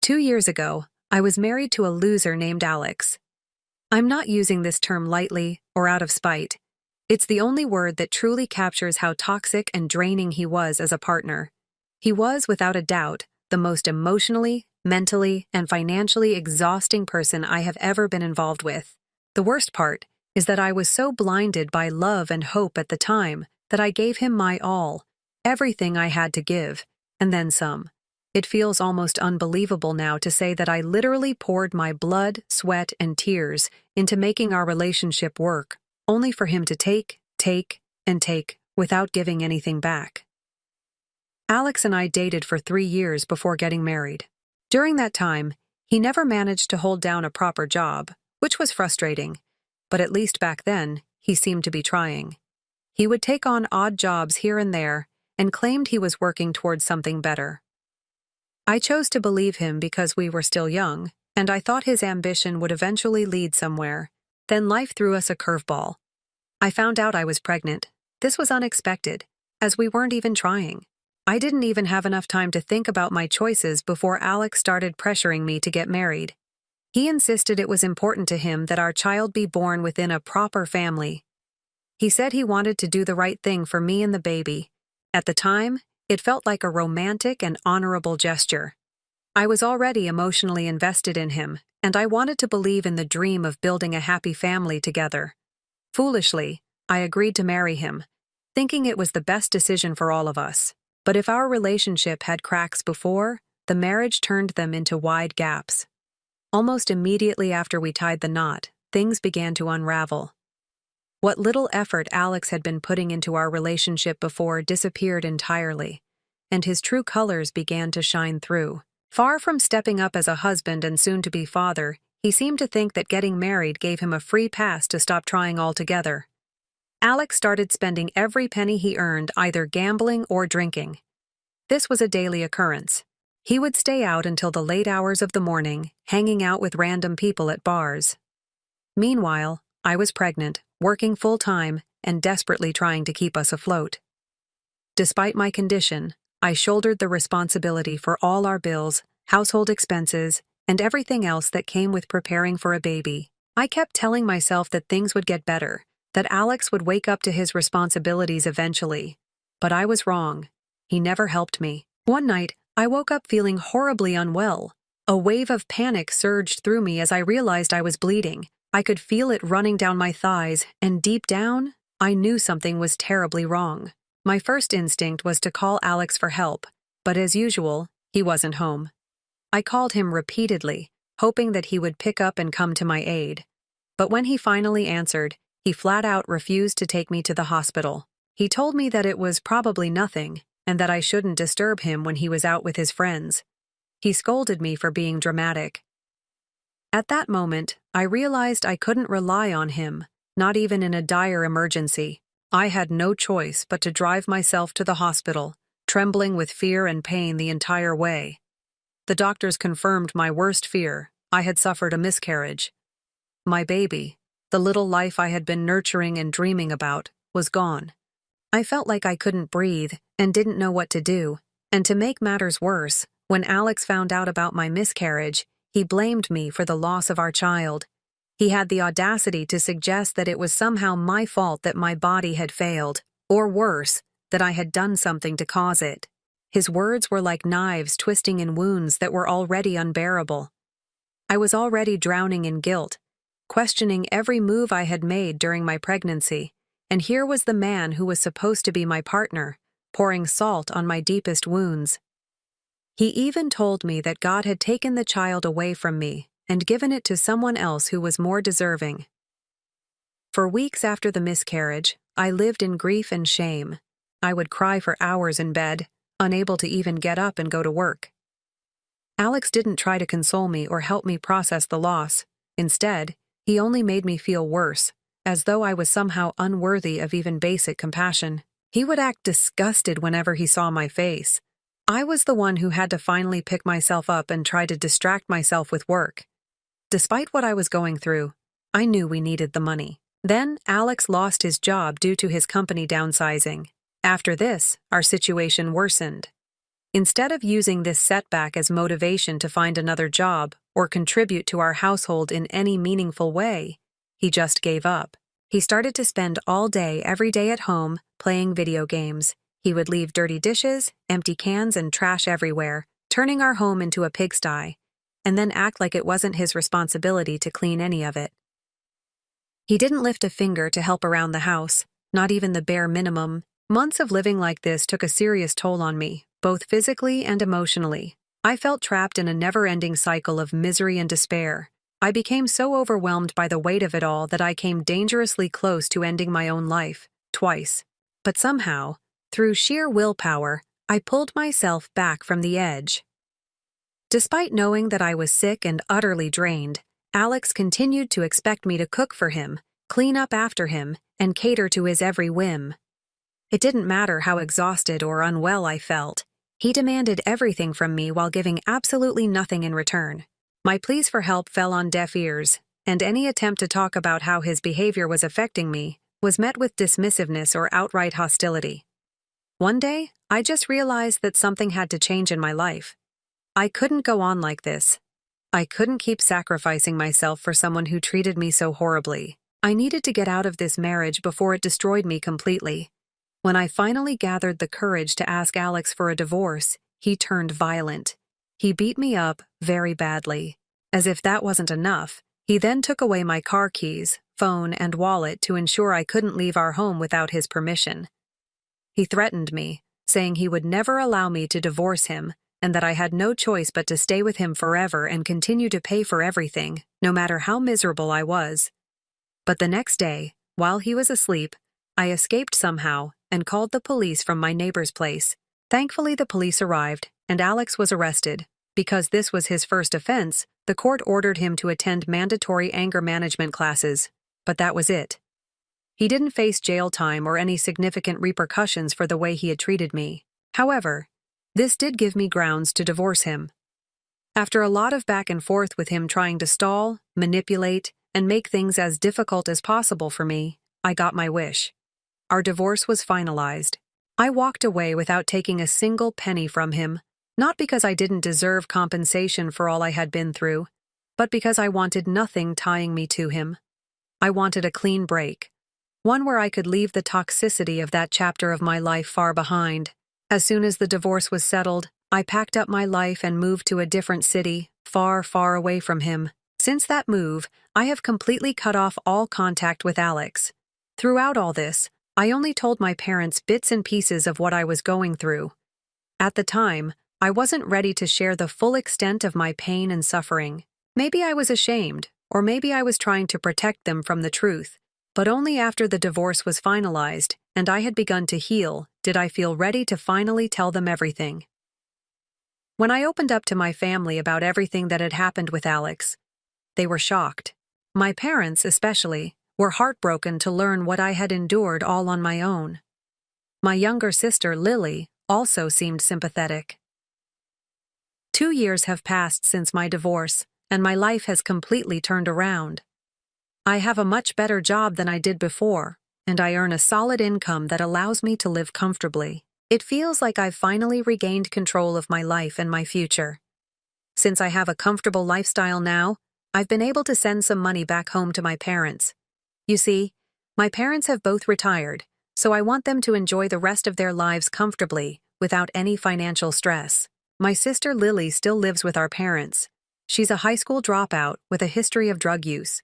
2 years ago, I was married to a loser named Alex. I'm not using this term lightly or out of spite. It's the only word that truly captures how toxic and draining he was as a partner. He was, without a doubt, the most emotionally, mentally, and financially exhausting person I have ever been involved with. The worst part is that I was so blinded by love and hope at the time that I gave him my all, everything I had to give, and then some. It feels almost unbelievable now to say that I literally poured my blood, sweat, and tears into making our relationship work, only for him to take, and take, without giving anything back. Alex and I dated for 3 years before getting married. During that time, he never managed to hold down a proper job, which was frustrating, but at least back then, he seemed to be trying. He would take on odd jobs here and there and claimed he was working towards something better. I chose to believe him because we were still young, and I thought his ambition would eventually lead somewhere. Then life threw us a curveball. I found out I was pregnant. This was unexpected, as we weren't even trying. I didn't even have enough time to think about my choices before Alex started pressuring me to get married. He insisted it was important to him that our child be born within a proper family. He said he wanted to do the right thing for me and the baby. At the time, it felt like a romantic and honorable gesture. I was already emotionally invested in him, and I wanted to believe in the dream of building a happy family together. Foolishly, I agreed to marry him, thinking it was the best decision for all of us. But if our relationship had cracks before, the marriage turned them into wide gaps. Almost immediately after we tied the knot, things began to unravel. What little effort Alex had been putting into our relationship before disappeared entirely, and his true colors began to shine through. Far from stepping up as a husband and soon-to-be father, he seemed to think that getting married gave him a free pass to stop trying altogether. Alex started spending every penny he earned either gambling or drinking. This was a daily occurrence. He would stay out until the late hours of the morning, hanging out with random people at bars. Meanwhile, I was pregnant, working full-time, and desperately trying to keep us afloat. Despite my condition, I shouldered the responsibility for all our bills, household expenses, and everything else that came with preparing for a baby. I kept telling myself that things would get better, that Alex would wake up to his responsibilities eventually. But I was wrong. He never helped me. One night, I woke up feeling horribly unwell. A wave of panic surged through me as I realized I was bleeding. I could feel it running down my thighs, and deep down, I knew something was terribly wrong. My first instinct was to call Alex for help, but as usual, he wasn't home. I called him repeatedly, hoping that he would pick up and come to my aid. But when he finally answered, he flat out refused to take me to the hospital. He told me that it was probably nothing, and that I shouldn't disturb him when he was out with his friends. He scolded me for being dramatic. At that moment, I realized I couldn't rely on him, not even in a dire emergency. I had no choice but to drive myself to the hospital, trembling with fear and pain the entire way. The doctors confirmed my worst fear. I had suffered a miscarriage. My baby, the little life I had been nurturing and dreaming about, was gone. I felt like I couldn't breathe and didn't know what to do, and to make matters worse, when Alex found out about my miscarriage, he blamed me for the loss of our child. He had the audacity to suggest that it was somehow my fault that my body had failed, or worse, that I had done something to cause it. His words were like knives twisting in wounds that were already unbearable. I was already drowning in guilt, questioning every move I had made during my pregnancy, and here was the man who was supposed to be my partner, pouring salt on my deepest wounds. He even told me that God had taken the child away from me and given it to someone else who was more deserving. For weeks after the miscarriage, I lived in grief and shame. I would cry for hours in bed, unable to even get up and go to work. Alex didn't try to console me or help me process the loss. Instead, he only made me feel worse, as though I was somehow unworthy of even basic compassion. He would act disgusted whenever he saw my face. I was the one who had to finally pick myself up and try to distract myself with work. Despite what I was going through, I knew we needed the money. Then, Alex lost his job due to his company downsizing. After this, our situation worsened. Instead of using this setback as motivation to find another job or contribute to our household in any meaningful way, he just gave up. He started to spend all day every day at home playing video games. He would leave dirty dishes, empty cans, and trash everywhere, turning our home into a pigsty, and then act like it wasn't his responsibility to clean any of it. He didn't lift a finger to help around the house, not even the bare minimum. Months of living like this took a serious toll on me, both physically and emotionally. I felt trapped in a never-ending cycle of misery and despair. I became so overwhelmed by the weight of it all that I came dangerously close to ending my own life, twice. But somehow, through sheer willpower, I pulled myself back from the edge. Despite knowing that I was sick and utterly drained, Alex continued to expect me to cook for him, clean up after him, and cater to his every whim. It didn't matter how exhausted or unwell I felt. He demanded everything from me while giving absolutely nothing in return. My pleas for help fell on deaf ears, and any attempt to talk about how his behavior was affecting me was met with dismissiveness or outright hostility. One day, I just realized that something had to change in my life. I couldn't go on like this. I couldn't keep sacrificing myself for someone who treated me so horribly. I needed to get out of this marriage before it destroyed me completely. When I finally gathered the courage to ask Alex for a divorce, he turned violent. He beat me up very badly. As if that wasn't enough, he then took away my car keys, phone, and wallet to ensure I couldn't leave our home without his permission. He threatened me, saying he would never allow me to divorce him, and that I had no choice but to stay with him forever and continue to pay for everything, no matter how miserable I was. But the next day, while he was asleep, I escaped somehow and called the police from my neighbor's place. Thankfully, the police arrived, and Alex was arrested. Because this was his first offense, the court ordered him to attend mandatory anger management classes, but that was it. He didn't face jail time or any significant repercussions for the way he had treated me. However, this did give me grounds to divorce him. After a lot of back and forth with him trying to stall, manipulate, and make things as difficult as possible for me, I got my wish. Our divorce was finalized. I walked away without taking a single penny from him, not because I didn't deserve compensation for all I had been through, but because I wanted nothing tying me to him. I wanted a clean break, one where I could leave the toxicity of that chapter of my life far behind. As soon as the divorce was settled, I packed up my life and moved to a different city, far, far away from him. Since that move, I have completely cut off all contact with Alex. Throughout all this, I only told my parents bits and pieces of what I was going through. At the time, I wasn't ready to share the full extent of my pain and suffering. Maybe I was ashamed, or maybe I was trying to protect them from the truth. But only after the divorce was finalized, and I had begun to heal, did I feel ready to finally tell them everything. When I opened up to my family about everything that had happened with Alex, they were shocked. My parents, especially, were heartbroken to learn what I had endured all on my own. My younger sister, Lily, also seemed sympathetic. 2 years have passed since my divorce, and my life has completely turned around. I have a much better job than I did before, and I earn a solid income that allows me to live comfortably. It feels like I've finally regained control of my life and my future. Since I have a comfortable lifestyle now, I've been able to send some money back home to my parents. You see, my parents have both retired, so I want them to enjoy the rest of their lives comfortably, without any financial stress. My sister Lily still lives with our parents. She's a high school dropout with a history of drug use.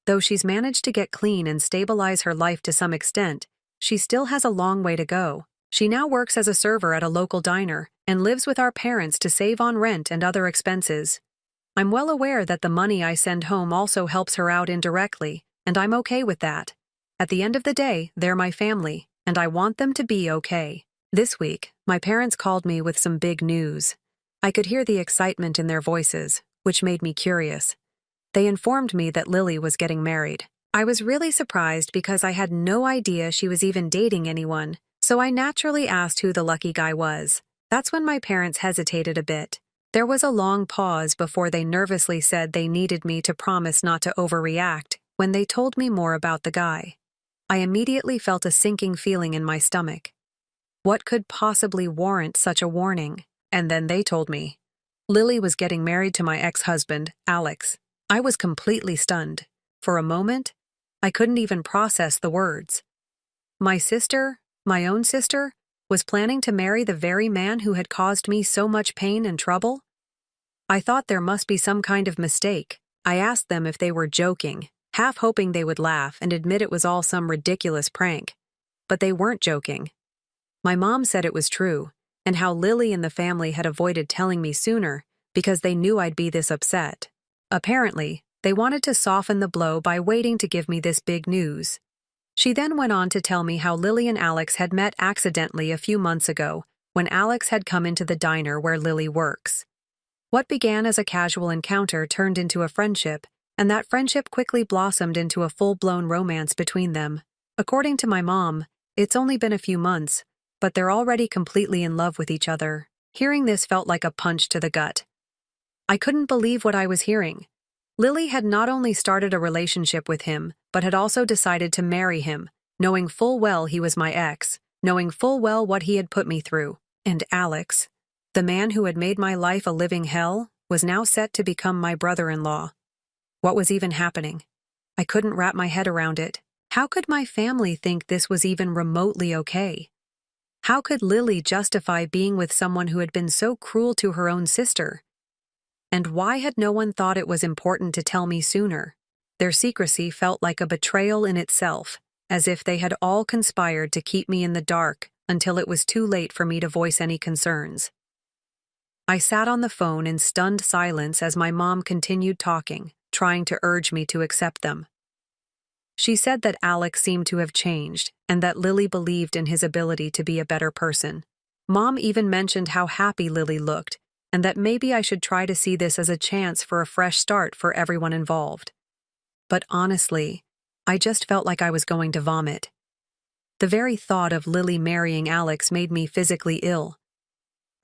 Though she's managed to get clean and stabilize her life to some extent, she still has a long way to go. She now works as a server at a local diner and lives with our parents to save on rent and other expenses. I'm well aware that the money I send home also helps her out indirectly, and I'm okay with that. At the end of the day, they're my family, and I want them to be okay. This week, my parents called me with some big news. I could hear the excitement in their voices, which made me curious. They informed me that Lily was getting married. I was really surprised because I had no idea she was even dating anyone, so I naturally asked who the lucky guy was. That's when my parents hesitated a bit. There was a long pause before they nervously said they needed me to promise not to overreact when they told me more about the guy. I immediately felt a sinking feeling in my stomach. What could possibly warrant such a warning? And then they told me. Lily was getting married to my ex-husband, Alex. I was completely stunned. For a moment, I couldn't even process the words. My sister, my own sister, was planning to marry the very man who had caused me so much pain and trouble? I thought there must be some kind of mistake. I asked them if they were joking, half hoping they would laugh and admit it was all some ridiculous prank. But they weren't joking. My mom said it was true, and how Lily and the family had avoided telling me sooner because they knew I'd be this upset. Apparently, they wanted to soften the blow by waiting to give me this big news. She then went on to tell me how Lily and Alex had met accidentally a few months ago when Alex had come into the diner where Lily works. What began as a casual encounter turned into a friendship, and that friendship quickly blossomed into a full-blown romance between them. According to my mom, it's only been a few months, but they're already completely in love with each other. Hearing this felt like a punch to the gut. I couldn't believe what I was hearing. Lily had not only started a relationship with him, but had also decided to marry him, knowing full well he was my ex, knowing full well what he had put me through. And Alex, the man who had made my life a living hell, was now set to become my brother-in-law. What was even happening? I couldn't wrap my head around it. How could my family think this was even remotely okay? How could Lily justify being with someone who had been so cruel to her own sister? And why had no one thought it was important to tell me sooner? Their secrecy felt like a betrayal in itself, as if they had all conspired to keep me in the dark until it was too late for me to voice any concerns. I sat on the phone in stunned silence as my mom continued talking, trying to urge me to accept them. She said that Alex seemed to have changed, and that Lily believed in his ability to be a better person. Mom even mentioned how happy Lily looked, and that maybe I should try to see this as a chance for a fresh start for everyone involved. But honestly, I just felt like I was going to vomit. The very thought of Lily marrying Alex made me physically ill.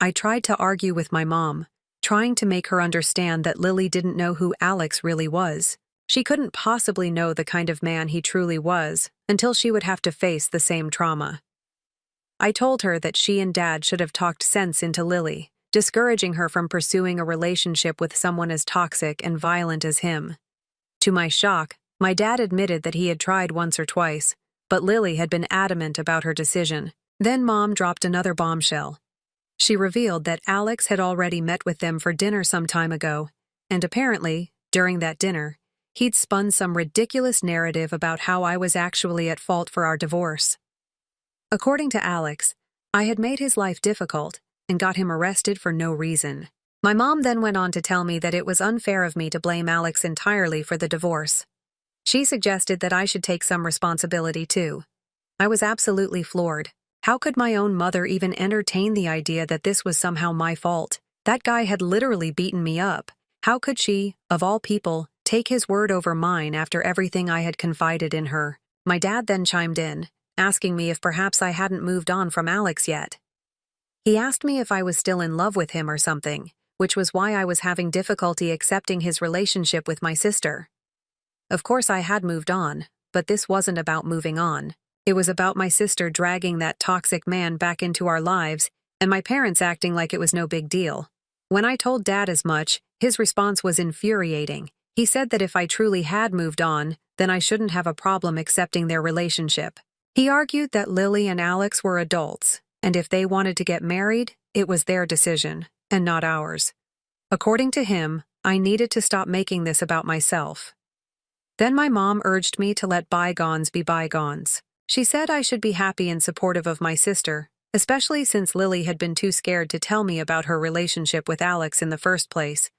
I tried to argue with my mom, trying to make her understand that Lily didn't know who Alex really was. She couldn't possibly know the kind of man he truly was until she would have to face the same trauma. I told her that she and Dad should have talked sense into Lily, discouraging her from pursuing a relationship with someone as toxic and violent as him. To my shock, my dad admitted that he had tried once or twice, but Lily had been adamant about her decision. Then Mom dropped another bombshell. She revealed that Alex had already met with them for dinner some time ago, and apparently, during that dinner, he'd spun some ridiculous narrative about how I was actually at fault for our divorce. According to Alex, I had made his life difficult and got him arrested for no reason. My mom then went on to tell me that it was unfair of me to blame Alex entirely for the divorce. She suggested that I should take some responsibility too. I was absolutely floored. How could my own mother even entertain the idea that this was somehow my fault? That guy had literally beaten me up. How could she, of all people, take his word over mine after everything I had confided in her? My dad then chimed in, asking me if perhaps I hadn't moved on from Alex yet. He asked me if I was still in love with him or something, which was why I was having difficulty accepting his relationship with my sister. Of course I had moved on, but this wasn't about moving on. It was about my sister dragging that toxic man back into our lives and my parents acting like it was no big deal. When I told Dad as much, his response was infuriating. He said that if I truly had moved on, then I shouldn't have a problem accepting their relationship. He argued that Lily and Alex were adults, and if they wanted to get married, it was their decision, and not ours. According to him, I needed to stop making this about myself. Then my mom urged me to let bygones be bygones. She said I should be happy and supportive of my sister, especially since Lily had been too scared to tell me about her relationship with Alex in the first place.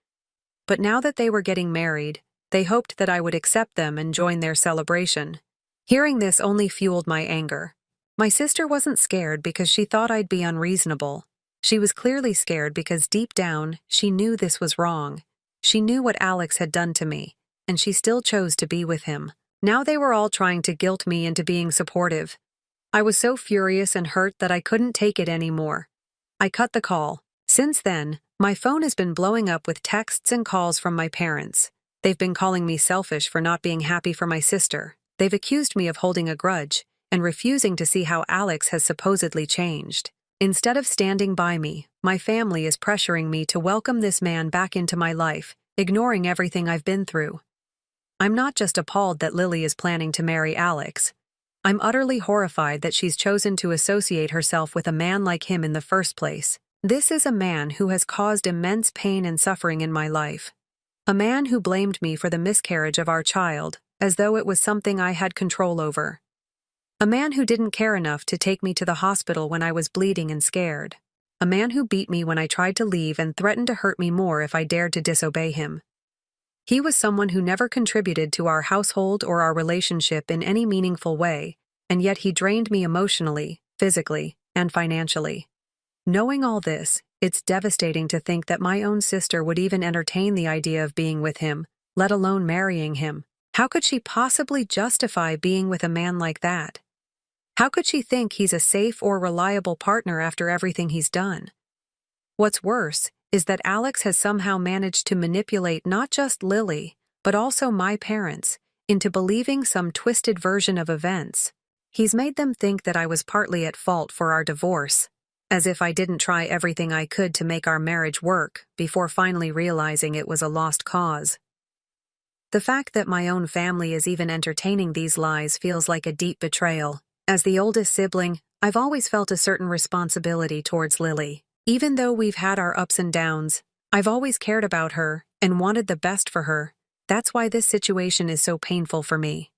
But now that they were getting married, they hoped that I would accept them and join their celebration. Hearing this only fueled my anger. My sister wasn't scared because she thought I'd be unreasonable. She was clearly scared because deep down, she knew this was wrong. She knew what Alex had done to me, and she still chose to be with him. Now they were all trying to guilt me into being supportive. I was so furious and hurt that I couldn't take it anymore. I cut the call. Since then, my phone has been blowing up with texts and calls from my parents. They've been calling me selfish for not being happy for my sister. They've accused me of holding a grudge and refusing to see how Alex has supposedly changed. Instead of standing by me, my family is pressuring me to welcome this man back into my life, ignoring everything I've been through. I'm not just appalled that Lily is planning to marry Alex. I'm utterly horrified that she's chosen to associate herself with a man like him in the first place. This is a man who has caused immense pain and suffering in my life. A man who blamed me for the miscarriage of our child, as though it was something I had control over. A man who didn't care enough to take me to the hospital when I was bleeding and scared. A man who beat me when I tried to leave and threatened to hurt me more if I dared to disobey him. He was someone who never contributed to our household or our relationship in any meaningful way, and yet he drained me emotionally, physically, and financially. Knowing all this, it's devastating to think that my own sister would even entertain the idea of being with him, let alone marrying him. How could she possibly justify being with a man like that? How could she think he's a safe or reliable partner after everything he's done? What's worse is that Alex has somehow managed to manipulate not just Lily, but also my parents, into believing some twisted version of events. He's made them think that I was partly at fault for our divorce, as if I didn't try everything I could to make our marriage work before finally realizing it was a lost cause. The fact that my own family is even entertaining these lies feels like a deep betrayal. As the oldest sibling, I've always felt a certain responsibility towards Lily. Even though we've had our ups and downs, I've always cared about her and wanted the best for her. That's why this situation is so painful for me.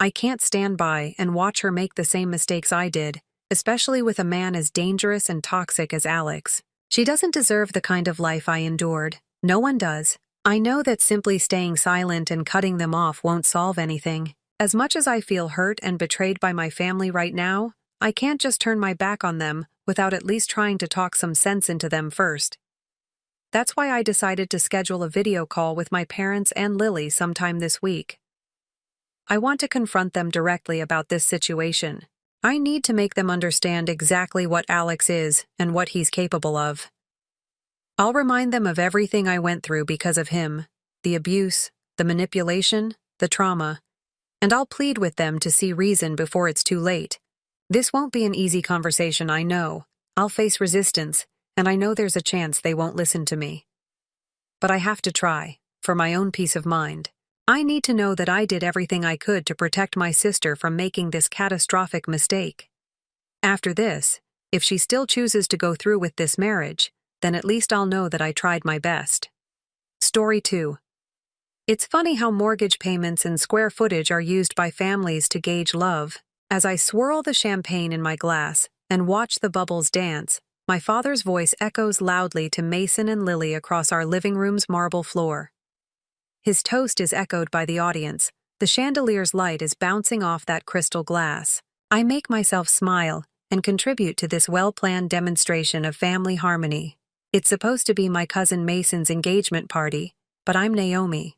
I can't stand by and watch her make the same mistakes I did, especially with a man as dangerous and toxic as Alex. She doesn't deserve the kind of life I endured. No one does. I know that simply staying silent and cutting them off won't solve anything. As much as I feel hurt and betrayed by my family right now, I can't just turn my back on them without at least trying to talk some sense into them first. That's why I decided to schedule a video call with my parents and Lily sometime this week. I want to confront them directly about this situation. I need to make them understand exactly what Alex is and what he's capable of. I'll remind them of everything I went through because of him, the abuse, the manipulation, the trauma, and I'll plead with them to see reason before it's too late. This won't be an easy conversation, I know. I'll face resistance, and I know there's a chance they won't listen to me. But I have to try, for my own peace of mind. I need to know that I did everything I could to protect my sister from making this catastrophic mistake. After this, if she still chooses to go through with this marriage, then at least I'll know that I tried my best. Story 2. It's funny how mortgage payments and square footage are used by families to gauge love. As I swirl the champagne in my glass and watch the bubbles dance, my father's voice echoes loudly to Mason and Lily across our living room's marble floor. His toast is echoed by the audience. The chandelier's light is bouncing off that crystal glass. I make myself smile and contribute to this well-planned demonstration of family harmony. It's supposed to be my cousin Mason's engagement party, but I'm Naomi.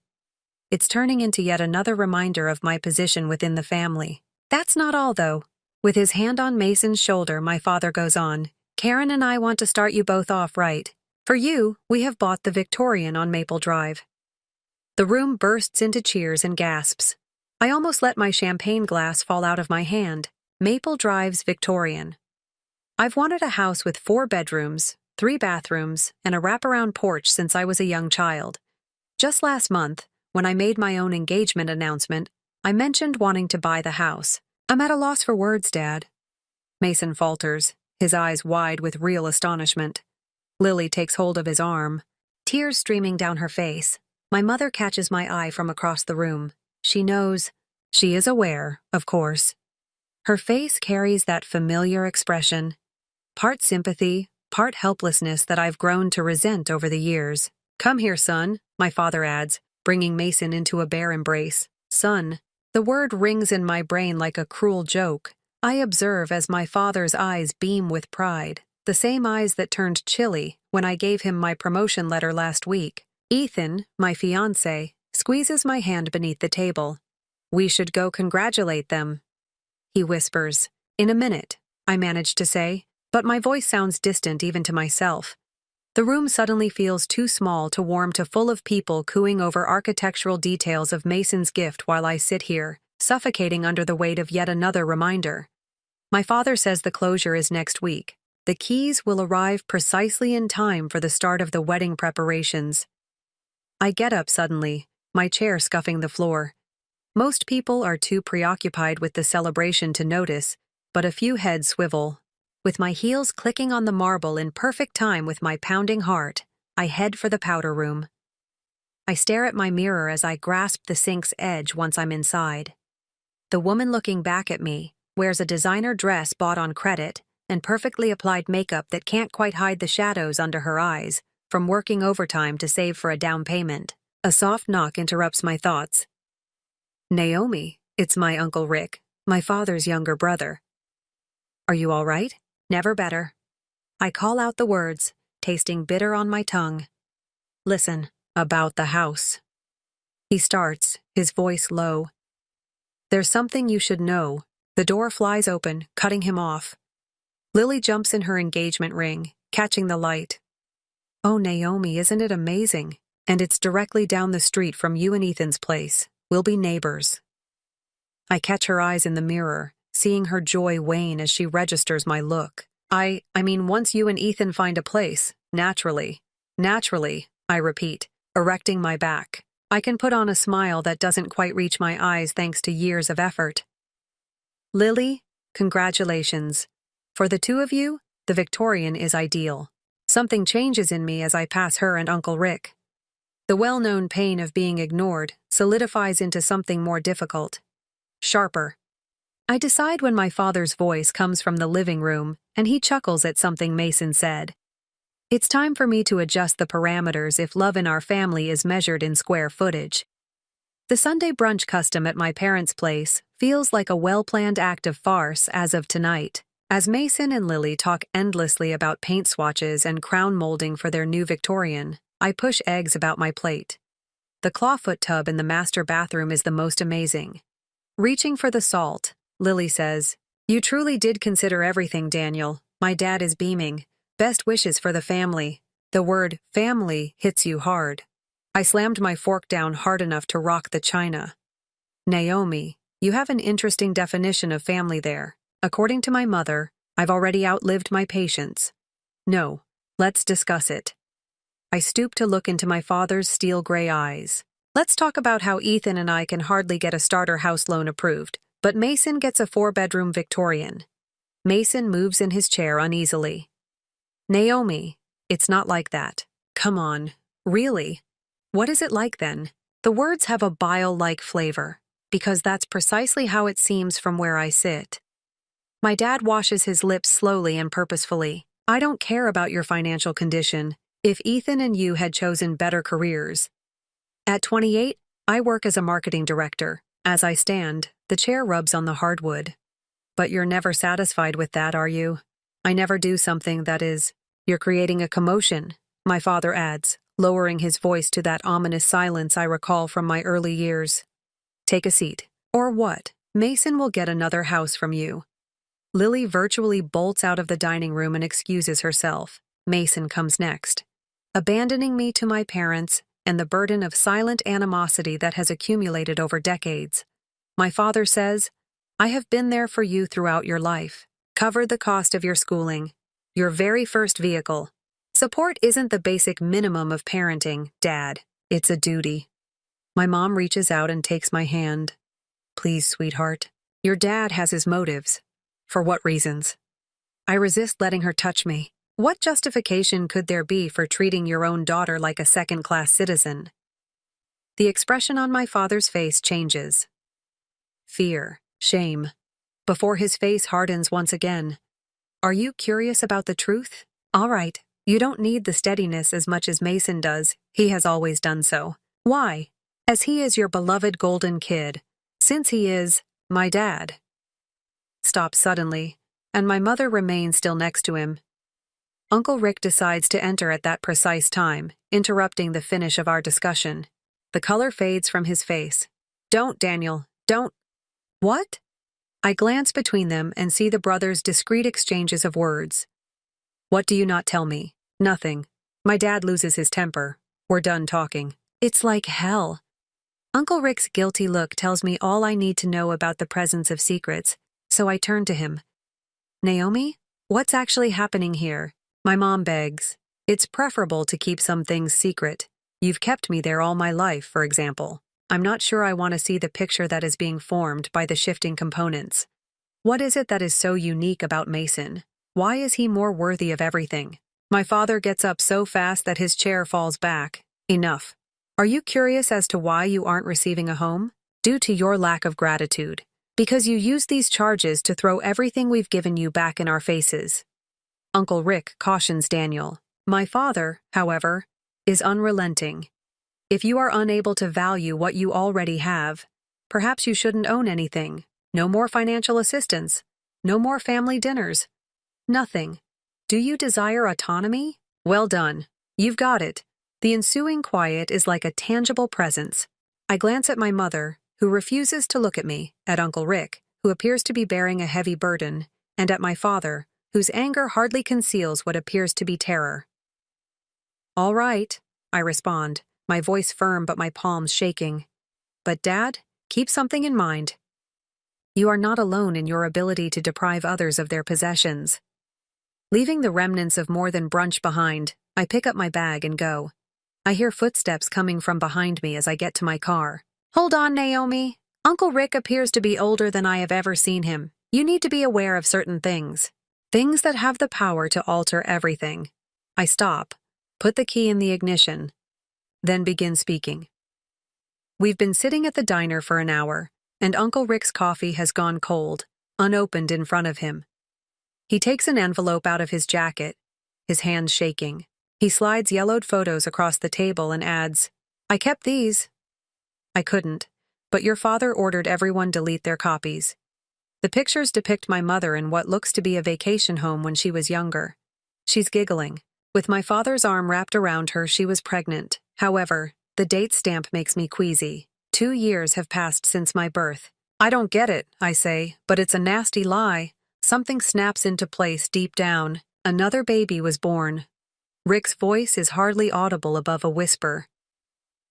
It's turning into yet another reminder of my position within the family. That's not all, though. With his hand on Mason's shoulder, my father goes on. Karen and I want to start you both off right. For you, we have bought the Victorian on Maple Drive. The room bursts into cheers and gasps. I almost let my champagne glass fall out of my hand. Maple Drive's Victorian. I've wanted a house with 4 bedrooms, 3 bathrooms, and a wraparound porch since I was a young child. Just last month, when I made my own engagement announcement, I mentioned wanting to buy the house. I'm at a loss for words, Dad. Mason falters, his eyes wide with real astonishment. Lily takes hold of his arm, tears streaming down her face. My mother catches my eye from across the room. She knows. She is aware, of course. Her face carries that familiar expression, part sympathy, part helplessness that I've grown to resent over the years. Come here, son, my father adds, bringing Mason into a bear embrace. Son. The word rings in my brain like a cruel joke. I observe as my father's eyes beam with pride, the same eyes that turned chilly when I gave him my promotion letter last week. Ethan, my fiancé, squeezes my hand beneath the table. We should go congratulate them, he whispers. In a minute, I manage to say, but my voice sounds distant even to myself. The room suddenly feels too small to warm to full of people cooing over architectural details of Mason's gift while I sit here, suffocating under the weight of yet another reminder. My father says the closure is next week. The keys will arrive precisely in time for the start of the wedding preparations. I get up suddenly, my chair scuffing the floor. Most people are too preoccupied with the celebration to notice, but a few heads swivel. With my heels clicking on the marble in perfect time with my pounding heart, I head for the powder room. I stare at my mirror as I grasp the sink's edge once I'm inside. The woman looking back at me wears a designer dress bought on credit and perfectly applied makeup that can't quite hide the shadows under her eyes from working overtime to save for a down payment. A soft knock interrupts my thoughts. Naomi, it's my Uncle Rick, my father's younger brother. Are you all right? Never better. I call out the words, tasting bitter on my tongue. Listen, about the house. He starts, his voice low. There's something you should know. The door flies open, cutting him off. Lily jumps in her engagement ring, catching the light. Oh, Naomi, isn't it amazing? And it's directly down the street from you and Ethan's place. We'll be neighbors. I catch her eyes in the mirror, seeing her joy wane as she registers my look. I mean, once you and Ethan find a place, naturally, I repeat, erecting my back. I can put on a smile that doesn't quite reach my eyes thanks to years of effort. Lily, congratulations. For the two of you, the Victorian is ideal. Something changes in me as I pass her and Uncle Rick. The well-known pain of being ignored solidifies into something more difficult. Sharper. I decide when my father's voice comes from the living room and he chuckles at something Mason said. It's time for me to adjust the parameters if love in our family is measured in square footage. The Sunday brunch custom at my parents' place feels like a well-planned act of farce as of tonight, as Mason and Lily talk endlessly about paint swatches and crown molding for their new Victorian. I push eggs about my plate. The clawfoot tub in the master bathroom is the most amazing. Reaching for the salt, Lily says, "You truly did consider everything, Daniel." My dad is beaming. Best wishes for the family. The word family hits you hard. I slammed my fork down hard enough to rock the china. Naomi, you have an interesting definition of family there. According to my mother, I've already outlived my patience. No, let's discuss it. I stoop to look into my father's steel gray eyes. Let's talk about how Ethan and I can hardly get a starter house loan approved, but Mason gets a 4-bedroom Victorian. Mason moves in his chair uneasily. Naomi, it's not like that. Come on, really? What is it like then? The words have a bile-like flavor, because that's precisely how it seems from where I sit. My dad washes his lips slowly and purposefully. I don't care about your financial condition. If Ethan and you had chosen better careers. At 28, I work as a marketing director. As I stand, the chair rubs on the hardwood. But you're never satisfied with that, are you? I never do something that is. You're creating a commotion, my father adds, lowering his voice to that ominous silence I recall from my early years. Take a seat. Or what? Mason will get another house from you. Lily virtually bolts out of the dining room and excuses herself. Mason comes next. Abandoning me to my parents and the burden of silent animosity that has accumulated over decades. My father says, I have been there for you throughout your life, covered the cost of your schooling, your very first vehicle. Support isn't the basic minimum of parenting, Dad. It's a duty. My mom reaches out and takes my hand. Please, sweetheart. Your dad has his motives. For what reasons? I resist letting her touch me. What justification could there be for treating your own daughter like a second-class citizen? The expression on my father's face changes. Fear, shame. Before his face hardens once again. Are you curious about the truth? All right, you don't need the steadiness as much as Mason does. He has always done so. Why? As he is your beloved golden kid. Since he is my dad. Stops suddenly, and my mother remains still next to him. Uncle Rick decides to enter at that precise time, interrupting the finish of our discussion. The color fades from his face. Don't, Daniel, don't. What? I glance between them and see the brothers' discreet exchanges of words. What do you not tell me? Nothing. My dad loses his temper. We're done talking. It's like hell. Uncle Rick's guilty look tells me all I need to know about the presence of secrets, so I turn to him. Naomi, What's actually happening here? My mom begs. It's preferable to keep some things secret. You've kept me there all my life, for example. I'm not sure I want to see the picture that is being formed by the shifting components. What is it that is so unique about Mason? Why is he more worthy of everything? My father gets up so fast that his chair falls back. Enough. Are you curious as to why you aren't receiving a home? Due to your lack of gratitude. Because you use these charges to throw everything we've given you back in our faces. Uncle Rick cautions Daniel. My father, however, is unrelenting. If you are unable to value what you already have, perhaps you shouldn't own anything. No more financial assistance. No more family dinners. Nothing. Do you desire autonomy? Well done. You've got it. The ensuing quiet is like a tangible presence. I glance at my mother, who refuses to look at me, at Uncle Rick, who appears to be bearing a heavy burden, and at my father, whose anger hardly conceals what appears to be terror. All right, I respond, my voice firm but my palms shaking. But Dad, keep something in mind. You are not alone in your ability to deprive others of their possessions. Leaving the remnants of more than brunch behind, I pick up my bag and go. I hear footsteps coming from behind me as I get to my car. Hold on, Naomi. Uncle Rick appears to be older than I have ever seen him. You need to be aware of certain things. Things that have the power to alter everything. I stop, put the key in the ignition, then begin speaking. We've been sitting at the diner for an hour, and Uncle Rick's coffee has gone cold, unopened in front of him. He takes an envelope out of his jacket, his hands shaking. He slides yellowed photos across the table and adds, I kept these. I couldn't, but your father ordered everyone delete their copies. The pictures depict my mother in what looks to be a vacation home when she was younger. She's giggling. With my father's arm wrapped around her, she was pregnant. However, the date stamp makes me queasy. 2 years have passed since my birth. I don't get it, I say, but it's a nasty lie. Something snaps into place deep down. Another baby was born. Rick's voice is hardly audible above a whisper.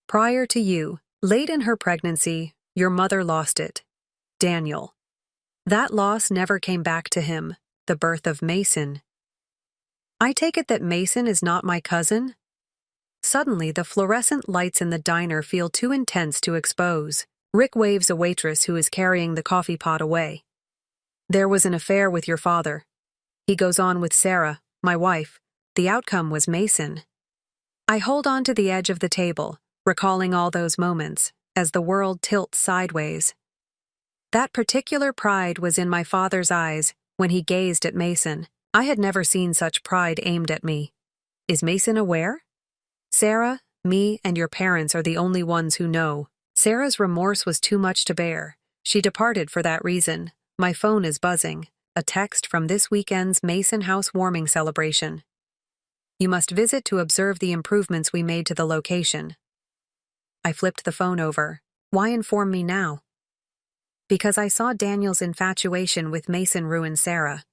Prior to you, late in her pregnancy, your mother lost it. Daniel. That loss never came back to him, the birth of Mason. I take it that Mason is not my cousin? Suddenly, the fluorescent lights in the diner feel too intense to expose. Rick waves a waitress who is carrying the coffee pot away. There was an affair with your father. He goes on with Sarah, my wife. The outcome was Mason. I hold on to the edge of the table, recalling all those moments, as the world tilts sideways. That particular pride was in my father's eyes when he gazed at Mason. I had never seen such pride aimed at me. Is Mason aware? Sarah, me, and your parents are the only ones who know. Sarah's remorse was too much to bear. She departed for that reason. My phone is buzzing. A text from this weekend's Mason housewarming celebration. You must visit to observe the improvements we made to the location. I flipped the phone over. Why inform me now? Because I saw Daniel's infatuation with Mason ruin Sarah.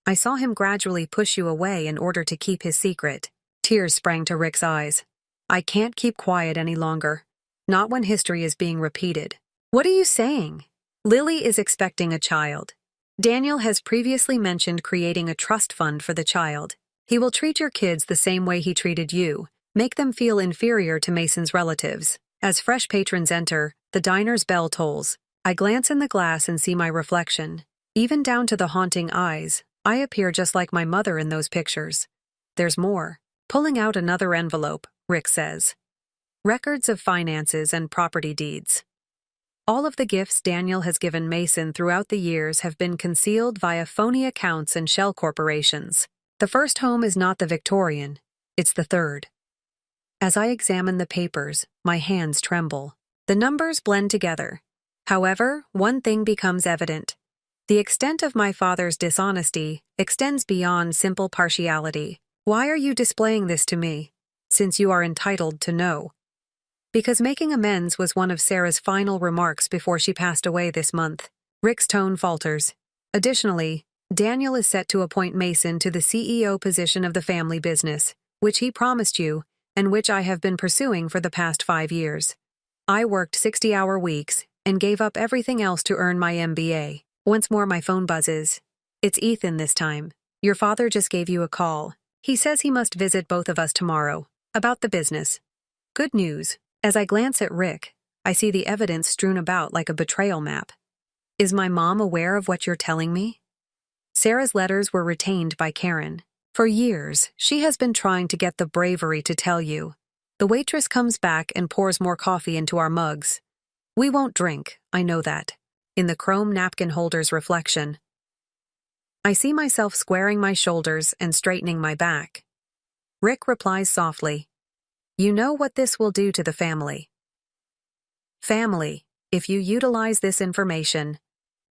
I saw him gradually push you away in order to keep his secret. Tears sprang to Rick's eyes. I can't keep quiet any longer. Not when history is being repeated. What are you saying? Lily is expecting a child. Daniel has previously mentioned creating a trust fund for the child. He will treat your kids the same way he treated you, make them feel inferior to Mason's relatives. As fresh patrons enter, the diner's bell tolls. I glance in the glass and see my reflection. Even down to the haunting eyes, I appear just like my mother in those pictures. There's more. Pulling out another envelope, Rick says. Records of finances and property deeds. All of the gifts Daniel has given Mason throughout the years have been concealed via phony accounts and shell corporations. The first home is not the Victorian, it's the third. As I examine the papers, my hands tremble. The numbers blend together. However, one thing becomes evident. The extent of my father's dishonesty extends beyond simple partiality. Why are you displaying this to me, since you are entitled to know? Because making amends was one of Sarah's final remarks before she passed away this month. Rick's tone falters. Additionally, Daniel is set to appoint Mason to the CEO position of the family business, which he promised you, and which I have been pursuing for the past 5 years. I worked 60-hour weeks and gave up everything else to earn my MBA. Once more my phone buzzes. It's Ethan this time. Your father just gave you a call. He says he must visit both of us tomorrow. About the business. Good news. As I glance at Rick, I see the evidence strewn about like a betrayal map. Is my mom aware of what you're telling me? Sarah's letters were retained by Karen. For years, she has been trying to get the bravery to tell you. The waitress comes back and pours more coffee into our mugs. We won't drink, I know that. In the chrome napkin holder's reflection, I see myself squaring my shoulders and straightening my back. Rick replies softly, You know what this will do to the family. Family, if you utilize this information.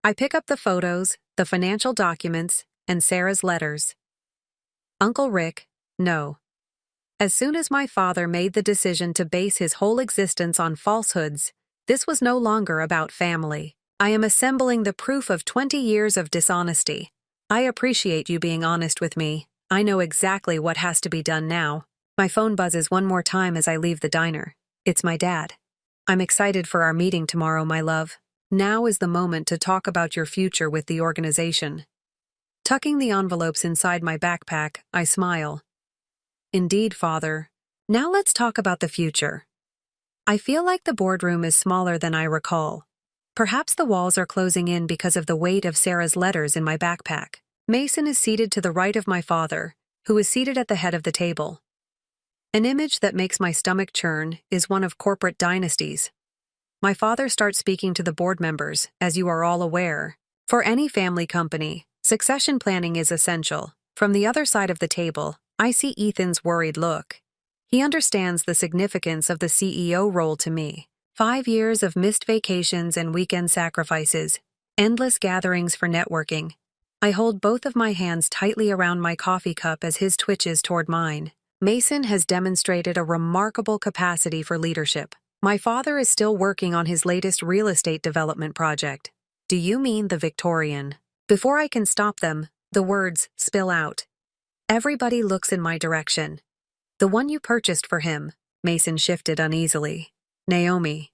I pick up the photos, the financial documents, and Sarah's letters. Uncle Rick, no. As soon as my father made the decision to base his whole existence on falsehoods, this was no longer about family. I am assembling the proof of 20 years of dishonesty. I appreciate you being honest with me. I know exactly what has to be done now. My phone buzzes one more time as I leave the diner. It's my dad. I'm excited for our meeting tomorrow, my love. Now is the moment to talk about your future with the organization. Tucking the envelopes inside my backpack, I smile. Indeed, Father. Now let's talk about the future. I feel like the boardroom is smaller than I recall. Perhaps the walls are closing in because of the weight of Sarah's letters in my backpack. Mason is seated to the right of my father, who is seated at the head of the table. An image that makes my stomach churn is one of corporate dynasties. My father starts speaking to the board members, as you are all aware. For any family company, succession planning is essential. From the other side of the table, I see Ethan's worried look. He understands the significance of the CEO role to me. 5 years of missed vacations and weekend sacrifices, endless gatherings for networking. I hold both of my hands tightly around my coffee cup as his twitches toward mine. Mason has demonstrated a remarkable capacity for leadership. My father is still working on his latest real estate development project. Do you mean the Victorian? Before I can stop them, the words spill out. Everybody looks in my direction. The one you purchased for him. Mason shifted uneasily. Naomi.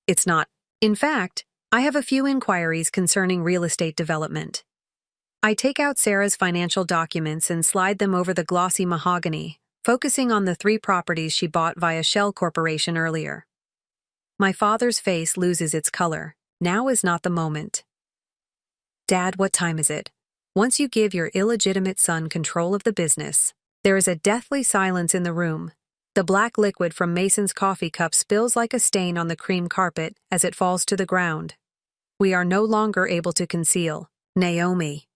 It's not. In fact, I have a few inquiries concerning real estate development. I take out Sarah's financial documents and slide them over the glossy mahogany, focusing on the 3 properties she bought via Shell Corporation earlier. My father's face loses its color. Now is not the moment. Dad, what time is it? Once you give your illegitimate son control of the business, there is a deathly silence in the room. The black liquid from Mason's coffee cup spills like a stain on the cream carpet as it falls to the ground. We are no longer able to conceal. Naomi.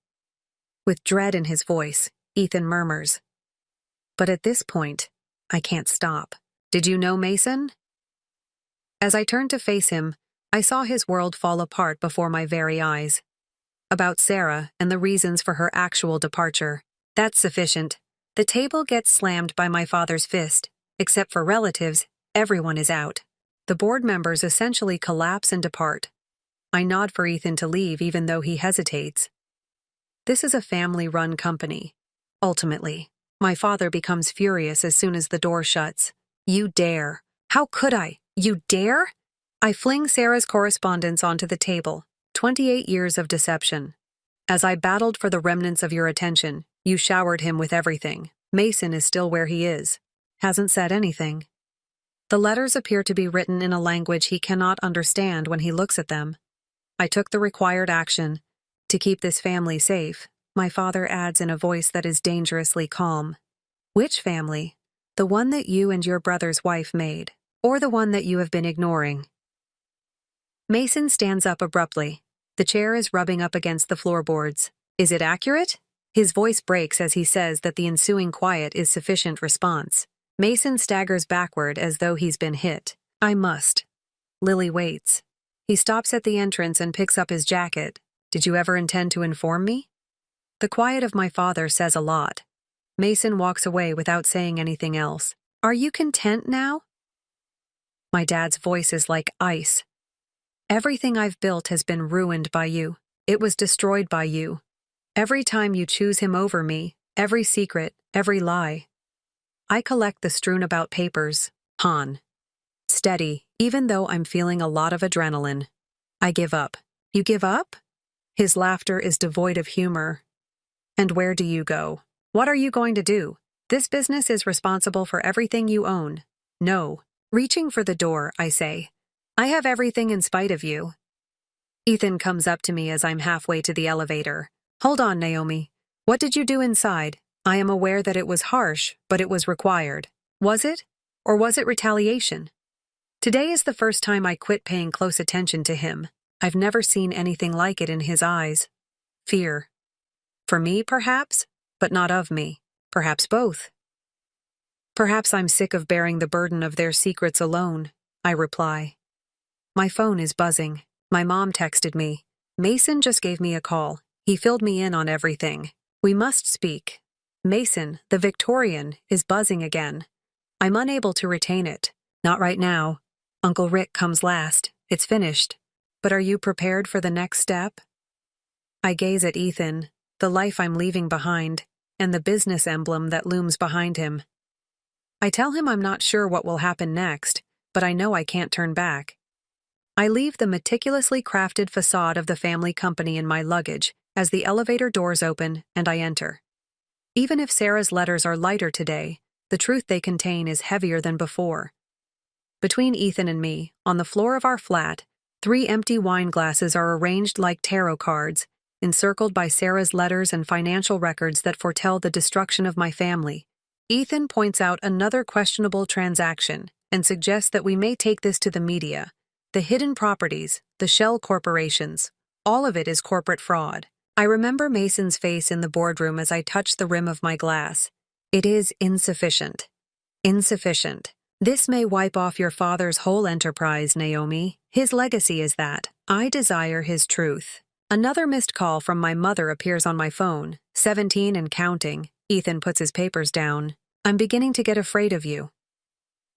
With dread in his voice, Ethan murmurs. But at this point, I can't stop. Did you know Mason? As I turned to face him, I saw his world fall apart before my very eyes. About Sarah and the reasons for her actual departure. That's sufficient. The table gets slammed by my father's fist. Except for relatives, everyone is out. The board members essentially collapse and depart. I nod for Ethan to leave even though he hesitates. This is a family-run company. Ultimately, my father becomes furious as soon as the door shuts. You dare. How could I? You dare? I fling Sarah's correspondence onto the table. 28 years of deception. As I battled for the remnants of your attention, you showered him with everything. Mason is still where he is. Hasn't said anything. The letters appear to be written in a language he cannot understand when he looks at them. I took the required action. To keep this family safe, my father adds in a voice that is dangerously calm. Which family? The one that you and your brother's wife made, or the one that you have been ignoring? Mason stands up abruptly. The chair is rubbing up against the floorboards. Is it accurate? His voice breaks as he says that the ensuing quiet is sufficient response. Mason staggers backward as though he's been hit. I must. Lily waits. He stops at the entrance and picks up his jacket. Did you ever intend to inform me? The quiet of my father says a lot. Mason walks away without saying anything else. Are you content now? My dad's voice is like ice. Everything I've built has been ruined by you. It was destroyed by you. Every time you choose him over me, every secret, every lie. I collect the strewn about papers. Han. Steady, even though I'm feeling a lot of adrenaline. I give up. You give up? His laughter is devoid of humor. And where do you go? What are you going to do? This business is responsible for everything you own. No. Reaching for the door, I say. I have everything in spite of you. Ethan comes up to me as I'm halfway to the elevator. Hold on, Naomi. What did you do inside? I am aware that it was harsh, but it was required. Was it? Or was it retaliation? Today is the first time I quit paying close attention to him. I've never seen anything like it in his eyes. Fear. For me, perhaps, but not of me. Perhaps both. Perhaps I'm sick of bearing the burden of their secrets alone, I reply. My phone is buzzing. My mom texted me. Mason just gave me a call. He filled me in on everything. We must speak. Mason, the Victorian, is buzzing again. I'm unable to retain it. Not right now. Uncle Rick comes last. It's finished. But are you prepared for the next step? I gaze at Ethan, the life I'm leaving behind, and the business emblem that looms behind him. I tell him I'm not sure what will happen next, but I know I can't turn back. I leave the meticulously crafted facade of the family company in my luggage as the elevator doors open and I enter. Even if Sarah's letters are lighter today, the truth they contain is heavier than before. Between Ethan and me, on the floor of our flat, 3 empty wine glasses are arranged like tarot cards, encircled by Sarah's letters and financial records that foretell the destruction of my family. Ethan points out another questionable transaction and suggests that we may take this to the media. The hidden properties, the shell corporations, all of it is corporate fraud. I remember Mason's face in the boardroom as I touch the rim of my glass. It is insufficient. Insufficient. This may wipe off your father's whole enterprise, Naomi. His legacy is that. I desire his truth. Another missed call from my mother appears on my phone. 17 and counting. Ethan puts his papers down. I'm beginning to get afraid of you.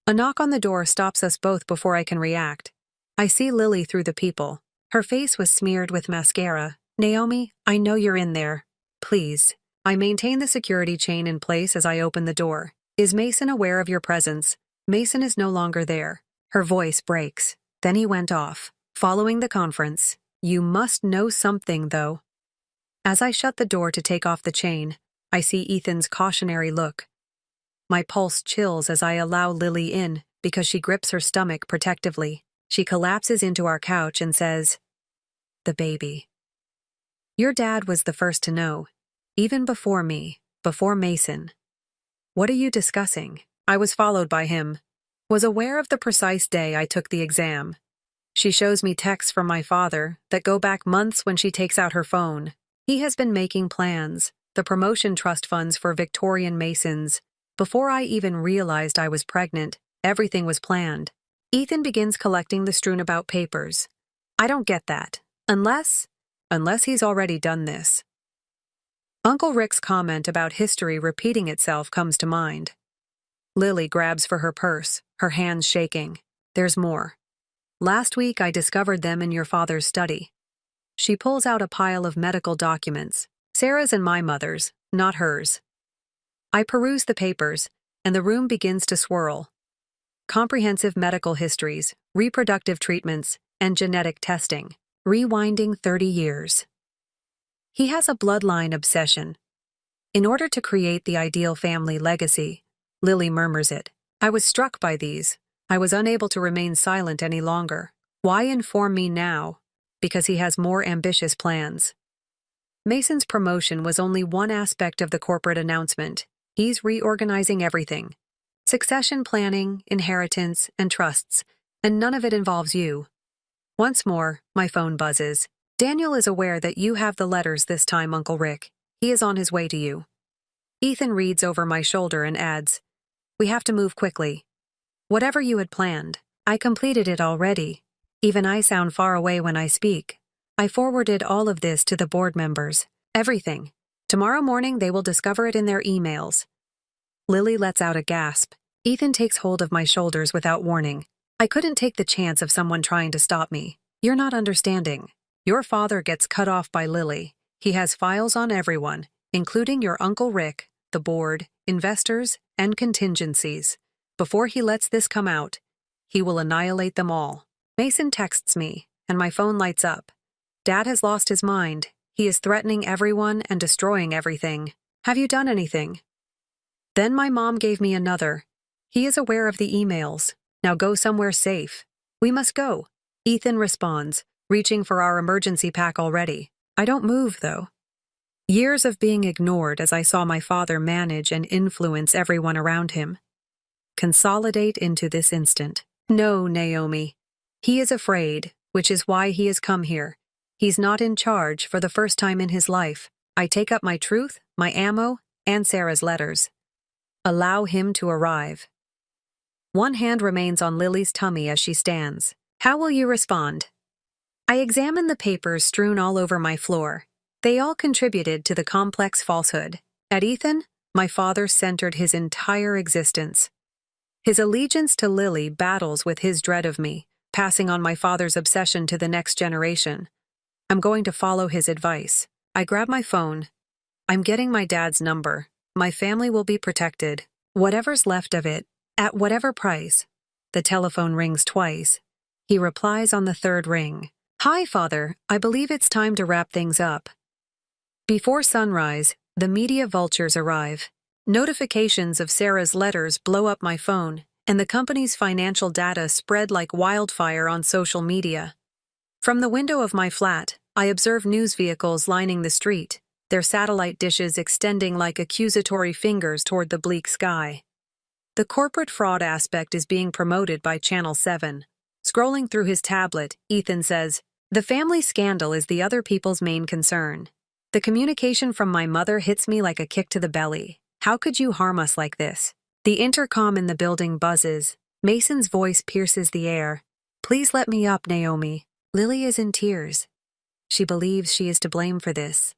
A knock on the door stops us both before I can react. I see Lily through the people. Her face was smeared with mascara. Naomi, I know you're in there. Please. I maintain the security chain in place as I open the door. Is Mason aware of your presence? Mason is no longer there. Her voice breaks. Then he went off. Following the conference. You must know something, though. As I shut the door to take off the chain, I see Ethan's cautionary look. My pulse chills as I allow Lily in because she grips her stomach protectively. She collapses into our couch and says, "The baby. Your dad was the first to know, even before me, before Mason. What are you discussing?" I was followed by him. Was aware of the precise day I took the exam. She shows me texts from my father that go back months when she takes out her phone. He has been making plans, the promotion trust funds for Victorian Masons. Before I even realized I was pregnant, everything was planned. Ethan begins collecting the strewn-about papers. I don't get that. Unless he's already done this. Uncle Rick's comment about history repeating itself comes to mind. Lily grabs for her purse, her hands shaking. There's more. Last week I discovered them in your father's study. She pulls out a pile of medical documents, Sarah's and my mother's, not hers. I peruse the papers, and the room begins to swirl. Comprehensive medical histories, reproductive treatments, and genetic testing. Rewinding 30 years. He has a bloodline obsession. In order to create the ideal family legacy, Lily murmurs it. I was struck by these. I was unable to remain silent any longer. Why inform me now? Because he has more ambitious plans. Mason's promotion was only one aspect of the corporate announcement. He's reorganizing everything. Succession planning, inheritance, and trusts, and none of it involves you. Once more, my phone buzzes. Daniel is aware that you have the letters this time, Uncle Rick. He is on his way to you. Ethan reads over my shoulder and adds, "We have to move quickly. Whatever you had planned, I completed it already. Even I sound far away when I speak. I forwarded all of this to the board members. Everything. Tomorrow morning they will discover it in their emails." Lily lets out a gasp. Ethan takes hold of my shoulders without warning. I couldn't take the chance of someone trying to stop me. You're not understanding. Your father gets cut off by Lily. He has files on everyone, including your Uncle Rick, the board, investors, and contingencies. Before he lets this come out, he will annihilate them all. Mason texts me, and my phone lights up. Dad has lost his mind. He is threatening everyone and destroying everything. Have you done anything? Then my mom gave me another. He is aware of the emails. Now go somewhere safe. We must go. Ethan responds, reaching for our emergency pack already. I don't move, though. Years of being ignored as I saw my father manage and influence everyone around him consolidate into this instant. No, Naomi. He is afraid, which is why he has come here. He's not in charge for the first time in his life. I take up my truth, my ammo, and Sarah's letters. Allow him to arrive. One hand remains on Lily's tummy as she stands. How will you respond? I examine the papers strewn all over my floor. They all contributed to the complex falsehood. At Ethan, my father centered his entire existence. His allegiance to Lily battles with his dread of me, passing on my father's obsession to the next generation. I'm going to follow his advice. I grab my phone. I'm getting my dad's number. My family will be protected. Whatever's left of it, at whatever price. The telephone rings twice. He replies on the third ring. Hi, Father. I believe it's time to wrap things up. Before sunrise, the media vultures arrive. Notifications of Sarah's letters blow up my phone, and the company's financial data spread like wildfire on social media. From the window of my flat, I observe news vehicles lining the street, their satellite dishes extending like accusatory fingers toward the bleak sky. The corporate fraud aspect is being promoted by Channel 7. Scrolling through his tablet, Ethan says, "The family scandal is the other people's main concern." The communication from my mother hits me like a kick to the belly. How could you harm us like this? The intercom in the building buzzes. Mason's voice pierces the air. Please let me up, Naomi. Lily is in tears. She believes she is to blame for this.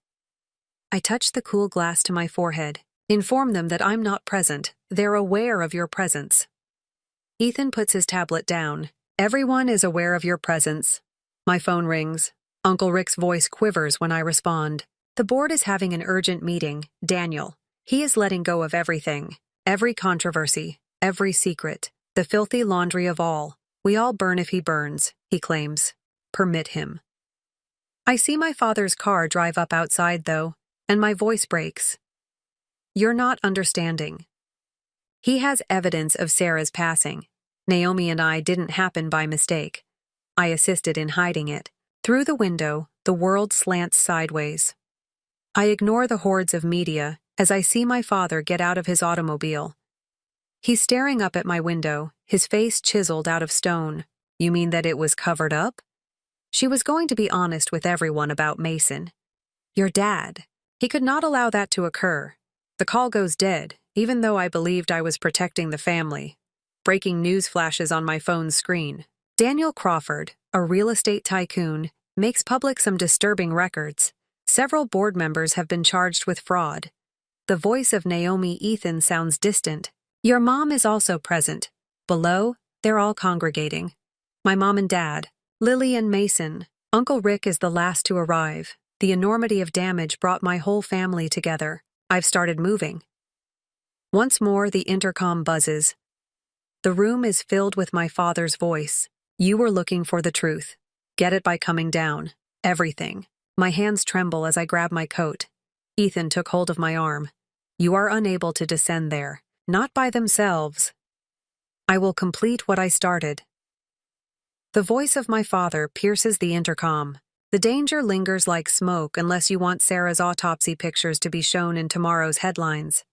I touch the cool glass to my forehead. Inform them that I'm not present. They're aware of your presence. Ethan puts his tablet down. Everyone is aware of your presence. My phone rings. Uncle Rick's voice quivers when I respond. The board is having an urgent meeting. Daniel. He is letting go of everything. Every controversy. Every secret. The filthy laundry of all. We all burn if he burns, he claims. Permit him. I see my father's car drive up outside, though, and my voice breaks. You're not understanding. He has evidence of Sarah's passing. Naomi and I didn't happen by mistake. I assisted in hiding it. Through the window, the world slants sideways. I ignore the hordes of media as I see my father get out of his automobile. He's staring up at my window, his face chiseled out of stone. You mean that it was covered up? She was going to be honest with everyone about Mason. Your dad. He could not allow that to occur. The call goes dead, even though I believed I was protecting the family. Breaking news flashes on my phone's screen. Daniel Crawford, a real estate tycoon, makes public some disturbing records. Several board members have been charged with fraud. The voice of Naomi Ethan sounds distant. Your mom is also present. Below, they're all congregating. My mom and dad, Lily and Mason. Uncle Rick is the last to arrive. The enormity of damage brought my whole family together. I've started moving. Once more, the intercom buzzes. The room is filled with my father's voice. You were looking for the truth. Get it by coming down. Everything. My hands tremble as I grab my coat. Ethan took hold of my arm. You are unable to descend there. Not by themselves. I will complete what I started. The voice of my father pierces the intercom. The danger lingers like smoke unless you want Sarah's autopsy pictures to be shown in tomorrow's headlines.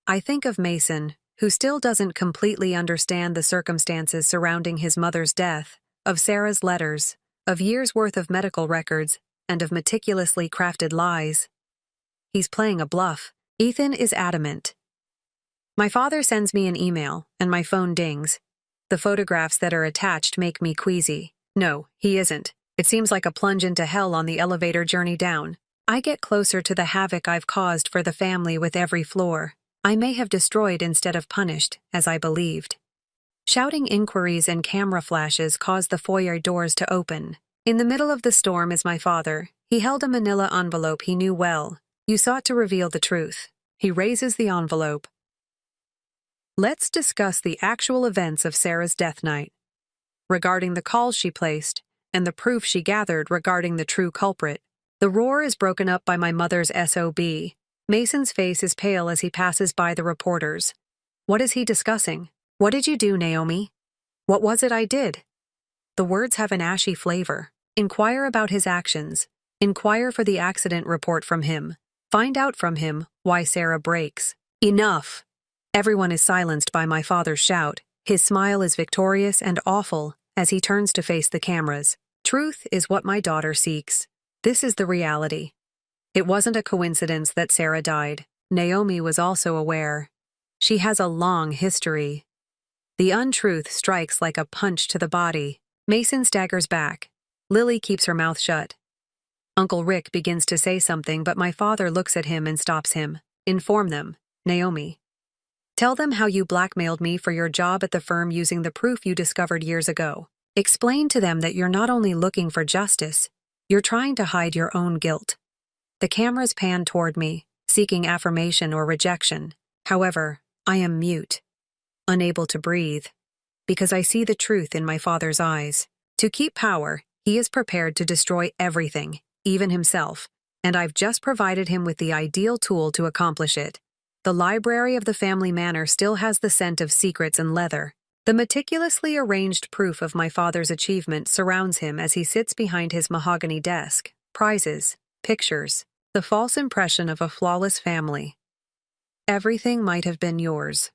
I think of Mason, who still doesn't completely understand the circumstances surrounding his mother's death, of Sarah's letters, of years' worth of medical records, and of meticulously crafted lies. He's playing a bluff. Ethan is adamant. My father sends me an email, and my phone dings. The photographs that are attached make me queasy. No, he isn't. It seems like a plunge into hell on the elevator journey down. I get closer to the havoc I've caused for the family with every floor. I may have destroyed instead of punished, as I believed. Shouting inquiries and camera flashes cause the foyer doors to open. In the middle of the storm is my father. He held a manila envelope he knew well. You sought to reveal the truth. He raises the envelope. Let's discuss the actual events of Sarah's death night. Regarding the calls she placed, and the proof she gathered regarding the true culprit. The roar is broken up by my mother's SOB. Mason's face is pale as he passes by the reporters. What is he discussing? What did you do, Naomi? What was it I did? The words have an ashy flavor. Inquire about his actions. Inquire for the accident report from him. Find out from him why Sarah breaks. Enough! Everyone is silenced by my father's shout. His smile is victorious and awful as he turns to face the cameras. Truth is what my daughter seeks. This is the reality. It wasn't a coincidence that Sarah died. Naomi was also aware. She has a long history. The untruth strikes like a punch to the body. Mason staggers back. Lily keeps her mouth shut. Uncle Rick begins to say something, but my father looks at him and stops him. Inform them, Naomi. Tell them how you blackmailed me for your job at the firm using the proof you discovered years ago. Explain to them that you're not only looking for justice, you're trying to hide your own guilt. The cameras pan toward me, seeking affirmation or rejection. However, I am mute, unable to breathe, because I see the truth in my father's eyes. To keep power, he is prepared to destroy everything, even himself, and I've just provided him with the ideal tool to accomplish it. The library of the family manor still has the scent of secrets and leather. The meticulously arranged proof of my father's achievement surrounds him as he sits behind his mahogany desk. Prizes, pictures, the false impression of a flawless family. Everything might have been yours.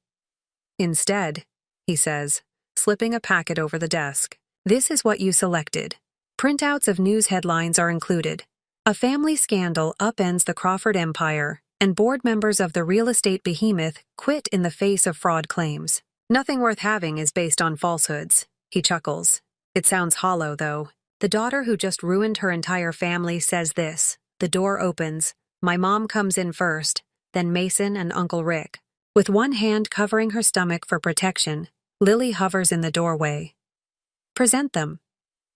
Instead, he says, slipping a packet over the desk. This is what you selected. Printouts of news headlines are included. A family scandal upends the Crawford empire, and board members of the real estate behemoth quit in the face of fraud claims. Nothing worth having is based on falsehoods. He chuckles. It sounds hollow, though. The daughter who just ruined her entire family says this. The door opens. My mom comes in first, then Mason and Uncle Rick. With one hand covering her stomach for protection, Lily hovers in the doorway. Present them.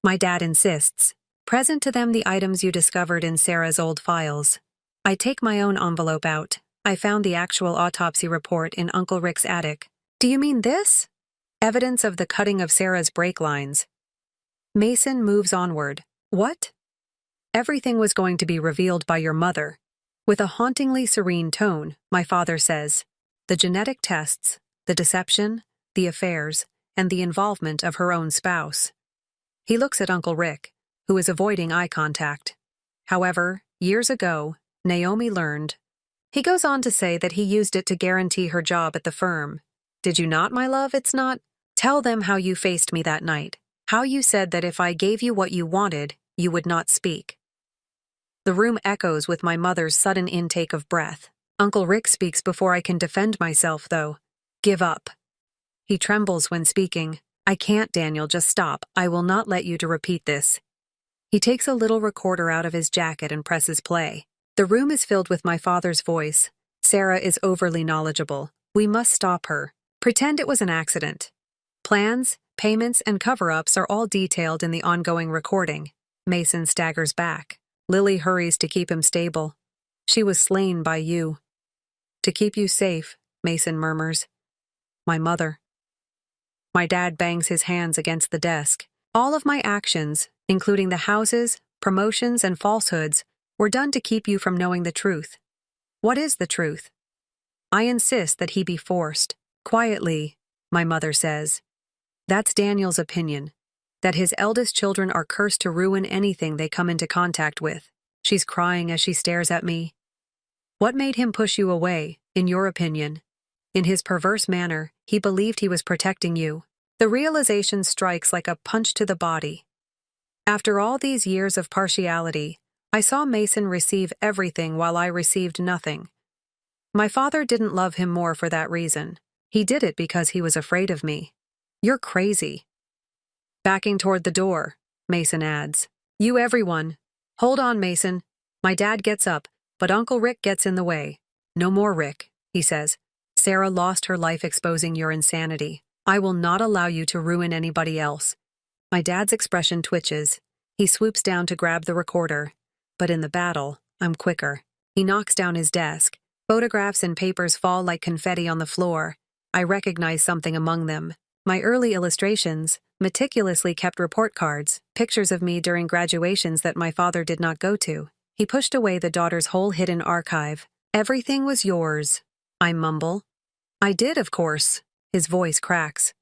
My dad insists. Present to them the items you discovered in Sarah's old files. I take my own envelope out. I found the actual autopsy report in Uncle Rick's attic. Do you mean this? Evidence of the cutting of Sarah's brake lines. Mason moves onward. What? Everything was going to be revealed by your mother. With a hauntingly serene tone, my father says, the genetic tests, the deception, the affairs, and the involvement of her own spouse. He looks at Uncle Rick, who is avoiding eye contact. However, years ago, Naomi learned. He goes on to say that he used it to guarantee her job at the firm. Did you not, my love? It's not. Tell them how you faced me that night. How you said that if I gave you what you wanted, you would not speak. The room echoes with my mother's sudden intake of breath. Uncle Rick speaks before I can defend myself, though. Give up. He trembles when speaking. I can't, Daniel, just stop. I will not let you to repeat this. He takes a little recorder out of his jacket and presses play. The room is filled with my father's voice. Sarah is overly knowledgeable. We must stop her. Pretend it was an accident. Plans, payments, and cover-ups are all detailed in the ongoing recording. Mason staggers back. Lily hurries to keep him stable. She was slain by you. To keep you safe, Mason murmurs. My mother. My dad bangs his hands against the desk. All of my actions, including the houses, promotions, and falsehoods, were done to keep you from knowing the truth. What is the truth? I insist that he be forced. Quietly, my mother says. That's Daniel's opinion, that his eldest children are cursed to ruin anything they come into contact with. She's crying as she stares at me. What made him push you away, in your opinion? In his perverse manner, he believed he was protecting you. The realization strikes like a punch to the body. After all these years of partiality, I saw Mason receive everything while I received nothing. My father didn't love him more for that reason. He did it because he was afraid of me. You're crazy. Backing toward the door, Mason adds. You everyone. Hold on, Mason. My dad gets up, but Uncle Rick gets in the way. No more, Rick, he says. Sarah lost her life exposing your insanity. I will not allow you to ruin anybody else. My dad's expression twitches. He swoops down to grab the recorder. But in the battle, I'm quicker. He knocks down his desk. Photographs and papers fall like confetti on the floor. I recognize something among them. My early illustrations, meticulously kept report cards, pictures of me during graduations that my father did not go to. He pushed away the daughter's whole hidden archive. Everything was yours, I mumble. I did, of course. His voice cracks.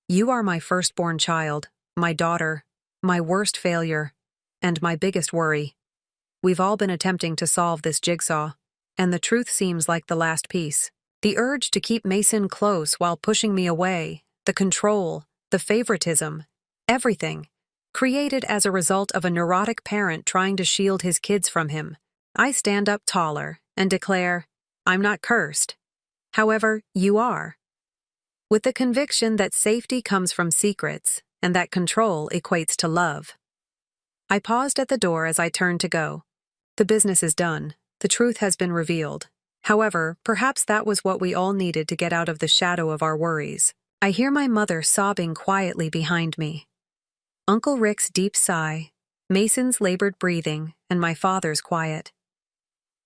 You are my firstborn child, my daughter, my worst failure, and my biggest worry. We've all been attempting to solve this jigsaw, and the truth seems like the last piece. The urge to keep Mason close while pushing me away, the control, the favoritism, everything, created as a result of a neurotic parent trying to shield his kids from him. I stand up taller and declare, I'm not cursed. However, you are. With the conviction that safety comes from secrets and that control equates to love. I paused at the door as I turned to go. The business is done. The truth has been revealed. However, perhaps that was what we all needed to get out of the shadow of our worries. I hear my mother sobbing quietly behind me. Uncle Rick's deep sigh, Mason's labored breathing, and my father's quiet.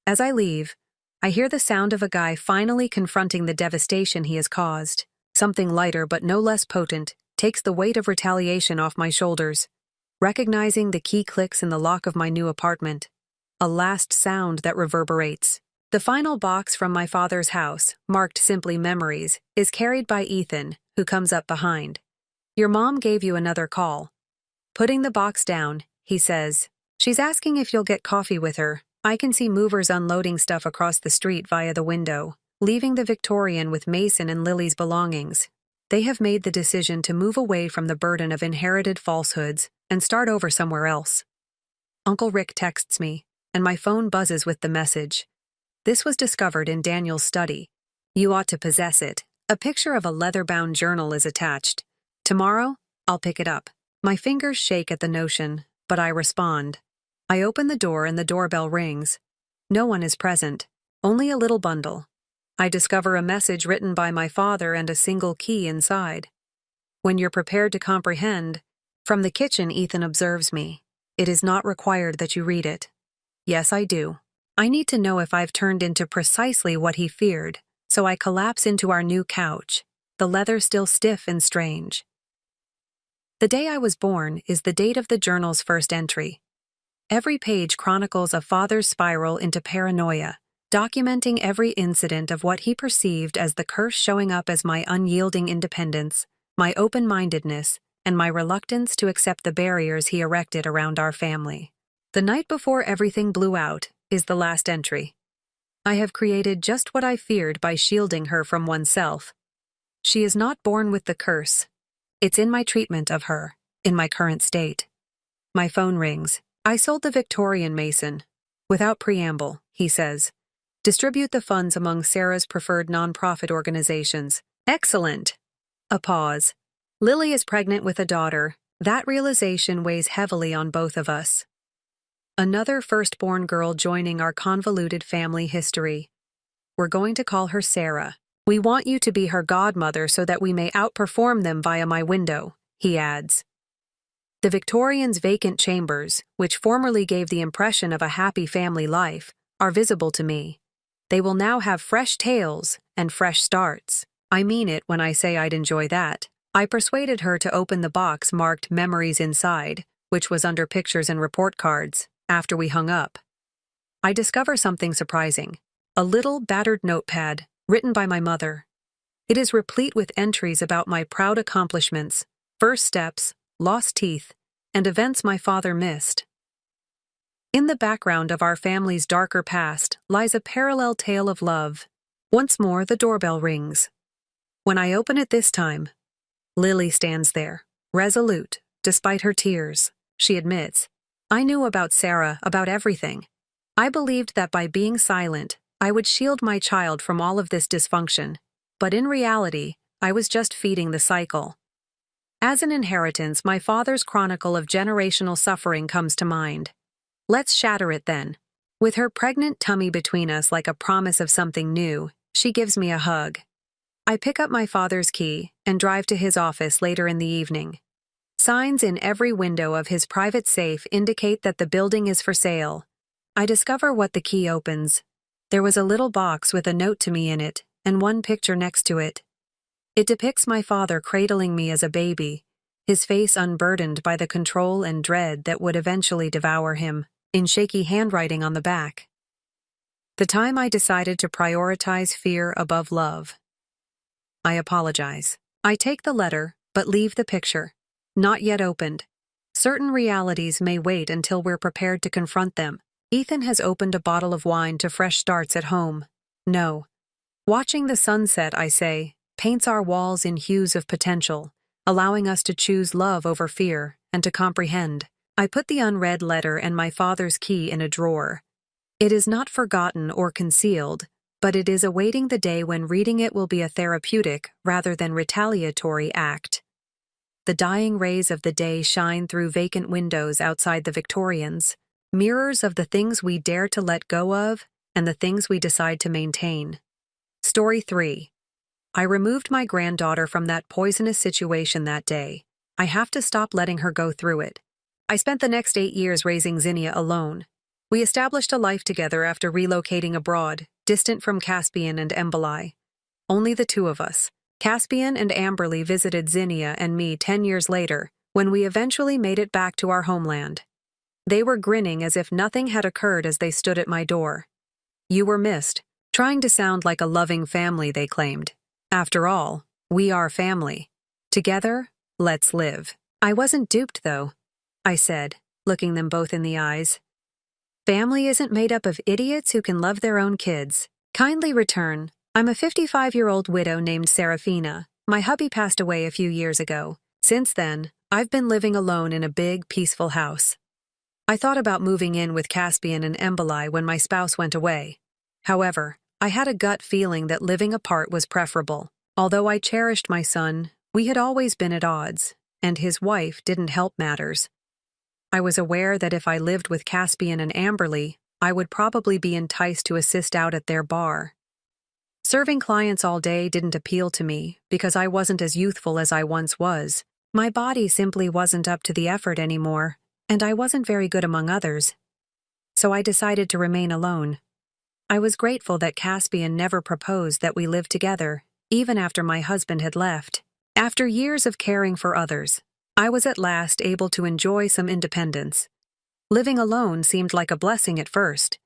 As I leave, I hear the sound of a guy finally confronting the devastation he has caused. Something lighter but no less potent takes the weight of retaliation off my shoulders. Recognizing the key clicks in the lock of my new apartment. A last sound that reverberates. The final box from my father's house, marked simply Memories, is carried by Ethan, who comes up behind. Your mom gave you another call. Putting the box down, he says, she's asking if you'll get coffee with her. I can see movers unloading stuff across the street via the window, leaving the Victorian with Mason and Lily's belongings. They have made the decision to move away from the burden of inherited falsehoods and start over somewhere else. Uncle Rick texts me, and my phone buzzes with the message. This was discovered in Daniel's study. You ought to possess it. A picture of a leather-bound journal is attached. Tomorrow, I'll pick it up. My fingers shake at the notion, but I respond. I open the door and the doorbell rings. No one is present, only a little bundle. I discover a message written by my father and a single key inside. When you're prepared to comprehend, from the kitchen Ethan observes me. It is not required that you read it. Yes, I do. I need to know if I've turned into precisely what he feared, so I collapse into our new couch, the leather still stiff and strange. The day I was born is the date of the journal's first entry. Every page chronicles a father's spiral into paranoia, documenting every incident of what he perceived as the curse showing up as my unyielding independence, my open-mindedness, and my reluctance to accept the barriers he erected around our family. The night before everything blew out is the last entry. I have created just what I feared by shielding her from oneself. She is not born with the curse. It's in my treatment of her, in my current state. My phone rings. I sold the Victorian Mason. Without preamble, he says. Distribute the funds among Sarah's preferred nonprofit organizations. Excellent. A pause. Lily is pregnant with a daughter. That realization weighs heavily on both of us. Another firstborn girl joining our convoluted family history. We're going to call her Sarah. We want you to be her godmother so that we may outperform them via my window, he adds. The Victorians' vacant chambers, which formerly gave the impression of a happy family life, are visible to me. They will now have fresh tales and fresh starts. I mean it when I say I'd enjoy that. I persuaded her to open the box marked Memories inside, which was under pictures and report cards, after we hung up. I discover something surprising. A little, battered notepad, written by my mother. It is replete with entries about my proud accomplishments, first steps, lost teeth, and events my father missed. In the background of our family's darker past lies a parallel tale of love. Once more, the doorbell rings. When I open it this time, Lily stands there, resolute, despite her tears. She admits, I knew about Sarah, about everything. I believed that by being silent, I would shield my child from all of this dysfunction. But in reality, I was just feeding the cycle. As an inheritance, my father's chronicle of generational suffering comes to mind. Let's shatter it then. With her pregnant tummy between us like a promise of something new, she gives me a hug. I pick up my father's key and drive to his office later in the evening. Signs in every window of his private safe indicate that the building is for sale. I discover what the key opens. There was a little box with a note to me in it, and one picture next to it. It depicts my father cradling me as a baby, his face unburdened by the control and dread that would eventually devour him. in shaky handwriting on the back. The time I decided to prioritize fear above love. I apologize. I take the letter, but leave the picture. Not yet opened. Certain realities may wait until we're prepared to confront them. Ethan has opened a bottle of wine to fresh starts at home. No. Watching the sunset, I say, paints our walls in hues of potential, allowing us to choose love over fear and to comprehend. I put the unread letter and my father's key in a drawer. It is not forgotten or concealed, but it is awaiting the day when reading it will be a therapeutic rather than retaliatory act. The dying rays of the day shine through vacant windows outside the Victorians, mirrors of the things we dare to let go of and the things we decide to maintain. Story 3. I removed my granddaughter from that poisonous situation that day. I have to stop letting her go through it. I spent the next 8 years raising Zinnia alone. We established a life together after relocating abroad, distant from Caspian and Emboli. Only the two of us. Caspian and Amberly visited Zinnia and me 10 years later, when we eventually made it back to our homeland. They were grinning as if nothing had occurred as they stood at my door. You were missed, trying to sound like a loving family, they claimed. After all, we are family. Together, let's live. I wasn't duped, though, I said, looking them both in the eyes. Family isn't made up of idiots who can love their own kids. Kindly return. I'm a 55-year-old widow named Serafina. My hubby passed away a few years ago. Since then, I've been living alone in a big, peaceful house. I thought about moving in with Caspian and Emboli when my spouse went away. However, I had a gut feeling that living apart was preferable. Although I cherished my son, we had always been at odds, and his wife didn't help matters. I was aware that if I lived with Caspian and Amberly, I would probably be enticed to assist out at their bar. Serving clients all day didn't appeal to me because I wasn't as youthful as I once was. My body simply wasn't up to the effort anymore, and I wasn't very good among others. So I decided to remain alone. I was grateful that Caspian never proposed that we live together, even after my husband had left. After years of caring for others, I was at last able to enjoy some independence. Living alone seemed like a blessing at first.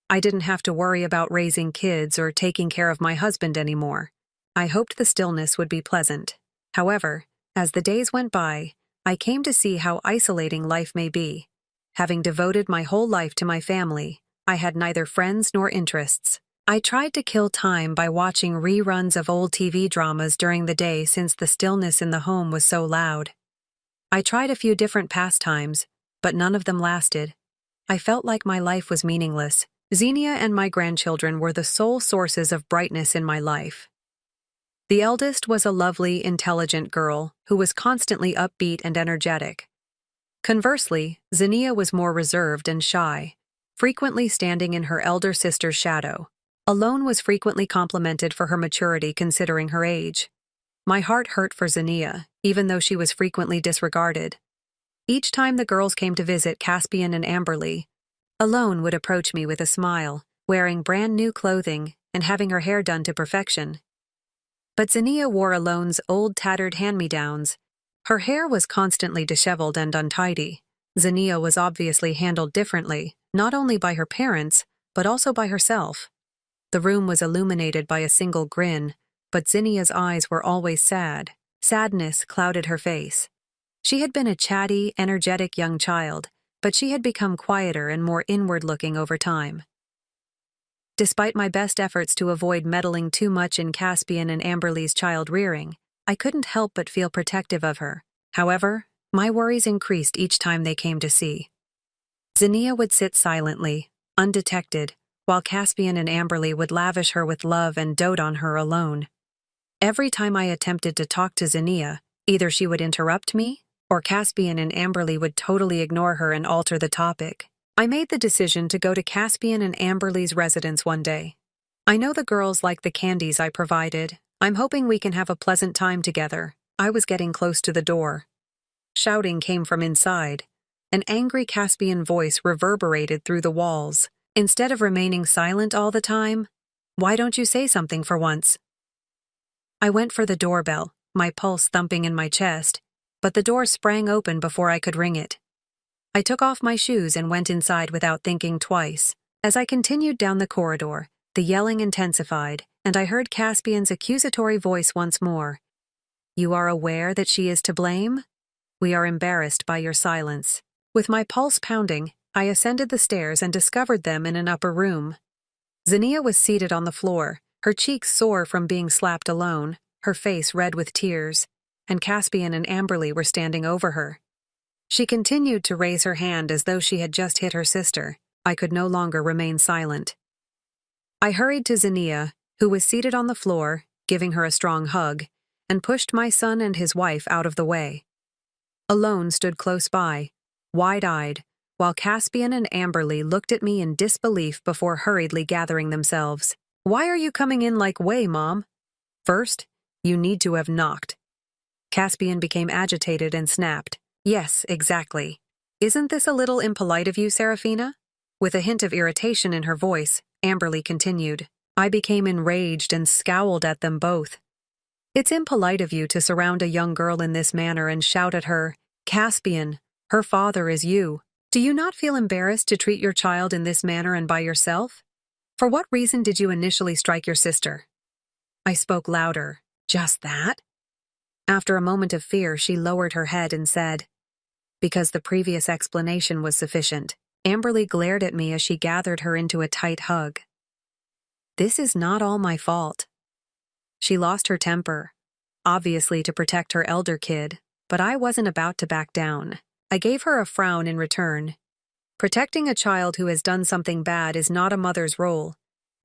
I didn't have to worry about raising kids or taking care of my husband anymore. I hoped the stillness would be pleasant. However, as the days went by, I came to see how isolating life may be. Having devoted my whole life to my family, I had neither friends nor interests. I tried to kill time by watching reruns of old TV dramas during the day since the stillness in the home was so loud. I tried a few different pastimes, but none of them lasted. I felt like my life was meaningless. Xenia and my grandchildren were the sole sources of brightness in my life. The eldest was a lovely, intelligent girl who was constantly upbeat and energetic. Conversely, Xenia was more reserved and shy, frequently standing in her elder sister's shadow. Alone was frequently complimented for her maturity considering her age. My heart hurt for Xenia, even though she was frequently disregarded. Each time the girls came to visit Caspian and Amberly, Alone would approach me with a smile, wearing brand new clothing and having her hair done to perfection. But Xenia wore Alone's old tattered hand-me-downs. Her hair was constantly disheveled and untidy. Xenia was obviously handled differently, not only by her parents, but also by herself. The room was illuminated by a single grin, but Xenia's eyes were always sad. Sadness clouded her face. She had been a chatty, energetic young child, but she had become quieter and more inward-looking over time. Despite my best efforts to avoid meddling too much in Caspian and Amberly's child-rearing, I couldn't help but feel protective of her. However, my worries increased each time they came to see. Xenia would sit silently, undetected, while Caspian and Amberly would lavish her with love and dote on her alone. Every time I attempted to talk to Xenia, either she would interrupt me, or Caspian and Amberly would totally ignore her and alter the topic. I made the decision to go to Caspian and Amberly's residence one day. I know the girls like the candies I provided. I'm hoping we can have a pleasant time together. I was getting close to the door. Shouting came from inside. An angry Caspian voice reverberated through the walls. Instead of remaining silent all the time, why don't you say something for once? I went for the doorbell, my pulse thumping in my chest, but the door sprang open before I could ring it. I took off my shoes and went inside without thinking twice. As I continued down the corridor, the yelling intensified, and I heard Caspian's accusatory voice once more. You are aware that she is to blame? We are embarrassed by your silence. With my pulse pounding, I ascended the stairs and discovered them in an upper room. Xenia was seated on the floor, her cheeks sore from being slapped alone, her face red with tears, and Caspian and Amberly were standing over her. She continued to raise her hand as though she had just hit her sister. I could no longer remain silent. I hurried to Xenia, who was seated on the floor, giving her a strong hug, and pushed my son and his wife out of the way. Alone stood close by, wide-eyed, while Caspian and Amberly looked at me in disbelief before hurriedly gathering themselves. Why are you coming in like way, Mom? First, you need to have knocked. Caspian became agitated and snapped. Yes, exactly. Isn't this a little impolite of you, Serafina? With a hint of irritation in her voice, Amberly continued. I became enraged and scowled at them both. It's impolite of you to surround a young girl in this manner and shout at her, Caspian, her father is you. Do you not feel embarrassed to treat your child in this manner and by yourself? For what reason did you initially strike your sister? I spoke louder. Just that? After a moment of fear, she lowered her head and said, because the previous explanation was sufficient. Amberly glared at me as she gathered her into a tight hug. This is not all my fault. She lost her temper, obviously to protect her elder kid, but I wasn't about to back down. I gave her a frown in return. Protecting a child who has done something bad is not a mother's role.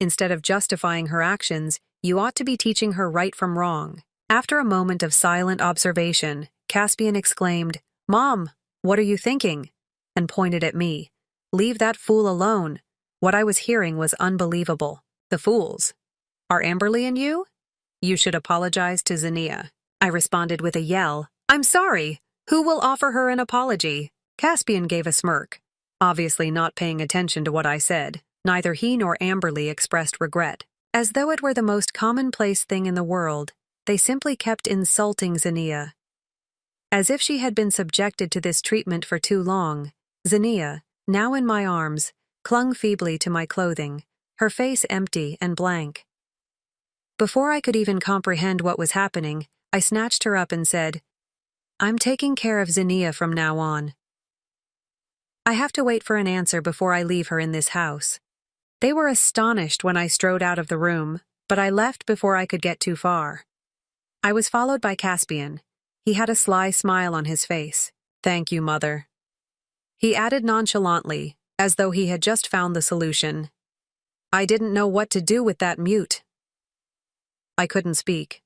Instead of justifying her actions, you ought to be teaching her right from wrong. After a moment of silent observation, Caspian exclaimed, Mom, what are you thinking? And pointed at me. Leave that fool alone. What I was hearing was unbelievable. The fools. Are Amberly and you? You should apologize to Xenia. I responded with a yell. I'm sorry. Who will offer her an apology? Caspian gave a smirk, obviously not paying attention to what I said. Neither he nor Amberly expressed regret. As though it were the most commonplace thing in the world, they simply kept insulting Xenia. As if she had been subjected to this treatment for too long, Xenia, now in my arms, clung feebly to my clothing, her face empty and blank. Before I could even comprehend what was happening, I snatched her up and said, I'm taking care of Xenia from now on. I have to wait for an answer before I leave her in this house. They were astonished when I strode out of the room, but I left before I could get too far. I was followed by Caspian. He had a sly smile on his face. Thank you, Mother. He added nonchalantly, as though he had just found the solution. I didn't know what to do with that mute. I couldn't speak.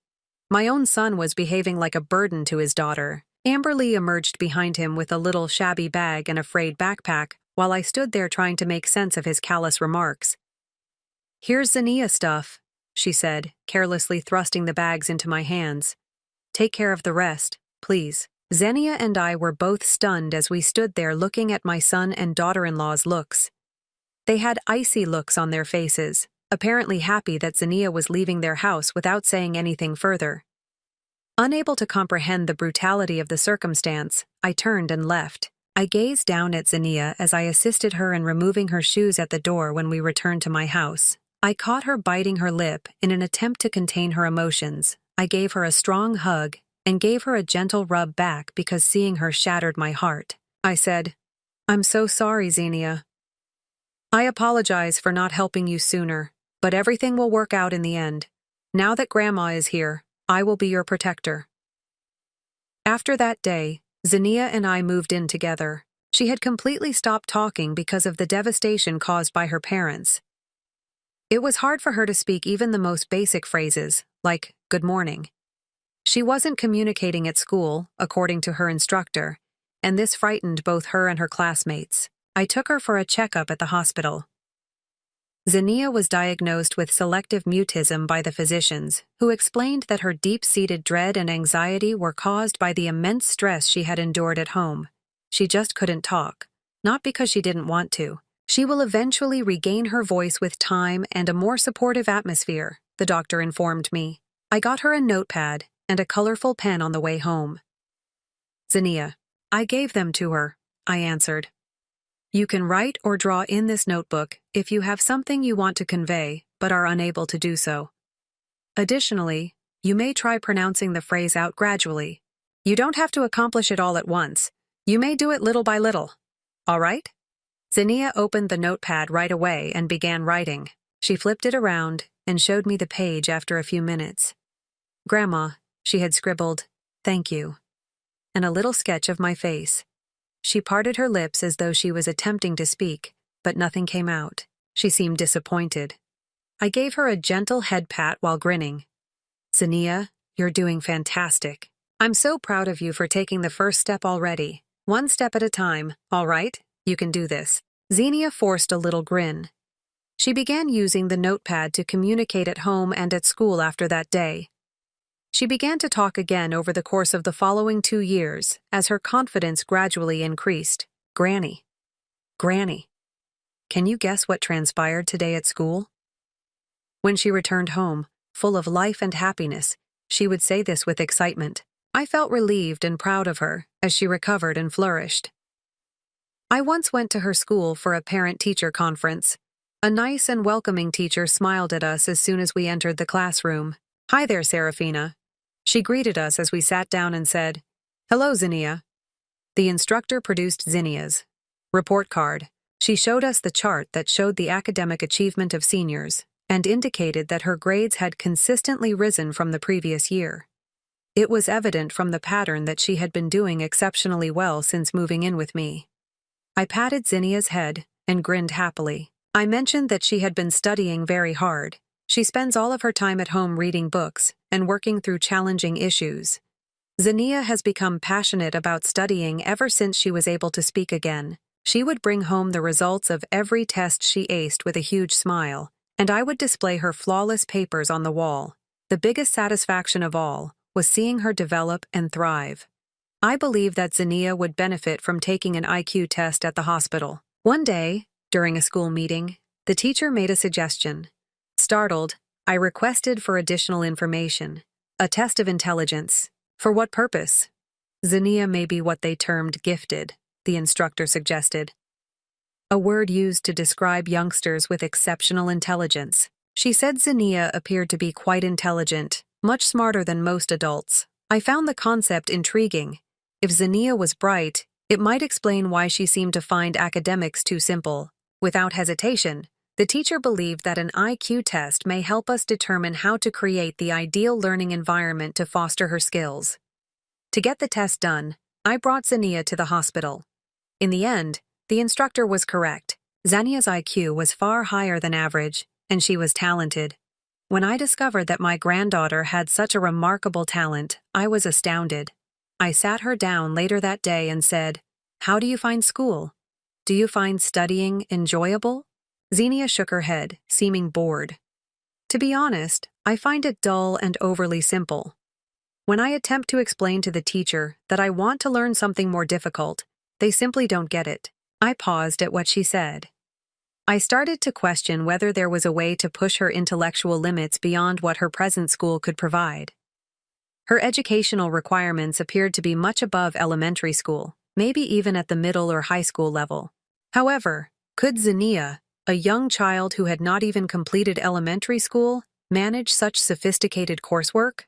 My own son was behaving like a burden to his daughter. Amberly emerged behind him with a little shabby bag and a frayed backpack, while I stood there trying to make sense of his callous remarks. Here's Xenia stuff, she said, carelessly thrusting the bags into my hands. Take care of the rest, please. Xenia and I were both stunned as we stood there looking at my son and daughter-in-law's looks. They had icy looks on their faces, apparently happy that Xenia was leaving their house without saying anything further. Unable to comprehend the brutality of the circumstance, I turned and left. I gazed down at Xenia as I assisted her in removing her shoes at the door when we returned to my house. I caught her biting her lip in an attempt to contain her emotions. I gave her a strong hug and gave her a gentle rub back because seeing her shattered my heart. I said, I'm so sorry, Xenia. I apologize for not helping you sooner, but everything will work out in the end. Now that Grandma is here, I will be your protector. After that day, Xenia and I moved in together. She had completely stopped talking because of the devastation caused by her parents. It was hard for her to speak even the most basic phrases, like, good morning. She wasn't communicating at school, according to her instructor, and this frightened both her and her classmates. I took her for a checkup at the hospital. Xenia was diagnosed with selective mutism by the physicians, who explained that her deep-seated dread and anxiety were caused by the immense stress she had endured at home. She just couldn't talk, not because she didn't want to. She will eventually regain her voice with time and a more supportive atmosphere, the doctor informed me. I got her a notepad and a colorful pen on the way home. Xenia. I gave them to her, I answered. You can write or draw in this notebook if you have something you want to convey but are unable to do so. Additionally, you may try pronouncing the phrase out gradually. You don't have to accomplish it all at once. You may do it little by little. All right? Zinnia opened the notepad right away and began writing. She flipped it around and showed me the page after a few minutes. "Grandma," she had scribbled, "thank you," and a little sketch of my face. She parted her lips as though she was attempting to speak, but nothing came out. She seemed disappointed. I gave her a gentle head pat while grinning. "Zinnia, you're doing fantastic. I'm so proud of you for taking the first step already. One step at a time, all right? You can do this." Zinnia forced a little grin. She began using the notepad to communicate at home and at school after that day. She began to talk again over the course of the following 2 years as her confidence gradually increased. Granny. Granny. Can you guess what transpired today at school? When she returned home, full of life and happiness, she would say this with excitement. I felt relieved and proud of her as she recovered and flourished. I once went to her school for a parent-teacher conference. A nice and welcoming teacher smiled at us as soon as we entered the classroom. "Hi there, Serafina." She greeted us as we sat down and said, "Hello, Zinnia." The instructor produced Zinnia's report card. She showed us the chart that showed the academic achievement of seniors and indicated that her grades had consistently risen from the previous year. It was evident from the pattern that she had been doing exceptionally well since moving in with me. I patted Zinnia's head and grinned happily. I mentioned that she had been studying very hard. She spends all of her time at home reading books and working through challenging issues. Zinnia has become passionate about studying ever since she was able to speak again. She would bring home the results of every test she aced with a huge smile, and I would display her flawless papers on the wall. The biggest satisfaction of all was seeing her develop and thrive. I believe that Zinnia would benefit from taking an IQ test at the hospital. One day, during a school meeting, the teacher made a suggestion. Startled, I requested for additional information. A test of intelligence. For what purpose? Zinnia may be what they termed gifted, the instructor suggested. A word used to describe youngsters with exceptional intelligence. She said Zinnia appeared to be quite intelligent, much smarter than most adults. I found the concept intriguing. If Zinnia was bright, it might explain why she seemed to find academics too simple. Without hesitation, the teacher believed that an IQ test may help us determine how to create the ideal learning environment to foster her skills. To get the test done, I brought Zinnia to the hospital. In the end, the instructor was correct. Zinnia's IQ was far higher than average, and she was talented. When I discovered that my granddaughter had such a remarkable talent, I was astounded. I sat her down later that day and said, "How do you find school? Do you find studying enjoyable?" Zinnia shook her head, seeming bored. "To be honest, I find it dull and overly simple. When I attempt to explain to the teacher that I want to learn something more difficult, they simply don't get it." I paused at what she said. I started to question whether there was a way to push her intellectual limits beyond what her present school could provide. Her educational requirements appeared to be much above elementary school, maybe even at the middle or high school level. However, could Zinnia, a young child who had not even completed elementary school, manage such sophisticated coursework?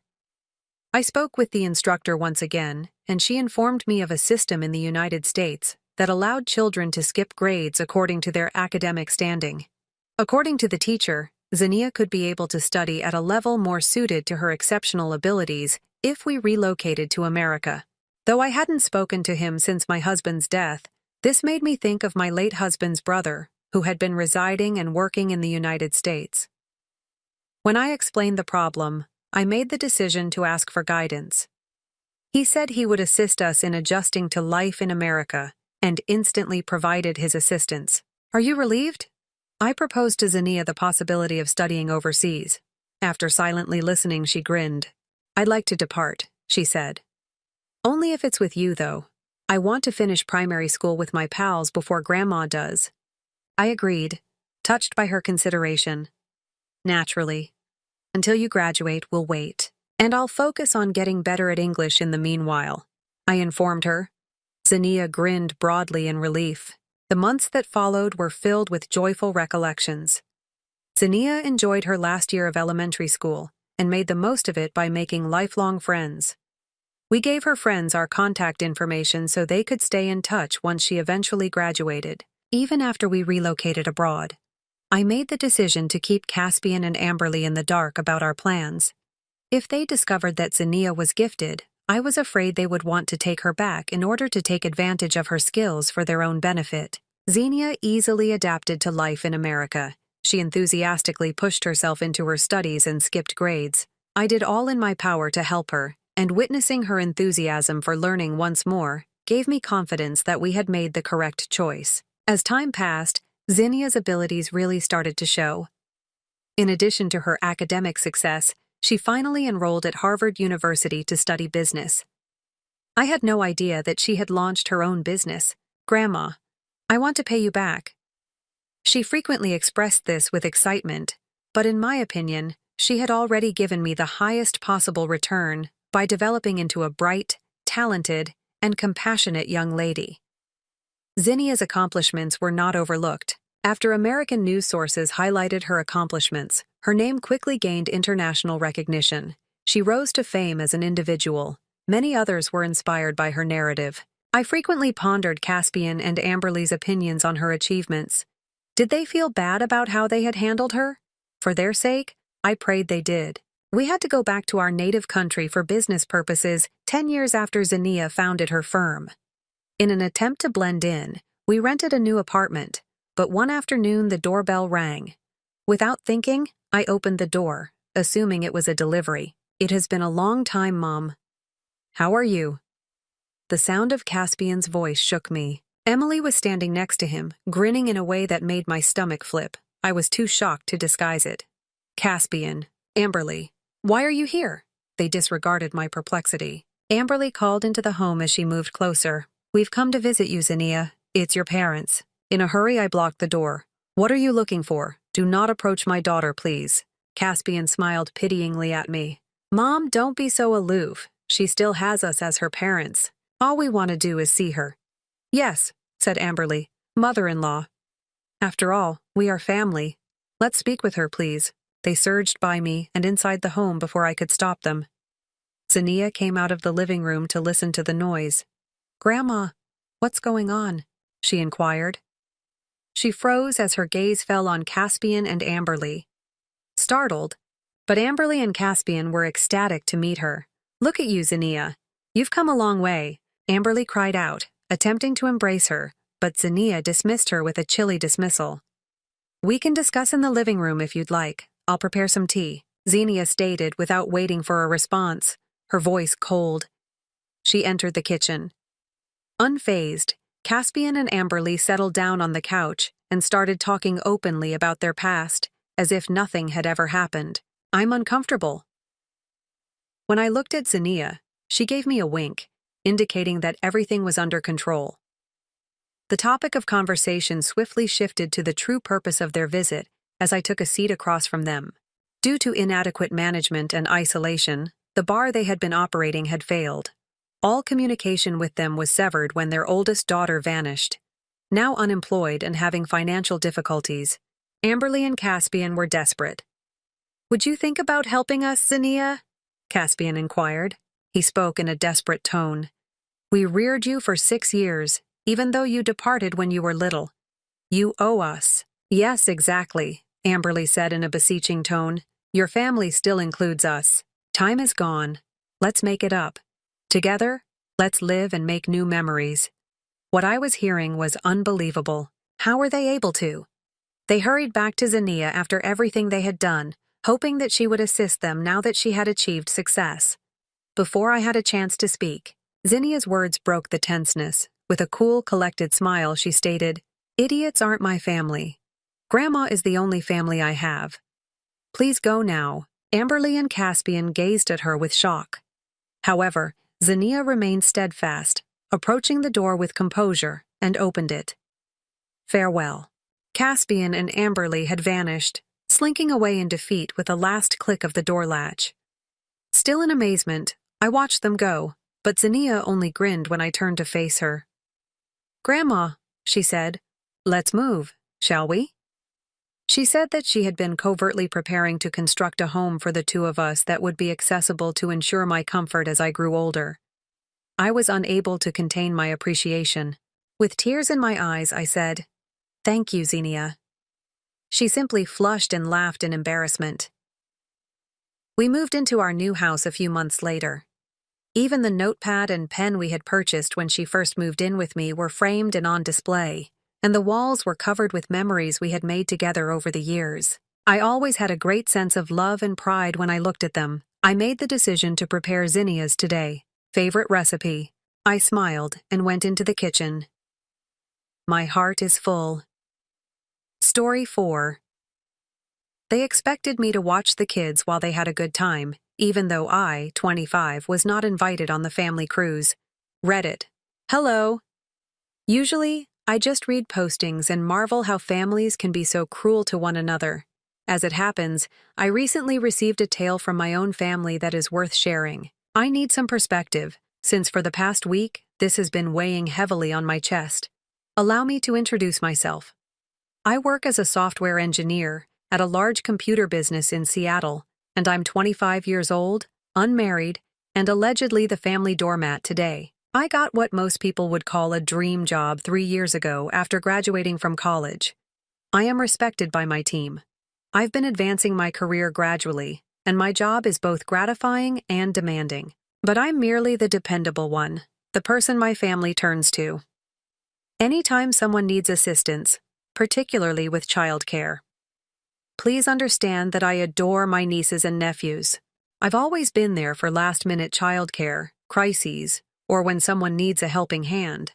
I spoke with the instructor once again, and she informed me of a system in the United States that allowed children to skip grades according to their academic standing. According to the teacher, Zinnia could be able to study at a level more suited to her exceptional abilities if we relocated to America. Though I hadn't spoken to him since my husband's death, this made me think of my late husband's brother, who had been residing and working in the United States. When I explained the problem, I made the decision to ask for guidance. He said he would assist us in adjusting to life in America, and instantly provided his assistance. "Are you relieved?" I proposed to Zinnia the possibility of studying overseas. After silently listening, she grinned. "I'd like to depart," she said. "Only if it's with you, though. I want to finish primary school with my pals before Grandma does." I agreed, touched by her consideration. "Naturally. Until you graduate, we'll wait. And I'll focus on getting better at English in the meanwhile," I informed her. Zinnia grinned broadly in relief. The months that followed were filled with joyful recollections. Zinnia enjoyed her last year of elementary school and made the most of it by making lifelong friends. We gave her friends our contact information so they could stay in touch once she eventually graduated, even after we relocated abroad. I made the decision to keep Caspian and Amberly in the dark about our plans. If they discovered that Zinnia was gifted, I was afraid they would want to take her back in order to take advantage of her skills for their own benefit. Zinnia easily adapted to life in America. She enthusiastically pushed herself into her studies and skipped grades. I did all in my power to help her, and witnessing her enthusiasm for learning once more gave me confidence that we had made the correct choice. As time passed, Zinnia's abilities really started to show. In addition to her academic success, she finally enrolled at Harvard University to study business. I had no idea that she had launched her own business. "Grandma, I want to pay you back." She frequently expressed this with excitement, but in my opinion, she had already given me the highest possible return by developing into a bright, talented, and compassionate young lady. Zinnia's accomplishments were not overlooked. After American news sources highlighted her accomplishments, her name quickly gained international recognition. She rose to fame as an individual. Many others were inspired by her narrative. I frequently pondered Caspian and Amberly's opinions on her achievements. Did they feel bad about how they had handled her? For their sake, I prayed they did. We had to go back to our native country for business purposes 10 years after Zinnia founded her firm. In an attempt to blend in, we rented a new apartment, but one afternoon the doorbell rang. Without thinking, I opened the door, assuming it was a delivery. "It has been a long time, Mom. How are you?" The sound of Caspian's voice shook me. Emily was standing next to him, grinning in a way that made my stomach flip. I was too shocked to disguise it. "Caspian, Amberly, why are you here?" They disregarded my perplexity. Amberly called into the home as she moved closer. "We've come to visit you, Zinnia. It's your parents." In a hurry, I blocked the door. "What are you looking for? Do not approach my daughter, please." Caspian smiled pityingly at me. "Mom, don't be so aloof. She still has us as her parents. All we want to do is see her." "Yes," said Amberly, "mother-in-law. After all, we are family. Let's speak with her, please." They surged by me and inside the home before I could stop them. Zinnia came out of the living room to listen to the noise. "Grandma, what's going on?" she inquired. She froze as her gaze fell on Caspian and Amberly. Startled, but Amberly and Caspian were ecstatic to meet her. "Look at you, Zinnia. You've come a long way," Amberly cried out, attempting to embrace her, but Zinnia dismissed her with a chilly dismissal. "We can discuss in the living room if you'd like. I'll prepare some tea," Zinnia stated without waiting for a response, her voice cold. She entered the kitchen. Unfazed, Caspian and Amberly settled down on the couch and started talking openly about their past, as if nothing had ever happened. "I'm uncomfortable." When I looked at Zinnia, she gave me a wink, indicating that everything was under control. The topic of conversation swiftly shifted to the true purpose of their visit as I took a seat across from them. Due to inadequate management and isolation, the bar they had been operating had failed. All communication with them was severed when their oldest daughter vanished. Now unemployed and having financial difficulties, Amberly and Caspian were desperate. "Would you think about helping us, Zinnia?" Caspian inquired. He spoke in a desperate tone. "We reared you for 6 years, even though you departed when you were little. You owe us." "Yes, exactly," Amberly said in a beseeching tone. "Your family still includes us. Time is gone. Let's make it up. Together, let's live and make new memories." What I was hearing was unbelievable. How were they able to? They hurried back to Zinnia after everything they had done, hoping that she would assist them now that she had achieved success. Before I had a chance to speak, Zinnia's words broke the tenseness. With a cool, collected smile, she stated, "Idiots aren't my family. Grandma is the only family I have. Please go now." Amberly and Caspian gazed at her with shock. However, Zinnia remained steadfast, approaching the door with composure, and opened it. Farewell. Caspian and Amberly had vanished, slinking away in defeat with a last click of the door latch. Still in amazement, I watched them go, but Zinnia only grinned when I turned to face her. "Grandma," she said, Let's move, shall we? She said that she had been covertly preparing to construct a home for the two of us that would be accessible to ensure my comfort as I grew older. I was unable to contain my appreciation. With tears in my eyes, I said, "Thank you, Xenia." She simply flushed and laughed in embarrassment. We moved into our new house a few months later. Even the notepad and pen we had purchased when she first moved in with me were framed and on display, and the walls were covered with memories we had made together over the years. I always had a great sense of love and pride when I looked at them. I made the decision to prepare zinnias today. Favorite recipe. I smiled and went into the kitchen. My heart is full. Story 4. They expected me to watch the kids while they had a good time, even though I, 25, was not invited on the family cruise. Reddit. Hello. Usually, I just read postings and marvel how families can be so cruel to one another. As it happens, I recently received a tale from my own family that is worth sharing. I need some perspective, since for the past week, this has been weighing heavily on my chest. Allow me to introduce myself. I work as a software engineer at a large computer business in Seattle, and I'm 25 years old, unmarried, and allegedly the family doormat today. I got what most people would call a dream job 3 years ago after graduating from college. I am respected by my team. I've been advancing my career gradually, and my job is both gratifying and demanding. But I'm merely the dependable one, the person my family turns to. Anytime someone needs assistance, particularly with childcare. Please understand that I adore my nieces and nephews. I've always been there for last-minute childcare, crises, or when someone needs a helping hand.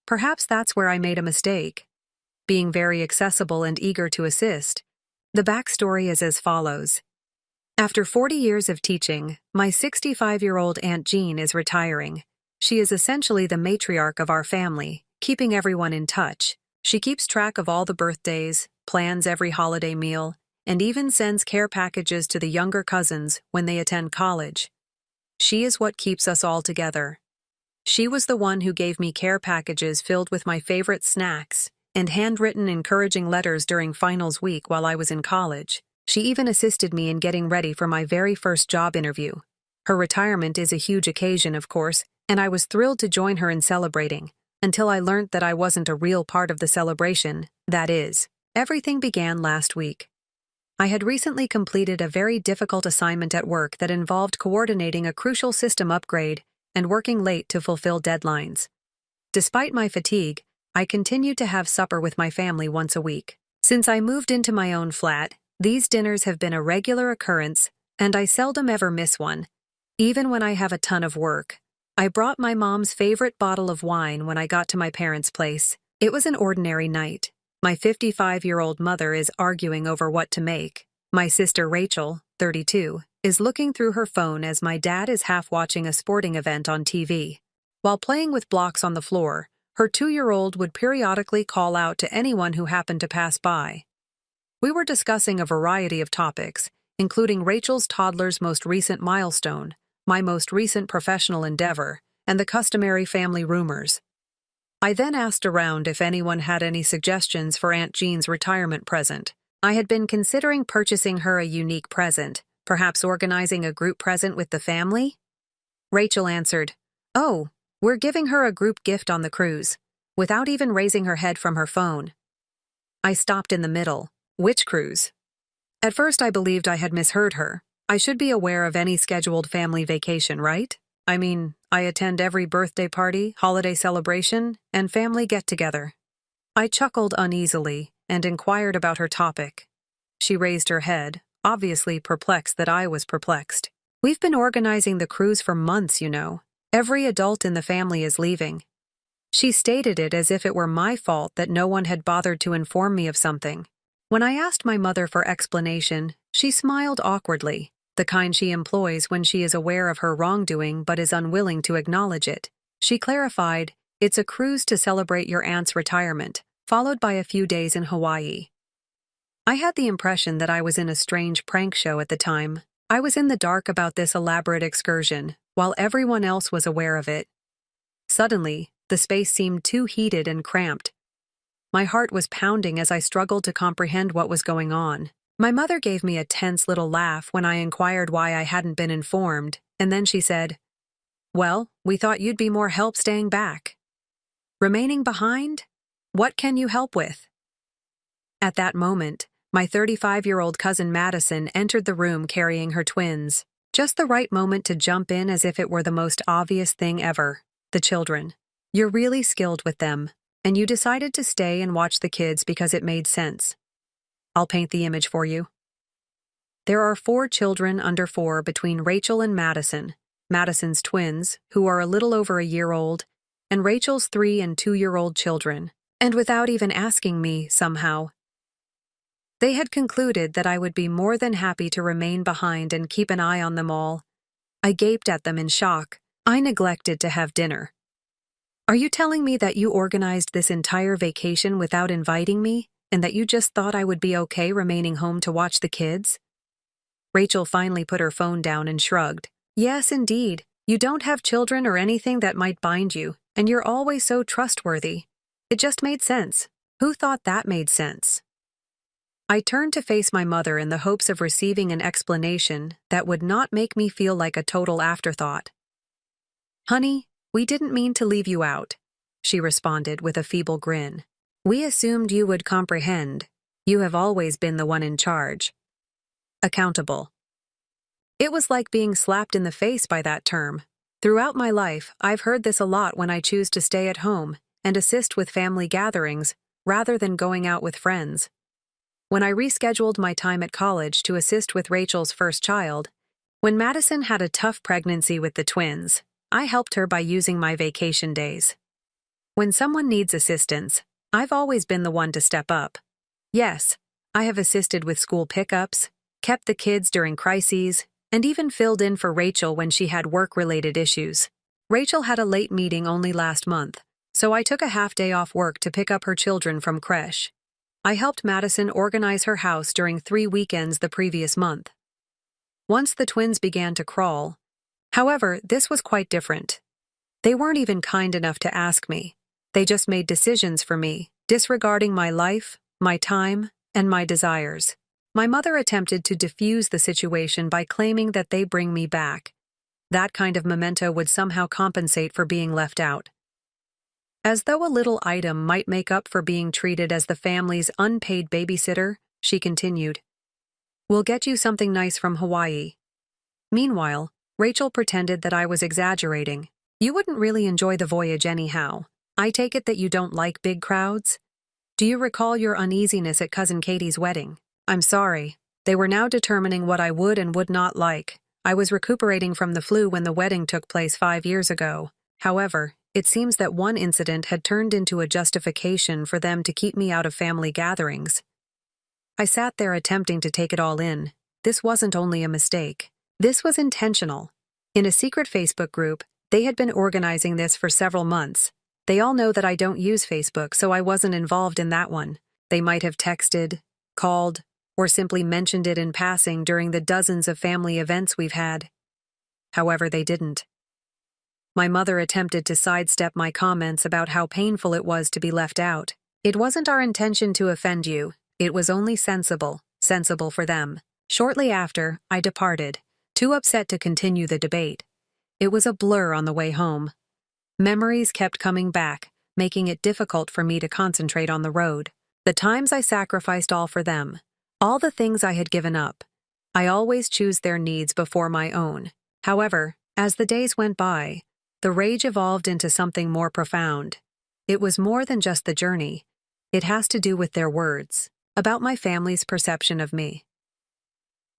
Perhaps that's where I made a mistake. Being very accessible and eager to assist. The backstory is as follows. After 40 years of teaching, my 65-year-old Aunt Jean is retiring. She is essentially the matriarch of our family, keeping everyone in touch. She keeps track of all the birthdays, plans every holiday meal, and even sends care packages to the younger cousins when they attend college. She is what keeps us all together. She was the one who gave me care packages filled with my favorite snacks and handwritten encouraging letters during finals week while I was in college. She even assisted me in getting ready for my very first job interview. Her retirement is a huge occasion, of course, and I was thrilled to join her in celebrating, until I learned that I wasn't a real part of the celebration. That is, everything began last week. I had recently completed a very difficult assignment at work that involved coordinating a crucial system upgrade and working late to fulfill deadlines. Despite my fatigue, I continued to have supper with my family once a week. Since I moved into my own flat, these dinners have been a regular occurrence, and I seldom ever miss one. Even when I have a ton of work, I brought my mom's favorite bottle of wine when I got to my parents' place. It was an ordinary night. My 55-year-old mother is arguing over what to make. My sister Rachel, 32, is looking through her phone as my dad is half watching a sporting event on TV. While playing with blocks on the floor, her 2-year-old would periodically call out to anyone who happened to pass by. We were discussing a variety of topics, including Rachel's toddler's most recent milestone, my most recent professional endeavor, and the customary family rumors. I then asked around if anyone had any suggestions for Aunt Jean's retirement present. I had been considering purchasing her a unique present, perhaps organizing a group present with the family. Rachel answered, "Oh, we're giving her a group gift on the cruise," without even raising her head from her phone. I stopped in the middle. Which cruise? At first I believed I had misheard her. I should be aware of any scheduled family vacation, right? I mean, I attend every birthday party, holiday celebration, and family get-together. I chuckled uneasily and inquired about her topic. She raised her head, obviously perplexed that I was perplexed. "We've been organizing the cruise for months, you know. Every adult in the family is leaving." She stated it as if it were my fault that no one had bothered to inform me of something. When I asked my mother for explanation, she smiled awkwardly, the kind she employs when she is aware of her wrongdoing but is unwilling to acknowledge it. She clarified, "It's a cruise to celebrate your aunt's retirement, followed by a few days in Hawaii." I had the impression that I was in a strange prank show at the time. I was in the dark about this elaborate excursion, while everyone else was aware of it. Suddenly, the space seemed too heated and cramped. My heart was pounding as I struggled to comprehend what was going on. My mother gave me a tense little laugh when I inquired why I hadn't been informed, and then she said, "Well, we thought you'd be more help staying back." Remaining behind? What can you help with? At that moment, my 35-year-old cousin Madison entered the room carrying her twins. Just the right moment to jump in as if it were the most obvious thing ever. The children. You're really skilled with them, and you decided to stay and watch the kids because it made sense. I'll paint the image for you. There are 4 children under 4 between Rachel and Madison, Madison's twins, who are a little over a year old, and Rachel's 3- and 2-year-old children. And without even asking me, somehow, they had concluded that I would be more than happy to remain behind and keep an eye on them all. I gaped at them in shock. I neglected to have dinner. Are you telling me that you organized this entire vacation without inviting me, and that you just thought I would be okay remaining home to watch the kids? Rachel finally put her phone down and shrugged. Yes, indeed. You don't have children or anything that might bind you, and you're always so trustworthy. It just made sense. Who thought that made sense? I turned to face my mother in the hopes of receiving an explanation that would not make me feel like a total afterthought. "Honey, we didn't mean to leave you out," she responded with a feeble grin. "We assumed you would comprehend. You have always been the one in charge. Accountable." It was like being slapped in the face by that term. Throughout my life, I've heard this a lot when I choose to stay at home and assist with family gatherings rather than going out with friends. When I rescheduled my time at college to assist with Rachel's first child, when Madison had a tough pregnancy with the twins, I helped her by using my vacation days. When someone needs assistance, I've always been the one to step up. Yes, I have assisted with school pickups, kept the kids during crises, and even filled in for Rachel when she had work-related issues. Rachel had a late meeting only last month, so I took a half-day off work to pick up her children from creche. I helped Madison organize her house during 3 weekends the previous month. Once the twins began to crawl, however, this was quite different. They weren't even kind enough to ask me. They just made decisions for me, disregarding my life, my time, and my desires. My mother attempted to defuse the situation by claiming that they bring me back. That kind of memento would somehow compensate for being left out. As though a little item might make up for being treated as the family's unpaid babysitter, she continued, "We'll get you something nice from Hawaii." Meanwhile, Rachel pretended that I was exaggerating. "You wouldn't really enjoy the voyage anyhow. I take it that you don't like big crowds? Do you recall your uneasiness at Cousin Katie's wedding?" I'm sorry. They were now determining what I would and would not like. I was recuperating from the flu when the wedding took place 5 years ago. However, it seems that one incident had turned into a justification for them to keep me out of family gatherings. I sat there attempting to take it all in. This wasn't only a mistake. This was intentional. In a secret Facebook group, they had been organizing this for several months. They all know that I don't use Facebook, so I wasn't involved in that one. They might have texted, called, or simply mentioned it in passing during the dozens of family events we've had. However, they didn't. My mother attempted to sidestep my comments about how painful it was to be left out. "It wasn't our intention to offend you. It was only sensible for them." Shortly after, I departed, too upset to continue the debate. It was a blur on the way home. Memories kept coming back, making it difficult for me to concentrate on the road. The times I sacrificed all for them, all the things I had given up. I always choose their needs before my own. However, as the days went by, the rage evolved into something more profound. It was more than just the journey. It has to do with their words, about my family's perception of me.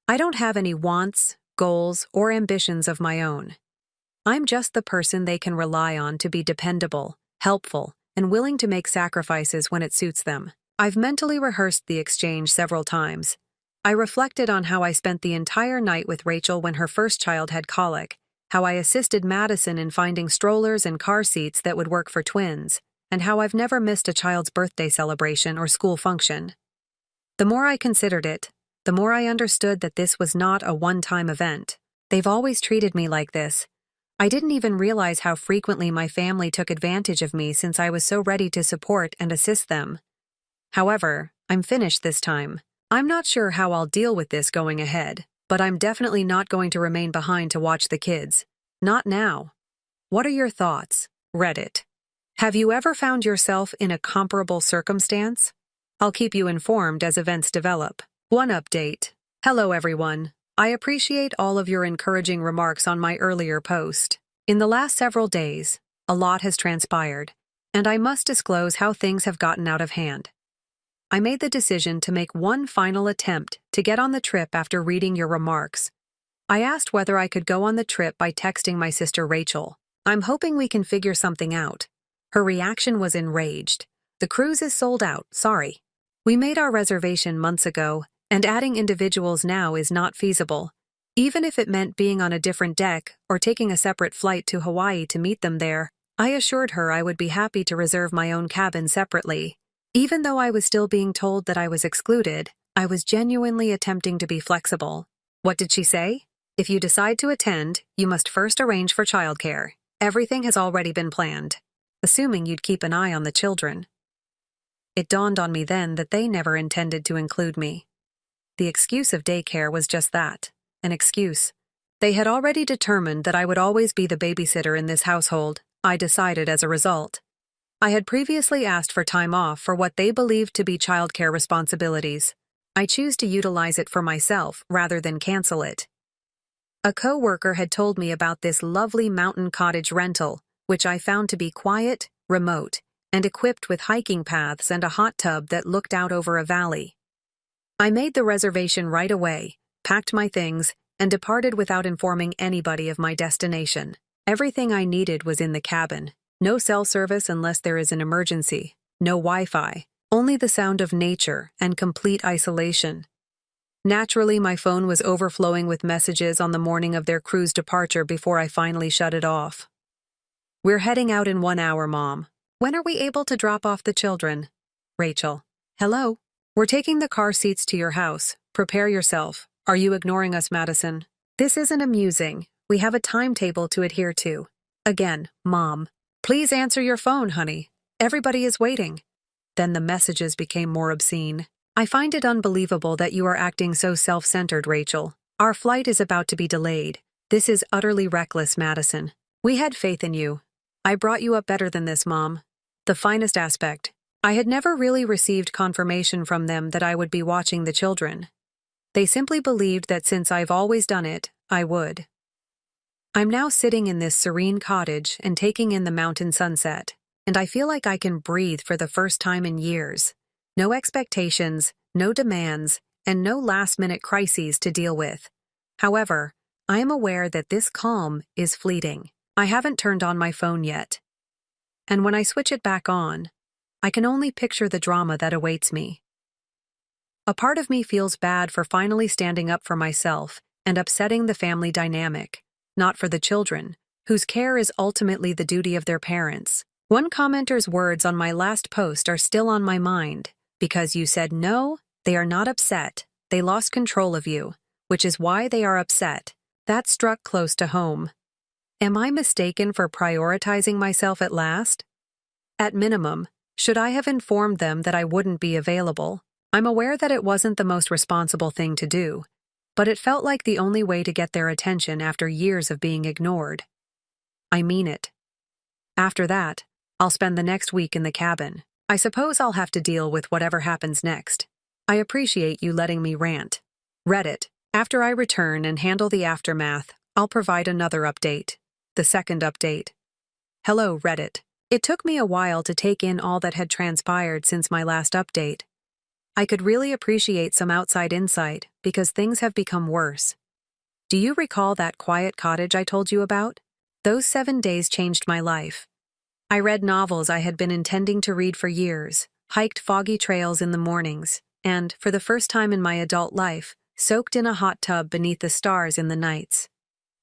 I don't have any wants, goals, or ambitions of my own. I'm just the person they can rely on to be dependable, helpful, and willing to make sacrifices when it suits them. I've mentally rehearsed the exchange several times. I reflected on how I spent the entire night with Rachel when her first child had colic, how I assisted Madison in finding strollers and car seats that would work for twins, and how I've never missed a child's birthday celebration or school function. The more I considered it, the more I understood that this was not a one-time event. They've always treated me like this. I didn't even realize how frequently my family took advantage of me since I was so ready to support and assist them. However, I'm finished this time. I'm not sure how I'll deal with this going ahead, but I'm definitely not going to remain behind to watch the kids. Not now. What are your thoughts? Reddit. Have you ever found yourself in a comparable circumstance? I'll keep you informed as events develop. One update. Hello everyone. I appreciate all of your encouraging remarks on my earlier post. In the last several days, a lot has transpired, and I must disclose how things have gotten out of hand. I made the decision to make one final attempt to get on the trip after reading your remarks. I asked whether I could go on the trip by texting my sister Rachel. I'm hoping we can figure something out. Her reaction was enraged. The cruise is sold out, sorry. We made our reservation months ago, and adding individuals now is not feasible. Even if it meant being on a different deck or taking a separate flight to Hawaii to meet them there, I assured her I would be happy to reserve my own cabin separately. Even though I was still being told that I was excluded, I was genuinely attempting to be flexible. What did she say? If you decide to attend, you must first arrange for childcare. Everything has already been planned. Assuming you'd keep an eye on the children. It dawned on me then that they never intended to include me. The excuse of daycare was just that, an excuse. They had already determined that I would always be the babysitter in this household, I decided as a result. I had previously asked for time off for what they believed to be childcare responsibilities. I choose to utilize it for myself rather than cancel it. A co-worker had told me about this lovely mountain cottage rental, which I found to be quiet, remote, and equipped with hiking paths and a hot tub that looked out over a valley. I made the reservation right away, packed my things, and departed without informing anybody of my destination. Everything I needed was in the cabin. No cell service unless there is an emergency. No Wi-Fi. Only the sound of nature and complete isolation. Naturally, my phone was overflowing with messages on the morning of their cruise departure before I finally shut it off. We're heading out in 1 hour, Mom. When are we able to drop off the children? Rachel. Hello. We're taking the car seats to your house. Prepare yourself. Are you ignoring us, Madison? This isn't amusing. We have a timetable to adhere to. Again, Mom. Please answer your phone, honey. Everybody is waiting. Then the messages became more obscene. I find it unbelievable that you are acting so self-centered, Rachel. Our flight is about to be delayed. This is utterly reckless, Madison. We had faith in you. I brought you up better than this, Mom. The finest aspect. I had never really received confirmation from them that I would be watching the children. They simply believed that since I've always done it, I would. I'm now sitting in this serene cottage and taking in the mountain sunset, and I feel like I can breathe for the first time in years. No expectations, no demands, and no last-minute crises to deal with. However, I am aware that this calm is fleeting. I haven't turned on my phone yet. And when I switch it back on, I can only picture the drama that awaits me. A part of me feels bad for finally standing up for myself and upsetting the family dynamic. Not for the children, whose care is ultimately the duty of their parents. One commenter's words on my last post are still on my mind. Because you said no, they are not upset. They lost control of you, which is why they are upset. That struck close to home. Am I mistaken for prioritizing myself at last? At minimum, should I have informed them that I wouldn't be available? I'm aware that it wasn't the most responsible thing to do, but it felt like the only way to get their attention after years of being ignored. I mean it. After that, I'll spend the next week in the cabin. I suppose I'll have to deal with whatever happens next. I appreciate you letting me rant. Reddit. After I return and handle the aftermath, I'll provide another update. The second update. Hello, Reddit. It took me a while to take in all that had transpired since my last update. I could really appreciate some outside insight because things have become worse. Do you recall that quiet cottage I told you about? Those 7 days changed my life. I read novels I had been intending to read for years, hiked foggy trails in the mornings, and, for the first time in my adult life, soaked in a hot tub beneath the stars in the nights.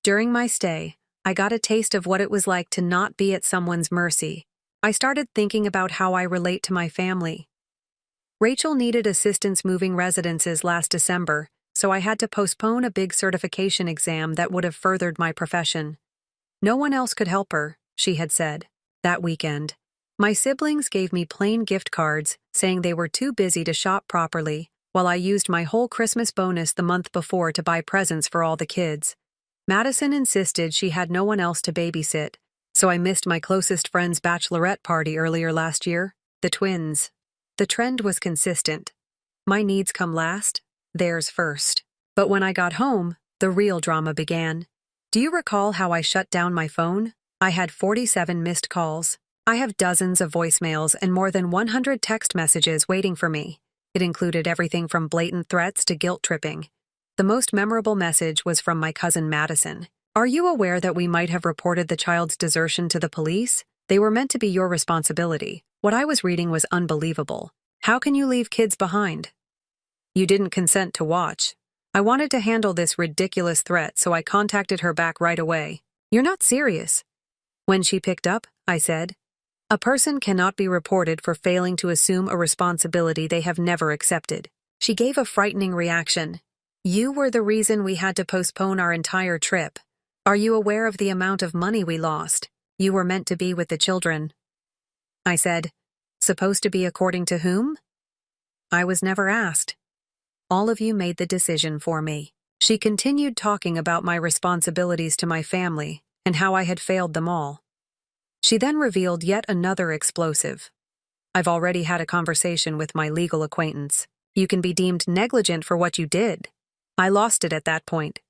During my stay, I got a taste of what it was like to not be at someone's mercy. I started thinking about how I relate to my family. Rachel needed assistance moving residences last December, so I had to postpone a big certification exam that would have furthered my profession. No one else could help her, she had said, that weekend. My siblings gave me plain gift cards, saying they were too busy to shop properly, while I used my whole Christmas bonus the month before to buy presents for all the kids. Madison insisted she had no one else to babysit, so I missed my closest friend's bachelorette party earlier last year, the twins. The trend was consistent. My needs come last, theirs first. But when I got home, the real drama began. Do you recall how I shut down my phone? I had 47 missed calls. I have dozens of voicemails and more than 100 text messages waiting for me. It included everything from blatant threats to guilt-tripping. The most memorable message was from my cousin Madison. Are you aware that we might have reported the child's desertion to the police? They were meant to be your responsibility. What I was reading was unbelievable. How can you leave kids behind? You didn't consent to watch. I wanted to handle this ridiculous threat, so I contacted her back right away. You're not serious. When she picked up, I said, a person cannot be reported for failing to assume a responsibility they have never accepted. She gave a frightening reaction. You were the reason we had to postpone our entire trip. Are you aware of the amount of money we lost? You were meant to be with the children. I said, supposed to be according to whom? I was never asked. All of you made the decision for me. She continued talking about my responsibilities to my family and how I had failed them all. She then revealed yet another explosive. I've already had a conversation with my legal acquaintance. You can be deemed negligent for what you did. I lost it at that point.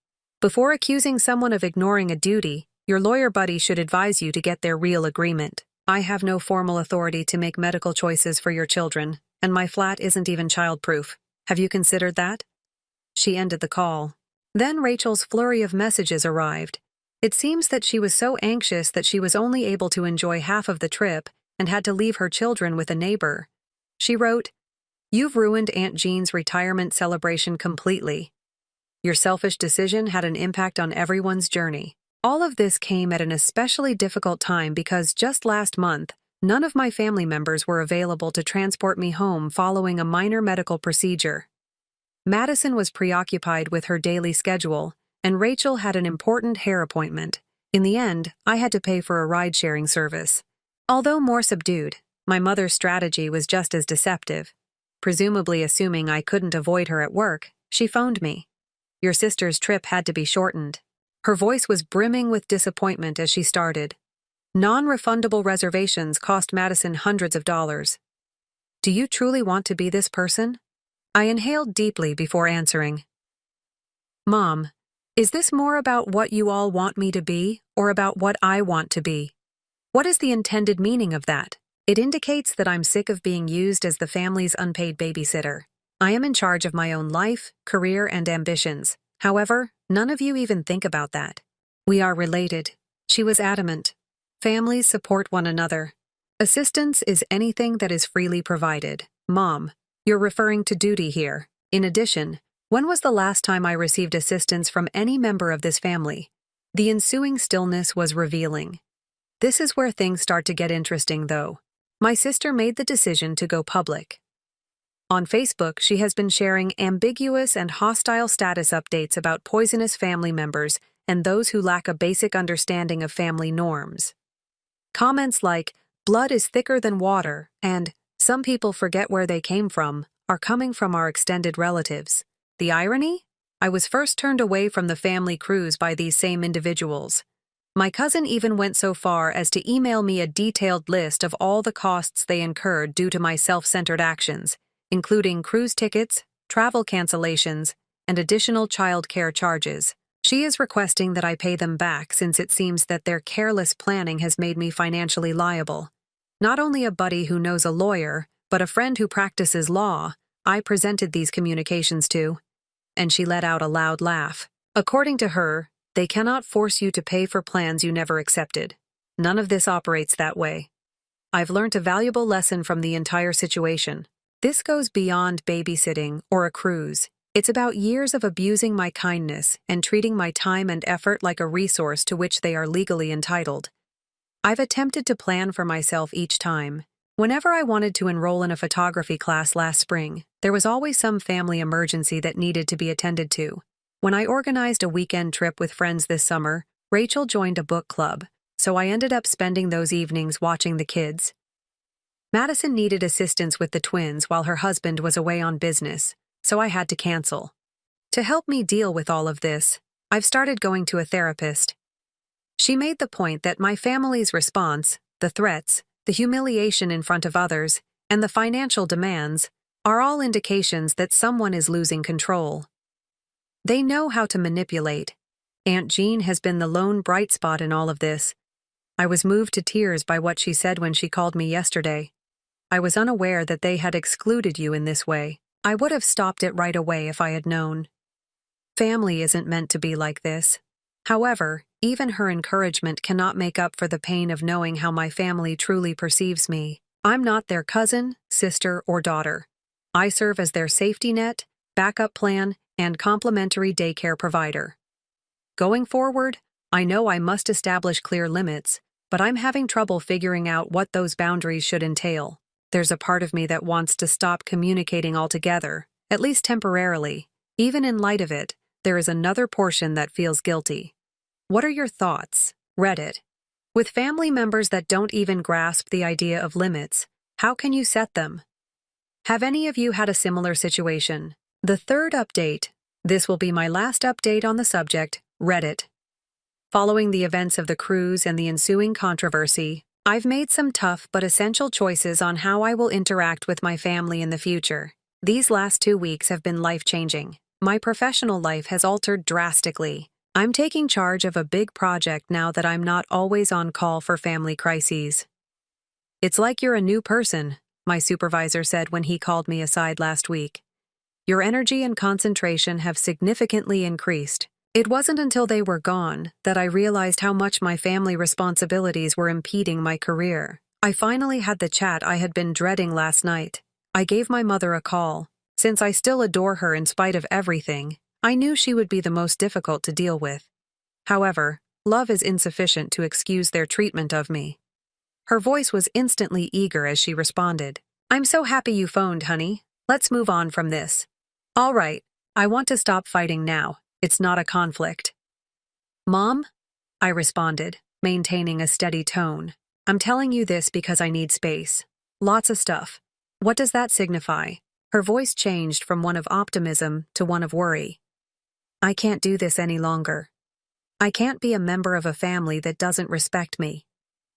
Before accusing someone of ignoring a duty, your lawyer buddy should advise you to get their real agreement. I have no formal authority to make medical choices for your children, and my flat isn't even child-proof. Have you considered that? She ended the call. Then Rachel's flurry of messages arrived. It seems that she was so anxious that she was only able to enjoy half of the trip and had to leave her children with a neighbor. She wrote, "You've ruined Aunt Jean's retirement celebration completely. Your selfish decision had an impact on everyone's journey." All of this came at an especially difficult time because just last month, none of my family members were available to transport me home following a minor medical procedure. Madison was preoccupied with her daily schedule, and Rachel had an important hair appointment. In the end, I had to pay for a ride-sharing service. Although more subdued, my mother's strategy was just as deceptive. Presumably assuming I couldn't avoid her at work, she phoned me. Your sister's trip had to be shortened. Her voice was brimming with disappointment as she started. Non-refundable reservations cost Madison hundreds of dollars. Do you truly want to be this person? I inhaled deeply before answering. Mom, is this more about what you all want me to be, or about what I want to be? What is the intended meaning of that? It indicates that I'm sick of being used as the family's unpaid babysitter. I am in charge of my own life, career, and ambitions. However, none of you even think about that. We are related. She was adamant. Families support one another. Assistance is anything that is freely provided. Mom, you're referring to duty here. In addition, when was the last time I received assistance from any member of this family? The ensuing stillness was revealing. This is where things start to get interesting, though. My sister made the decision to go public. On Facebook, she has been sharing ambiguous and hostile status updates about poisonous family members and those who lack a basic understanding of family norms. Comments like, "Blood is thicker than water," and "Some people forget where they came from," are coming from our extended relatives. The irony? I was first turned away from the family cruise by these same individuals. My cousin even went so far as to email me a detailed list of all the costs they incurred due to my self-centered actions, including cruise tickets, travel cancellations, and additional child care charges. She is requesting that I pay them back since it seems that their careless planning has made me financially liable. Not only a buddy who knows a lawyer, but a friend who practices law, I presented these communications to, and she let out a loud laugh. According to her, they cannot force you to pay for plans you never accepted. None of this operates that way. I've learned a valuable lesson from the entire situation. This goes beyond babysitting or a cruise. It's about years of abusing my kindness and treating my time and effort like a resource to which they are legally entitled. I've attempted to plan for myself each time. Whenever I wanted to enroll in a photography class last spring, there was always some family emergency that needed to be attended to. When I organized a weekend trip with friends this summer, Rachel joined a book club, so I ended up spending those evenings watching the kids. Madison needed assistance with the twins while her husband was away on business, so I had to cancel. To help me deal with all of this, I've started going to a therapist. She made the point that my family's response, the threats, the humiliation in front of others, and the financial demands are all indications that someone is losing control. They know how to manipulate. Aunt Jean has been the lone bright spot in all of this. I was moved to tears by what she said when she called me yesterday. I was unaware that they had excluded you in this way. I would have stopped it right away if I had known. Family isn't meant to be like this. However, even her encouragement cannot make up for the pain of knowing how my family truly perceives me. I'm not their cousin, sister, or daughter. I serve as their safety net, backup plan, and complementary daycare provider. Going forward, I know I must establish clear limits, but I'm having trouble figuring out what those boundaries should entail. There's a part of me that wants to stop communicating altogether, at least temporarily. Even in light of it, there is another portion that feels guilty. What are your thoughts? Reddit. With family members that don't even grasp the idea of limits, how can you set them? Have any of you had a similar situation? The third update. This will be my last update on the subject, Reddit. Following the events of the cruise and the ensuing controversy, I've made some tough but essential choices on how I will interact with my family in the future. These last 2 weeks have been life-changing. My professional life has altered drastically. I'm taking charge of a big project now that I'm not always on call for family crises. It's like you're a new person, my supervisor said when he called me aside last week. Your energy and concentration have significantly increased. It wasn't until they were gone that I realized how much my family responsibilities were impeding my career. I finally had the chat I had been dreading last night. I gave my mother a call. Since I still adore her in spite of everything, I knew she would be the most difficult to deal with. However, love is insufficient to excuse their treatment of me. Her voice was instantly eager as she responded. I'm so happy you phoned, honey. Let's move on from this. All right, I want to stop fighting now. It's not a conflict. Mom? I responded, maintaining a steady tone. I'm telling you this because I need space. Lots of stuff. What does that signify? Her voice changed from one of optimism to one of worry. I can't do this any longer. I can't be a member of a family that doesn't respect me.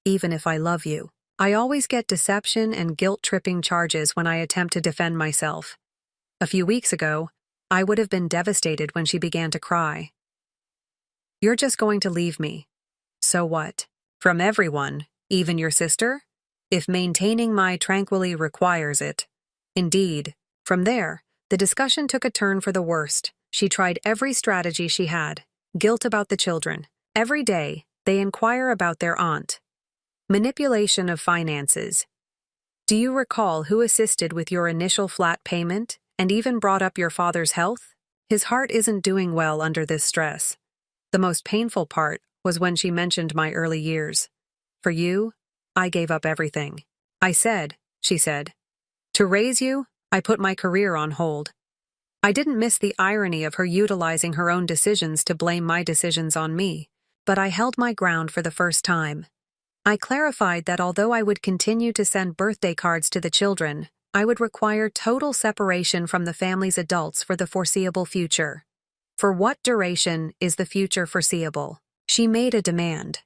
Even if I love you. I always get deception and guilt-tripping charges when I attempt to defend myself. A few weeks ago, I would have been devastated when she began to cry. You're just going to leave me. So what? From everyone, even your sister? If maintaining my tranquility requires it. Indeed. From there, the discussion took a turn for the worst. She tried every strategy she had. Guilt about the children. Every day, they inquire about their aunt. Manipulation of finances. Do you recall who assisted with your initial flat payment and even brought up your father's health? His heart isn't doing well under this stress. The most painful part was when she mentioned my early years. For you, I gave up everything. She said, to raise you, I put my career on hold. I didn't miss the irony of her utilizing her own decisions to blame my decisions on me, but I held my ground for the first time. I clarified that although I would continue to send birthday cards to the children, I would require total separation from the family's adults for the foreseeable future. For what duration is the future foreseeable? She made a demand.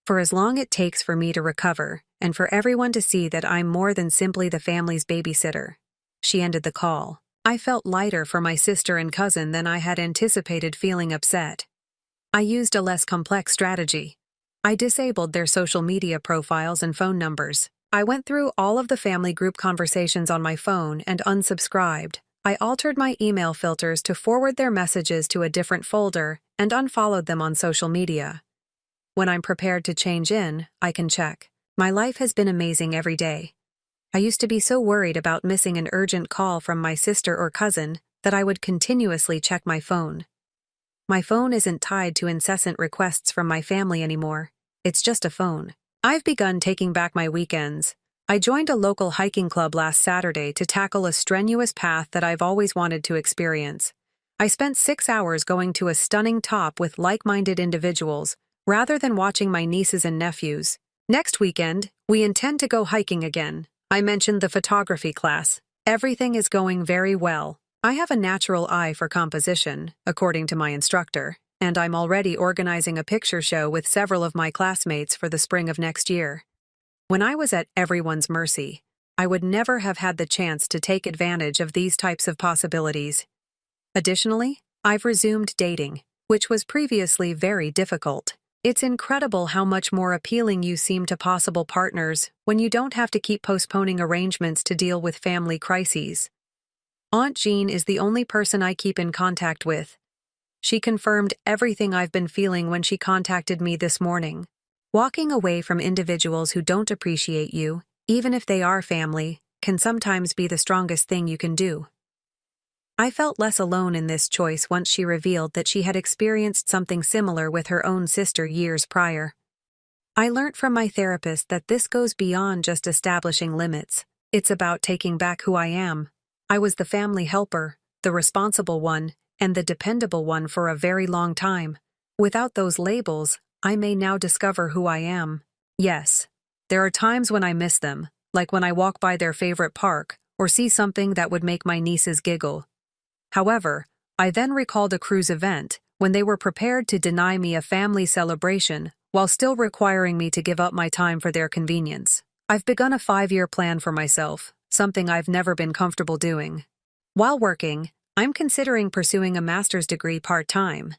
For as long it takes for me to recover, and for everyone to see that I'm more than simply the family's babysitter. She ended the call. I felt lighter for my sister and cousin than I had anticipated feeling upset. I used a less complex strategy. I disabled their social media profiles and phone numbers. I went through all of the family group conversations on my phone and unsubscribed. I altered my email filters to forward their messages to a different folder and unfollowed them on social media. When I'm prepared to change in, I can check. My life has been amazing every day. I used to be so worried about missing an urgent call from my sister or cousin that I would continuously check my phone. My phone isn't tied to incessant requests from my family anymore. It's just a phone. I've begun taking back my weekends. I joined a local hiking club last Saturday to tackle a strenuous path that I've always wanted to experience. I spent 6 hours going to a stunning top with like-minded individuals, rather than watching my nieces and nephews. Next weekend, we intend to go hiking again. I mentioned the photography class. Everything is going very well. I have a natural eye for composition, according to my instructor, and I'm already organizing a picture show with several of my classmates for the spring of next year. When I was at everyone's mercy, I would never have had the chance to take advantage of these types of possibilities. Additionally, I've resumed dating, which was previously very difficult. It's incredible how much more appealing you seem to possible partners when you don't have to keep postponing arrangements to deal with family crises. Aunt Jean is the only person I keep in contact with. She confirmed everything I've been feeling when she contacted me this morning. Walking away from individuals who don't appreciate you, even if they are family, can sometimes be the strongest thing you can do. I felt less alone in this choice once she revealed that she had experienced something similar with her own sister years prior. I learned from my therapist that this goes beyond just establishing limits. It's about taking back who I am. I was the family helper, the responsible one, and the dependable one for a very long time. Without those labels, I may now discover who I am. Yes, there are times when I miss them, like when I walk by their favorite park or see something that would make my nieces giggle. However, I then recalled a cruise event when they were prepared to deny me a family celebration while still requiring me to give up my time for their convenience. I've begun a 5-year plan for myself, something I've never been comfortable doing. While working, I'm considering pursuing a master's degree part-time.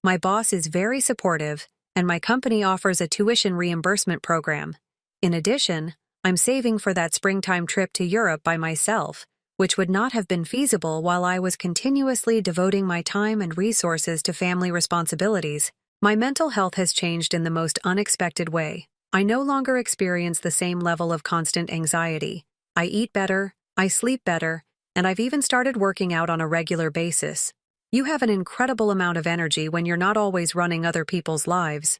My boss is very supportive, and my company offers a tuition reimbursement program. In addition, I'm saving for that springtime trip to Europe by myself, which would not have been feasible while I was continuously devoting my time and resources to family responsibilities. My mental health has changed in the most unexpected way. I no longer experience the same level of constant anxiety. I eat better, I sleep better, and I've even started working out on a regular basis. You have an incredible amount of energy when you're not always running other people's lives.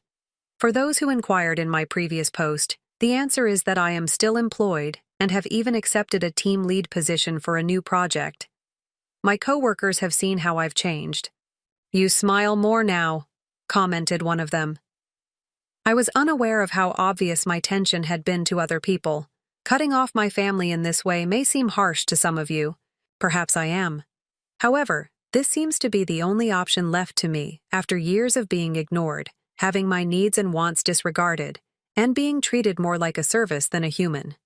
For those who inquired in my previous post, the answer is that I am still employed and have even accepted a team lead position for a new project. My coworkers have seen how I've changed. "You smile more now," commented one of them. I was unaware of how obvious my tension had been to other people. Cutting off my family in this way may seem harsh to some of you. Perhaps I am. However, this seems to be the only option left to me after years of being ignored, having my needs and wants disregarded, and being treated more like a service than a human.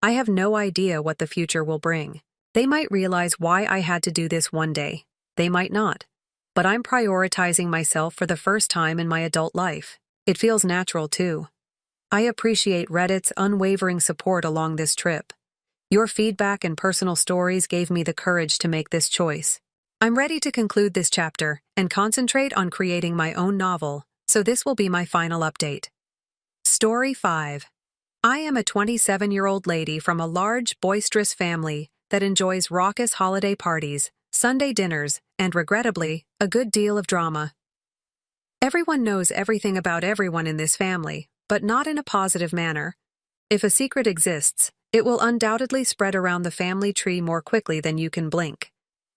I have no idea what the future will bring. They might realize why I had to do this one day. They might not. But I'm prioritizing myself for the first time in my adult life. It feels natural, too. I appreciate Reddit's unwavering support along this trip. Your feedback and personal stories gave me the courage to make this choice. I'm ready to conclude this chapter and concentrate on creating my own novel, so this will be my final update. Story 5. I am a 27-year-old lady from a large, boisterous family that enjoys raucous holiday parties, Sunday dinners, and regrettably, a good deal of drama. Everyone knows everything about everyone in this family, but not in a positive manner. If a secret exists, it will undoubtedly spread around the family tree more quickly than you can blink.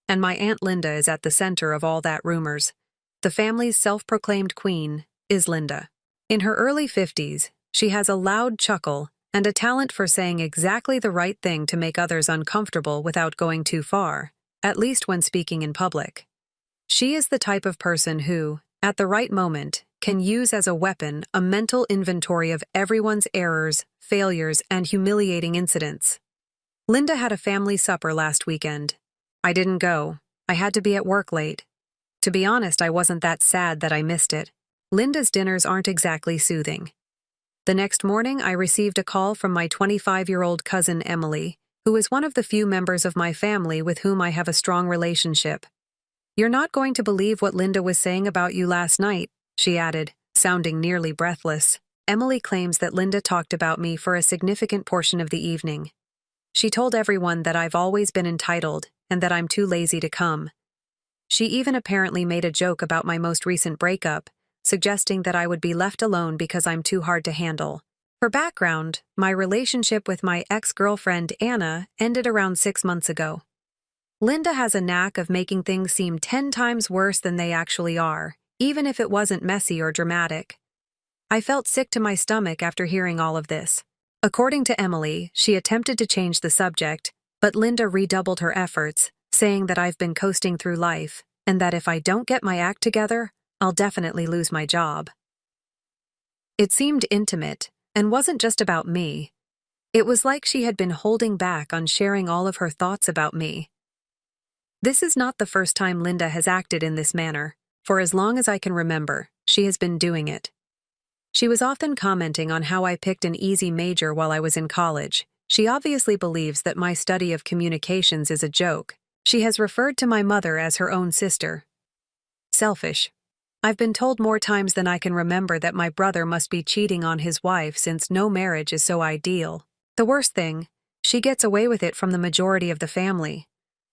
And my Aunt Linda is at the center of all that rumors. The family's self-proclaimed queen is Linda. In her early 50s, she has a loud chuckle and a talent for saying exactly the right thing to make others uncomfortable without going too far, at least when speaking in public. She is the type of person who, at the right moment, can use as a weapon a mental inventory of everyone's errors, failures, and humiliating incidents. Linda had a family supper last weekend. I didn't go. I had to be at work late. To be honest, I wasn't that sad that I missed it. Linda's dinners aren't exactly soothing. The next morning, I received a call from my 25-year-old cousin Emily, who is one of the few members of my family with whom I have a strong relationship. "You're not going to believe what Linda was saying about you last night," she added, sounding nearly breathless. Emily claims that Linda talked about me for a significant portion of the evening. She told everyone that I've always been entitled and that I'm too lazy to come. She even apparently made a joke about my most recent breakup, suggesting that I would be left alone because I'm too hard to handle. For background, my relationship with my ex-girlfriend Anna ended around 6 months ago. Linda has a knack of making things seem 10 times worse than they actually are, even if it wasn't messy or dramatic. I felt sick to my stomach after hearing all of this. According to Emily, she attempted to change the subject, but Linda redoubled her efforts, saying that I've been coasting through life, and that if I don't get my act together, I'll definitely lose my job. It seemed intimate, and wasn't just about me. It was like she had been holding back on sharing all of her thoughts about me. This is not the first time Linda has acted in this manner. For as long as I can remember, she has been doing it. She was often commenting on how I picked an easy major while I was in college. She obviously believes that my study of communications is a joke. She has referred to my mother as her own sister. Selfish. I've been told more times than I can remember that my brother must be cheating on his wife since no marriage is so ideal. The worst thing, she gets away with it from the majority of the family.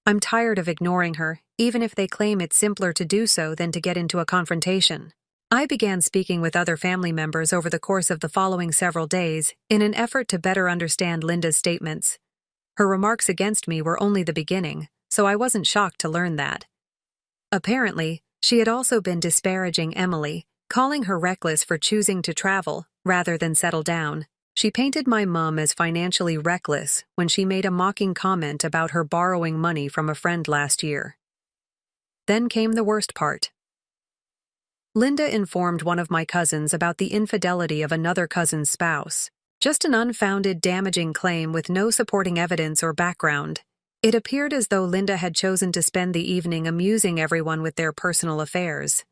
I'm tired of ignoring her, even if they claim it's simpler to do so than to get into a confrontation. I began speaking with other family members over the course of the following several days in an effort to better understand Linda's statements. Her remarks against me were only the beginning, so I wasn't shocked to learn that. Apparently, she had also been disparaging Emily, calling her reckless for choosing to travel rather than settle down. She painted my mom as financially reckless when she made a mocking comment about her borrowing money from a friend last year. Then came the worst part. Linda informed one of my cousins about the infidelity of another cousin's spouse. Just an unfounded, damaging claim with no supporting evidence or background. It appeared as though Linda had chosen to spend the evening amusing everyone with their personal affairs.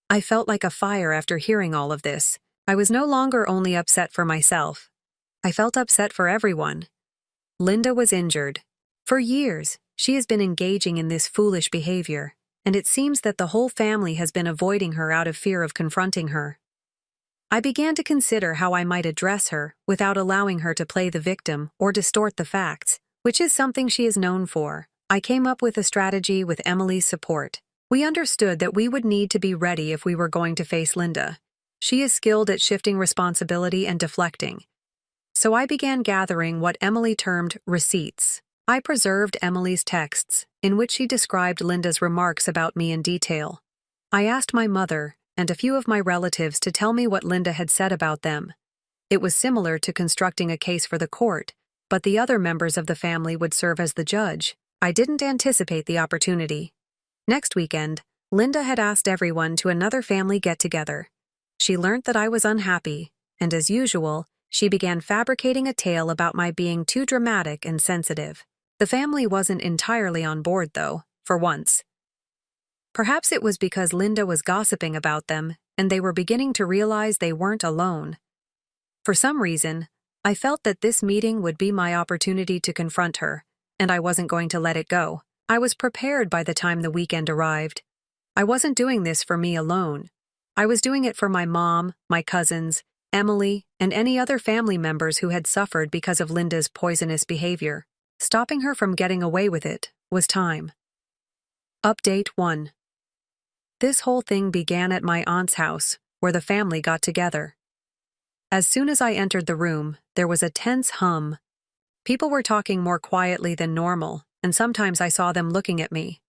I felt like a fire after hearing all of this. I was no longer only upset for myself. I felt upset for everyone. Linda was injured. For years, she has been engaging in this foolish behavior, and it seems that the whole family has been avoiding her out of fear of confronting her. I began to consider how I might address her without allowing her to play the victim or distort the facts, which is something she is known for. I came up with a strategy with Emily's support. We understood that we would need to be ready if we were going to face Linda. She is skilled at shifting responsibility and deflecting. So I began gathering what Emily termed receipts. I preserved Emily's texts, in which she described Linda's remarks about me in detail. I asked my mother and a few of my relatives to tell me what Linda had said about them. It was similar to constructing a case for the court, but the other members of the family would serve as the judge. I didn't anticipate the opportunity. Next weekend, Linda had asked everyone to another family get-together. She learned that I was unhappy, and as usual, she began fabricating a tale about my being too dramatic and sensitive. The family wasn't entirely on board, though, for once. Perhaps it was because Linda was gossiping about them, and they were beginning to realize they weren't alone. For some reason, I felt that this meeting would be my opportunity to confront her, and I wasn't going to let it go. I was prepared by the time the weekend arrived. I wasn't doing this for me alone. I was doing it for my mom, my cousins, Emily, and any other family members who had suffered because of Linda's poisonous behavior. Stopping her from getting away with it was time. Update 1. This whole thing began at my aunt's house, where the family got together. As soon as I entered the room, there was a tense hum. People were talking more quietly than normal, and sometimes I saw them looking at me.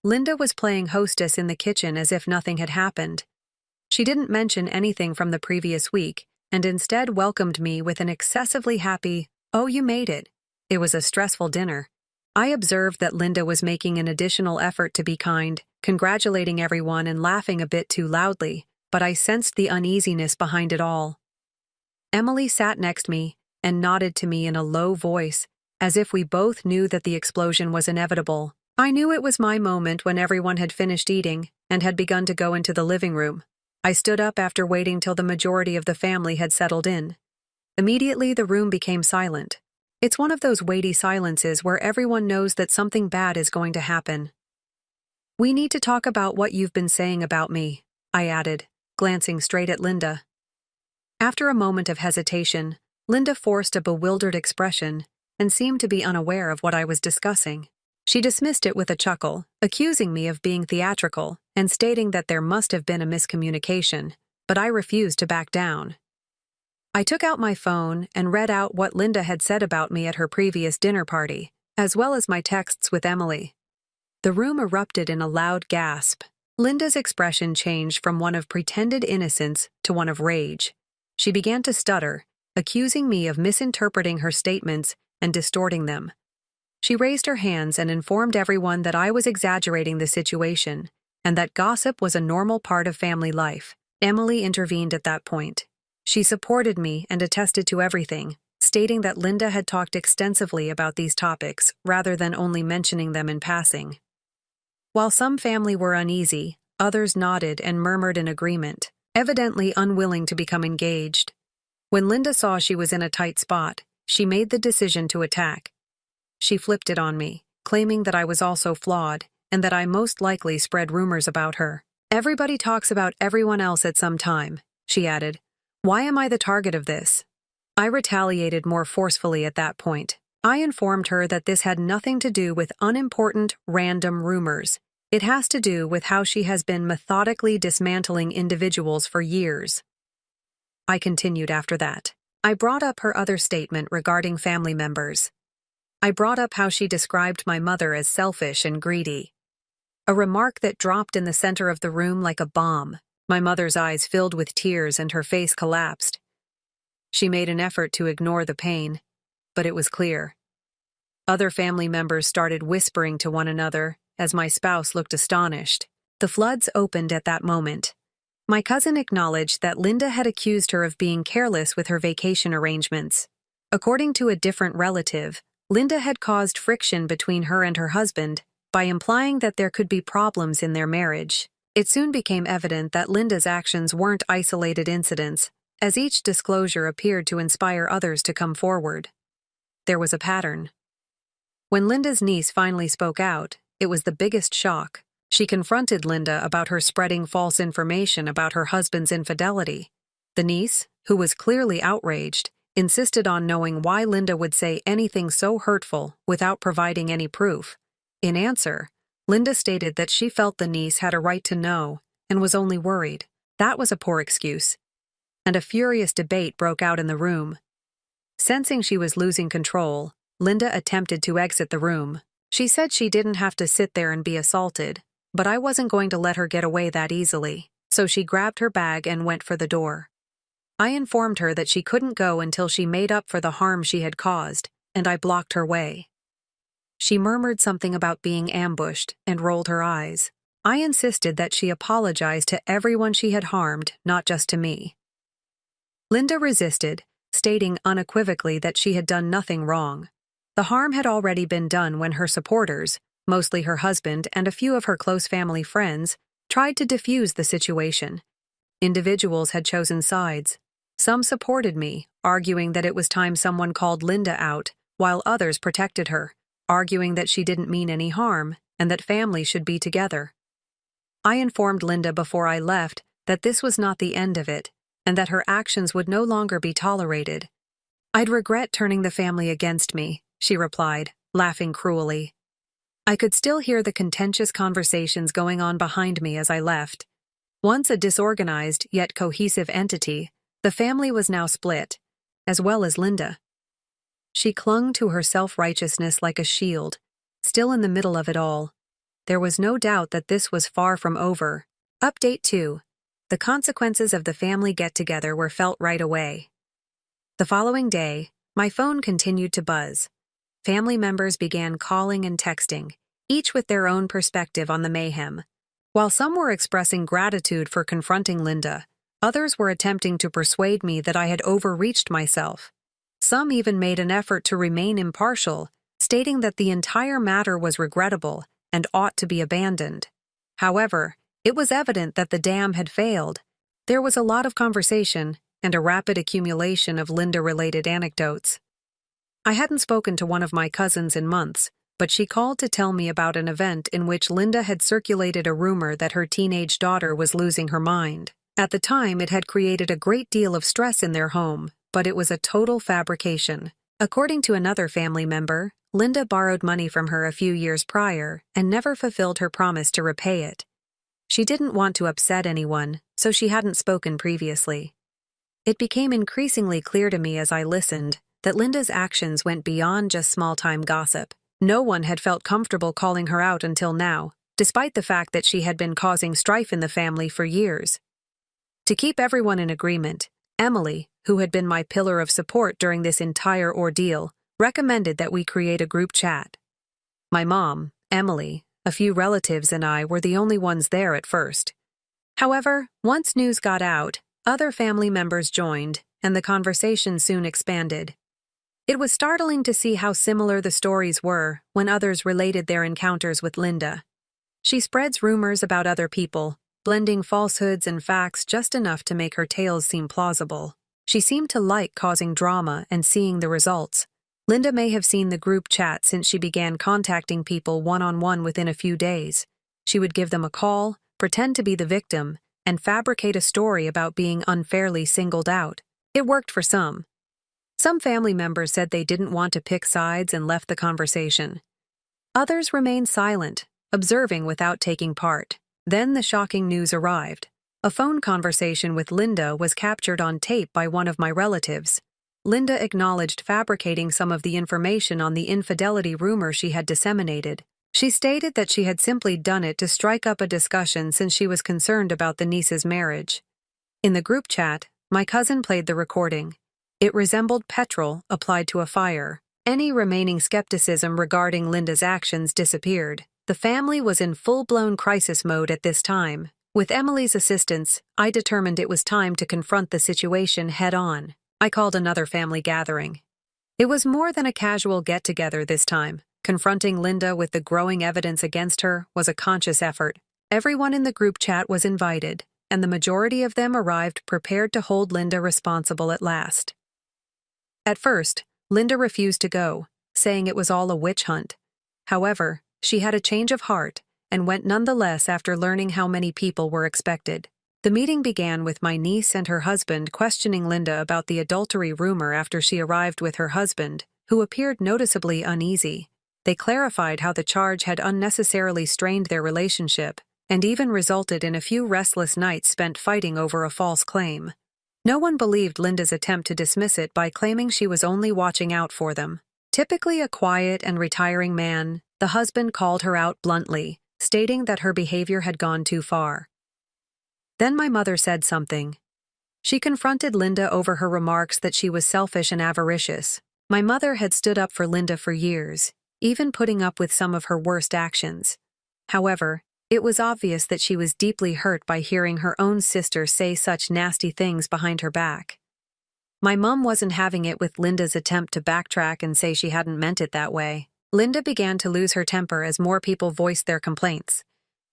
Linda was playing hostess in the kitchen as if nothing had happened. She didn't mention anything from the previous week, and instead welcomed me with an excessively happy, "Oh, you made it." It was a stressful dinner. I observed that Linda was making an additional effort to be kind, congratulating everyone and laughing a bit too loudly, but I sensed the uneasiness behind it all. Emily sat next to me and nodded to me in a low voice, as if we both knew that the explosion was inevitable. I knew it was my moment when everyone had finished eating and had begun to go into the living room. I stood up after waiting till the majority of the family had settled in. Immediately, the room became silent. It's one of those weighty silences where everyone knows that something bad is going to happen. "We need to talk about what you've been saying about me," I added, glancing straight at Linda. After a moment of hesitation, Linda forced a bewildered expression and seemed to be unaware of what I was discussing. She dismissed it with a chuckle, accusing me of being theatrical and stating that there must have been a miscommunication, but I refused to back down. I took out my phone and read out what Linda had said about me at her previous dinner party, as well as my texts with Emily. The room erupted in a loud gasp. Linda's expression changed from one of pretended innocence to one of rage. She began to stutter, accusing me of misinterpreting her statements and distorting them. She raised her hands and informed everyone that I was exaggerating the situation and that gossip was a normal part of family life. Emily intervened at that point. She supported me and attested to everything, stating that Linda had talked extensively about these topics rather than only mentioning them in passing. While some family were uneasy, others nodded and murmured in agreement, evidently unwilling to become engaged. When Linda saw she was in a tight spot, she made the decision to attack. She flipped it on me, claiming that I was also flawed and that I most likely spread rumors about her. "Everybody talks about everyone else at some time," she added. "Why am I the target of this?" I retaliated more forcefully at that point. I informed her that this had nothing to do with unimportant, random rumors. It has to do with how she has been methodically dismantling individuals for years. I continued after that. I brought up her other statement regarding family members. I brought up how she described my mother as selfish and greedy. A remark that dropped in the center of the room like a bomb. My mother's eyes filled with tears and her face collapsed. She made an effort to ignore the pain, but it was clear. Other family members started whispering to one another as my spouse looked astonished. The floods opened at that moment. My cousin acknowledged that Linda had accused her of being careless with her vacation arrangements. According to a different relative, Linda had caused friction between her and her husband by implying that there could be problems in their marriage. It soon became evident that Linda's actions weren't isolated incidents, as each disclosure appeared to inspire others to come forward. There was a pattern. When Linda's niece finally spoke out, it was the biggest shock. She confronted Linda about her spreading false information about her husband's infidelity. The niece, who was clearly outraged, insisted on knowing why Linda would say anything so hurtful without providing any proof. In answer, Linda stated that she felt the niece had a right to know and was only worried. That was a poor excuse. And a furious debate broke out in the room. Sensing she was losing control, Linda attempted to exit the room. She said she didn't have to sit there and be assaulted, but I wasn't going to let her get away that easily, so she grabbed her bag and went for the door. I informed her that she couldn't go until she made up for the harm she had caused, and I blocked her way. She murmured something about being ambushed and rolled her eyes. I insisted that she apologize to everyone she had harmed, not just to me. Linda resisted, stating unequivocally that she had done nothing wrong. The harm had already been done when her supporters, mostly her husband and a few of her close family friends, tried to defuse the situation. Individuals had chosen sides. Some supported me, arguing that it was time someone called Linda out, while others protected her, arguing that she didn't mean any harm and that families should be together. I informed Linda before I left that this was not the end of it, and that her actions would no longer be tolerated. "I'd regret turning the family against me," she replied, laughing cruelly. I could still hear the contentious conversations going on behind me as I left. Once a disorganized yet cohesive entity, the family was now split, as well as Linda. She clung to her self-righteousness like a shield, still in the middle of it all. There was no doubt that this was far from over. Update 2. The consequences of the family get-together were felt right away. The following day, my phone continued to buzz. Family members began calling and texting, each with their own perspective on the mayhem. While some were expressing gratitude for confronting Linda, others were attempting to persuade me that I had overreached myself. Some even made an effort to remain impartial, stating that the entire matter was regrettable and ought to be abandoned. However, it was evident that the dam had failed. There was a lot of conversation and a rapid accumulation of Linda-related anecdotes. I hadn't spoken to one of my cousins in months, but she called to tell me about an event in which Linda had circulated a rumor that her teenage daughter was losing her mind. At the time, it had created a great deal of stress in their home, but it was a total fabrication. According to another family member, Linda borrowed money from her a few years prior and never fulfilled her promise to repay it. She didn't want to upset anyone, so she hadn't spoken previously. It became increasingly clear to me as I listened that Linda's actions went beyond just small-time gossip. No one had felt comfortable calling her out until now, despite the fact that she had been causing strife in the family for years. To keep everyone in agreement, Emily, who had been my pillar of support during this entire ordeal, recommended that we create a group chat. My mom, Emily, a few relatives, and I were the only ones there at first. However, once news got out, other family members joined, and the conversation soon expanded. It was startling to see how similar the stories were when others related their encounters with Linda. She spreads rumors about other people, blending falsehoods and facts just enough to make her tales seem plausible. She seemed to like causing drama and seeing the results. Linda may have seen the group chat since she began contacting people one-on-one within a few days. She would give them a call, pretend to be the victim, and fabricate a story about being unfairly singled out. It worked for some. Some family members said they didn't want to pick sides and left the conversation. Others remained silent, observing without taking part. Then the shocking news arrived. A phone conversation with Linda was captured on tape by one of my relatives. Linda acknowledged fabricating some of the information on the infidelity rumor she had disseminated. She stated that she had simply done it to strike up a discussion since she was concerned about the niece's marriage. In the group chat, my cousin played the recording. It resembled petrol applied to a fire. Any remaining skepticism regarding Linda's actions disappeared. The family was in full-blown crisis mode at this time. With Emily's assistance, I determined it was time to confront the situation head-on. I called another family gathering. It was more than a casual get-together this time. Confronting Linda with the growing evidence against her was a conscious effort. Everyone in the group chat was invited, and the majority of them arrived prepared to hold Linda responsible at last. At first, Linda refused to go, saying it was all a witch hunt. However, she had a change of heart and went nonetheless after learning how many people were expected. The meeting began with my niece and her husband questioning Linda about the adultery rumor after she arrived with her husband, who appeared noticeably uneasy. They clarified how the charge had unnecessarily strained their relationship and even resulted in a few restless nights spent fighting over a false claim. No one believed Linda's attempt to dismiss it by claiming she was only watching out for them. Typically a quiet and retiring man, the husband called her out bluntly, stating that her behavior had gone too far. Then my mother said something. She confronted Linda over her remarks that she was selfish and avaricious. My mother had stood up for Linda for years, even putting up with some of her worst actions. However, it was obvious that she was deeply hurt by hearing her own sister say such nasty things behind her back. My mom wasn't having it with Linda's attempt to backtrack and say she hadn't meant it that way. Linda began to lose her temper as more people voiced their complaints.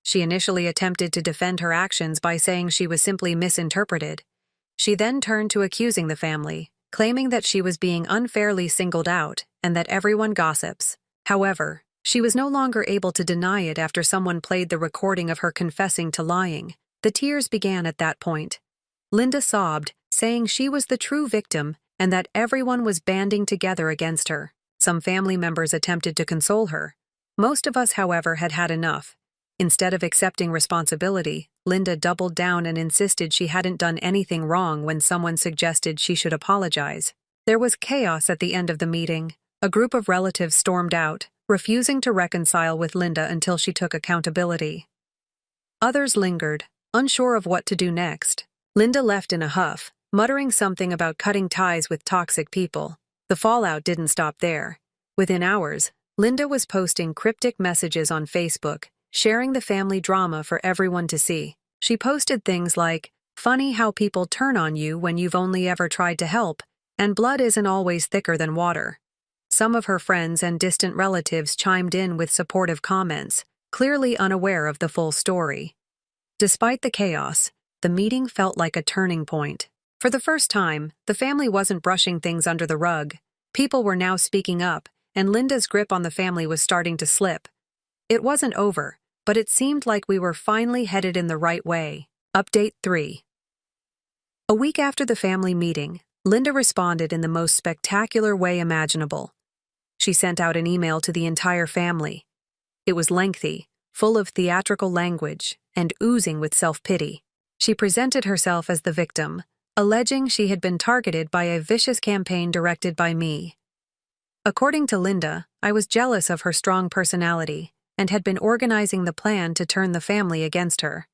She initially attempted to defend her actions by saying she was simply misinterpreted. She then turned to accusing the family, claiming that she was being unfairly singled out and that everyone gossips. However, she was no longer able to deny it after someone played the recording of her confessing to lying. The tears began at that point. Linda sobbed, saying she was the true victim and that everyone was banding together against her. Some family members attempted to console her. Most of us, however, had had enough. Instead of accepting responsibility, Linda doubled down and insisted she hadn't done anything wrong when someone suggested she should apologize. There was chaos at the end of the meeting. A group of relatives stormed out, refusing to reconcile with Linda until she took accountability. Others lingered, unsure of what to do next. Linda left in a huff, muttering something about cutting ties with toxic people. The fallout didn't stop there. Within hours, Linda was posting cryptic messages on Facebook, sharing the family drama for everyone to see. She posted things like, "Funny how people turn on you when you've only ever tried to help, and blood isn't always thicker than water." Some of her friends and distant relatives chimed in with supportive comments, clearly unaware of the full story. Despite the chaos, the meeting felt like a turning point. For the first time, the family wasn't brushing things under the rug. People were now speaking up, and Linda's grip on the family was starting to slip. It wasn't over, but it seemed like we were finally headed in the right way. Update 3. A week after the family meeting, Linda responded in the most spectacular way imaginable. She sent out an email to the entire family. It was lengthy, full of theatrical language, and oozing with self-pity. She presented herself as the victim, alleging she had been targeted by a vicious campaign directed by me. According to Linda, I was jealous of her strong personality and had been organizing the plan to turn the family against her.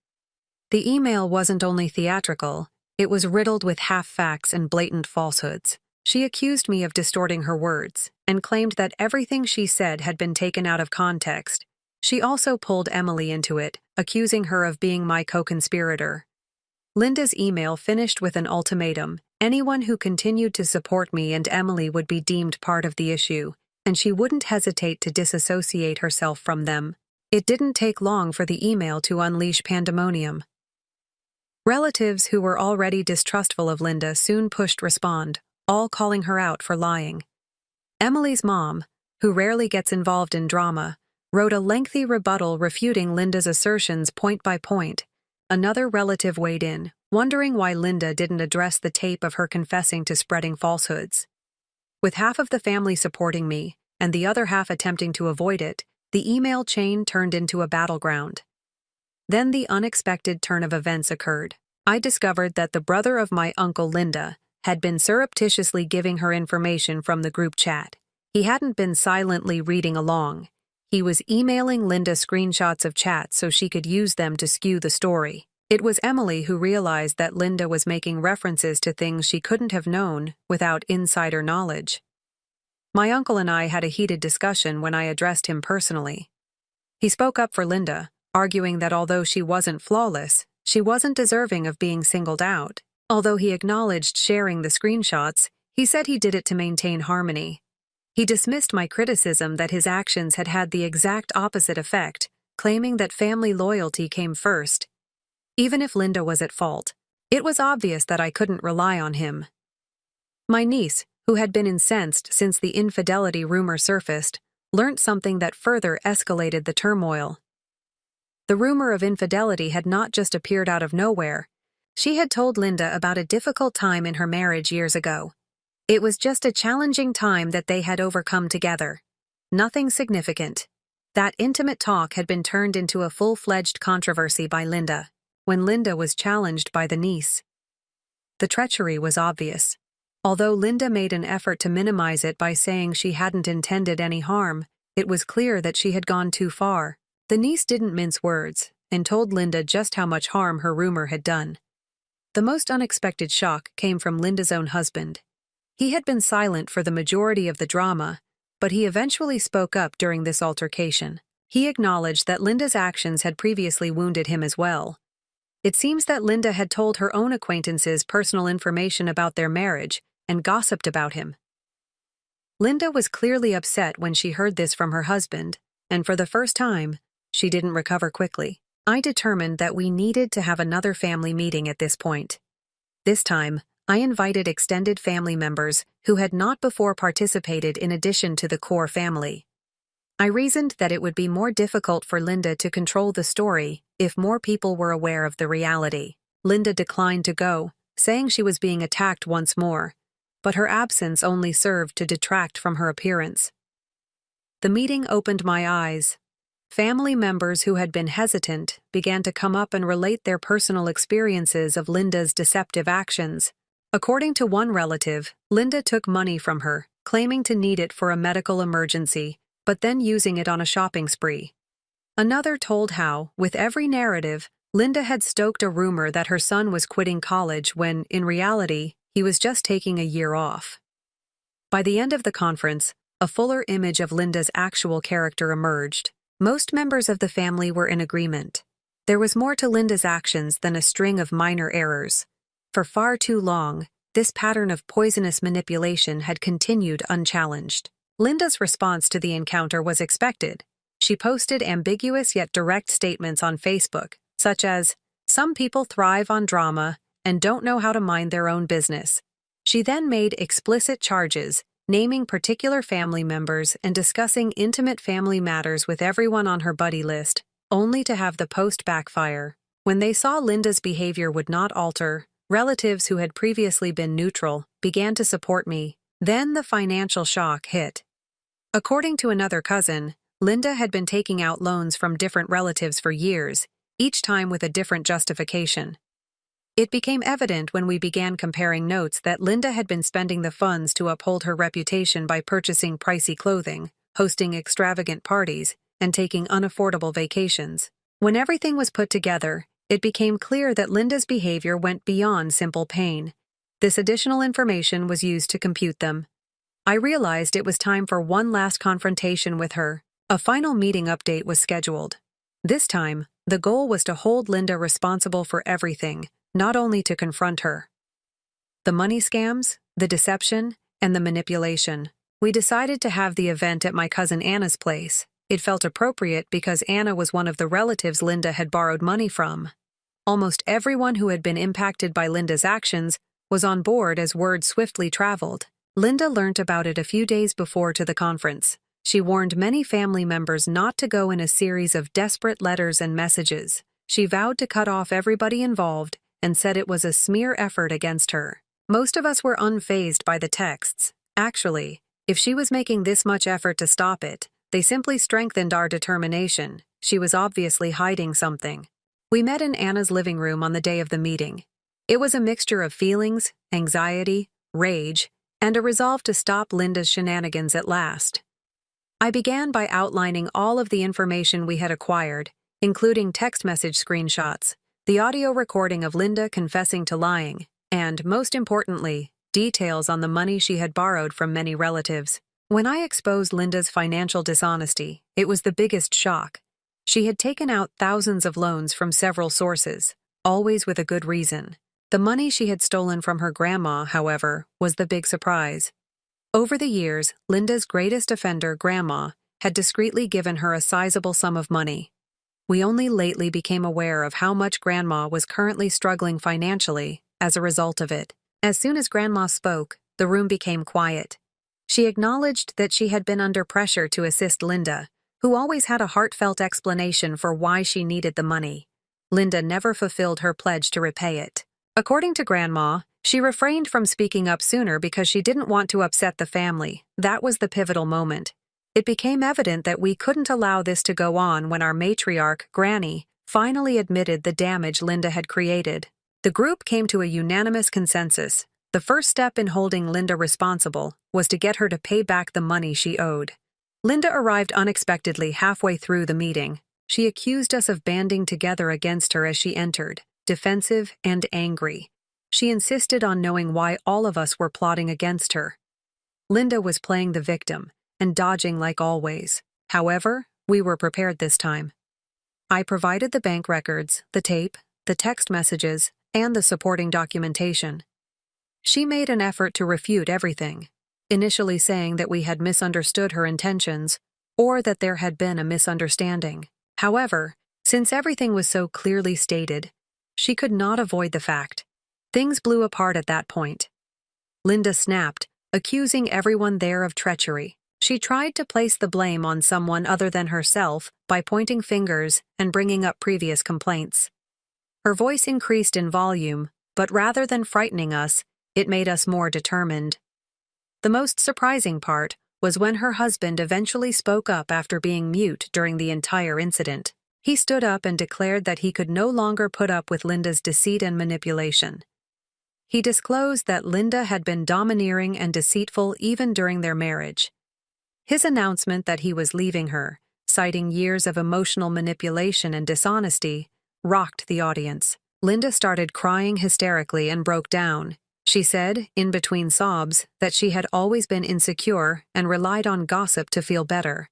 The email wasn't only theatrical, It was riddled with half-facts and blatant falsehoods. She accused me of distorting her words and claimed that everything she said had been taken out of context. She also pulled Emily into it, accusing her of being my co-conspirator. Linda's email finished with an ultimatum. Anyone who continued to support me and Emily would be deemed part of the issue, and she wouldn't hesitate to disassociate herself from them. It didn't take long for the email to unleash pandemonium. Relatives who were already distrustful of Linda soon pushed respond, all calling her out for lying. Emily's mom, who rarely gets involved in drama, wrote a lengthy rebuttal refuting Linda's assertions point by point. Another relative weighed in, wondering why Linda didn't address the tape of her confessing to spreading falsehoods. With half of the family supporting me, and the other half attempting to avoid it, the email chain turned into a battleground. Then the unexpected turn of events occurred. I discovered that the brother of my uncle Linda had been surreptitiously giving her information from the group chat. He hadn't been silently reading along. He was emailing Linda screenshots of chats so she could use them to skew the story. It was Emily who realized that Linda was making references to things she couldn't have known without insider knowledge. My uncle and I had a heated discussion when I addressed him personally. He spoke up for Linda, arguing that although she wasn't flawless, she wasn't deserving of being singled out. Although he acknowledged sharing the screenshots, he said he did it to maintain harmony. He dismissed my criticism that his actions had had the exact opposite effect, claiming that family loyalty came first. Even if Linda was at fault, it was obvious that I couldn't rely on him. My niece, who had been incensed since the infidelity rumor surfaced, learnt something that further escalated the turmoil. The rumor of infidelity had not just appeared out of nowhere. She had told Linda about a difficult time in her marriage years ago. It was just a challenging time that they had overcome together. Nothing significant. That intimate talk had been turned into a full-fledged controversy by Linda, when Linda was challenged by the niece. The treachery was obvious. Although Linda made an effort to minimize it by saying she hadn't intended any harm, it was clear that she had gone too far. The niece didn't mince words and told Linda just how much harm her rumor had done. The most unexpected shock came from Linda's own husband. He had been silent for the majority of the drama, but he eventually spoke up during this altercation. He acknowledged that Linda's actions had previously wounded him as well. It seems that Linda had told her own acquaintances personal information about their marriage and gossiped about him. Linda was clearly upset when she heard this from her husband, and for the first time, she didn't recover quickly. I determined that we needed to have another family meeting at this point. This time, I invited extended family members who had not before participated in addition to the core family. I reasoned that it would be more difficult for Linda to control the story if more people were aware of the reality. Linda declined to go, saying she was being attacked once more, but her absence only served to detract from her appearance. The meeting opened my eyes. Family members who had been hesitant began to come up and relate their personal experiences of Linda's deceptive actions. According to one relative, Linda took money from her, claiming to need it for a medical emergency, but then using it on a shopping spree. Another told how, with every narrative, Linda had stoked a rumor that her son was quitting college when, in reality, he was just taking a year off. By the end of the conference, a fuller image of Linda's actual character emerged. Most members of the family were in agreement. There was more to Linda's actions than a string of minor errors. For far too long, this pattern of poisonous manipulation had continued unchallenged. Linda's response to the encounter was expected. She posted ambiguous yet direct statements on Facebook, such as, "Some people thrive on drama and don't know how to mind their own business." She then made explicit charges, naming particular family members and discussing intimate family matters with everyone on her buddy list, only to have the post backfire. When they saw Linda's behavior would not alter, relatives who had previously been neutral began to support me. Then the financial shock hit. According to another cousin, Linda had been taking out loans from different relatives for years, each time with a different justification. It became evident when we began comparing notes that Linda had been spending the funds to uphold her reputation by purchasing pricey clothing, hosting extravagant parties, and taking unaffordable vacations. When everything was put together, it became clear that Linda's behavior went beyond simple pain. This additional information was used to compute them. I realized it was time for one last confrontation with her. A final meeting update was scheduled. This time, the goal was to hold Linda responsible for everything, not only to confront her. The money scams, the deception, and the manipulation. We decided to have the event at my cousin Anna's place. It felt appropriate because Anna was one of the relatives Linda had borrowed money from. Almost everyone who had been impacted by Linda's actions was on board as word swiftly traveled. Linda learnt about it a few days before to the conference. She warned many family members not to go in a series of desperate letters and messages. She vowed to cut off everybody involved and said it was a smear effort against her. Most of us were unfazed by the texts. Actually, if she was making this much effort to stop it, they simply strengthened our determination. She was obviously hiding something. We met in Anna's living room on the day of the meeting. It was a mixture of feelings, anxiety, rage, and a resolve to stop Linda's shenanigans at last. I began by outlining all of the information we had acquired, including text message screenshots, the audio recording of Linda confessing to lying, and, most importantly, details on the money she had borrowed from many relatives. When I exposed Linda's financial dishonesty, it was the biggest shock. She had taken out thousands of loans from several sources, always with a good reason. The money she had stolen from her grandma, however, was the big surprise. Over the years, Linda's greatest offender, Grandma, had discreetly given her a sizable sum of money. We only lately became aware of how much Grandma was currently struggling financially as a result of it. As soon as Grandma spoke, the room became quiet. She acknowledged that she had been under pressure to assist Linda, who always had a heartfelt explanation for why she needed the money. Linda never fulfilled her pledge to repay it. According to Grandma, she refrained from speaking up sooner because she didn't want to upset the family. That was the pivotal moment. It became evident that we couldn't allow this to go on when our matriarch, Granny, finally admitted the damage Linda had created. The group came to a unanimous consensus. The first step in holding Linda responsible was to get her to pay back the money she owed. Linda arrived unexpectedly halfway through the meeting. She accused us of banding together against her as she entered, defensive and angry. She insisted on knowing why all of us were plotting against her. Linda was playing the victim and dodging like always. However, we were prepared this time. I provided the bank records, the tape, the text messages, and the supporting documentation. She made an effort to refute everything, initially saying that we had misunderstood her intentions or that there had been a misunderstanding. However, since everything was so clearly stated, she could not avoid the fact. Things blew apart at that point. Linda snapped, accusing everyone there of treachery. She tried to place the blame on someone other than herself by pointing fingers and bringing up previous complaints. Her voice increased in volume, but rather than frightening us, it made us more determined. The most surprising part was when her husband eventually spoke up after being mute during the entire incident. He stood up and declared that he could no longer put up with Linda's deceit and manipulation. He disclosed that Linda had been domineering and deceitful even during their marriage. His announcement that he was leaving her, citing years of emotional manipulation and dishonesty, rocked the audience. Linda started crying hysterically and broke down. She said, in between sobs, that she had always been insecure and relied on gossip to feel better.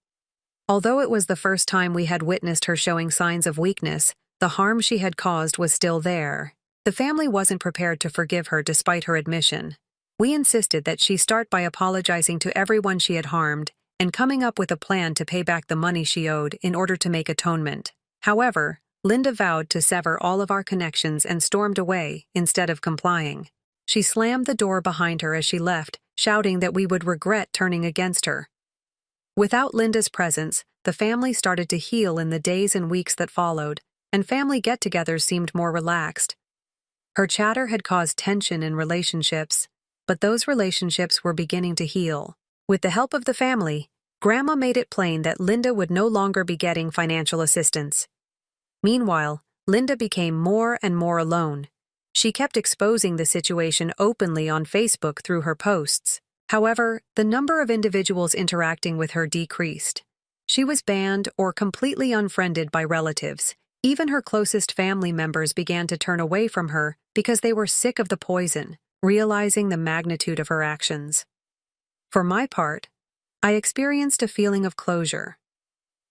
Although it was the first time we had witnessed her showing signs of weakness, the harm she had caused was still there. The family wasn't prepared to forgive her despite her admission. We insisted that she start by apologizing to everyone she had harmed and coming up with a plan to pay back the money she owed in order to make atonement. However, Linda vowed to sever all of our connections and stormed away instead of complying. She slammed the door behind her as she left, shouting that we would regret turning against her. Without Linda's presence, the family started to heal in the days and weeks that followed, and family get-togethers seemed more relaxed. Her chatter had caused tension in relationships, but those relationships were beginning to heal. With the help of the family, Grandma made it plain that Linda would no longer be getting financial assistance. Meanwhile, Linda became more and more alone. She kept exposing the situation openly on Facebook through her posts. However, the number of individuals interacting with her decreased. She was banned or completely unfriended by relatives, Even her closest family members began to turn away from her because they were sick of the poison, realizing the magnitude of her actions. For my part, I experienced a feeling of closure.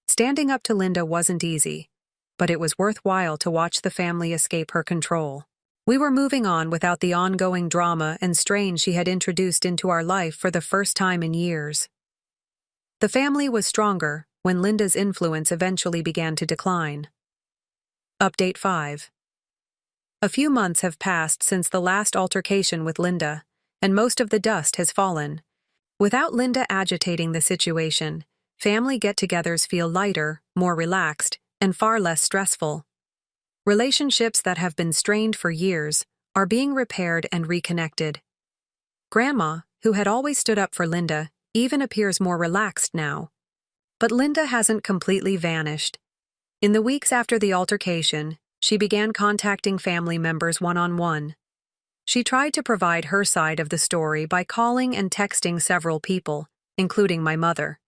Standing up to Linda wasn't easy, but it was worthwhile to watch the family escape her control. We were moving on without the ongoing drama and strain she had introduced into our life for the first time in years. The family was stronger when Linda's influence eventually began to decline. Update 5. A few months have passed since the last altercation with Linda, and most of the dust has fallen. Without Linda agitating the situation, family get-togethers feel lighter, more relaxed, and far less stressful. Relationships that have been strained for years are being repaired and reconnected. Grandma, who had always stood up for Linda, even appears more relaxed now. But Linda hasn't completely vanished. In the weeks after the altercation, she began contacting family members one-on-one. She tried to provide her side of the story by calling and texting several people, including my mother.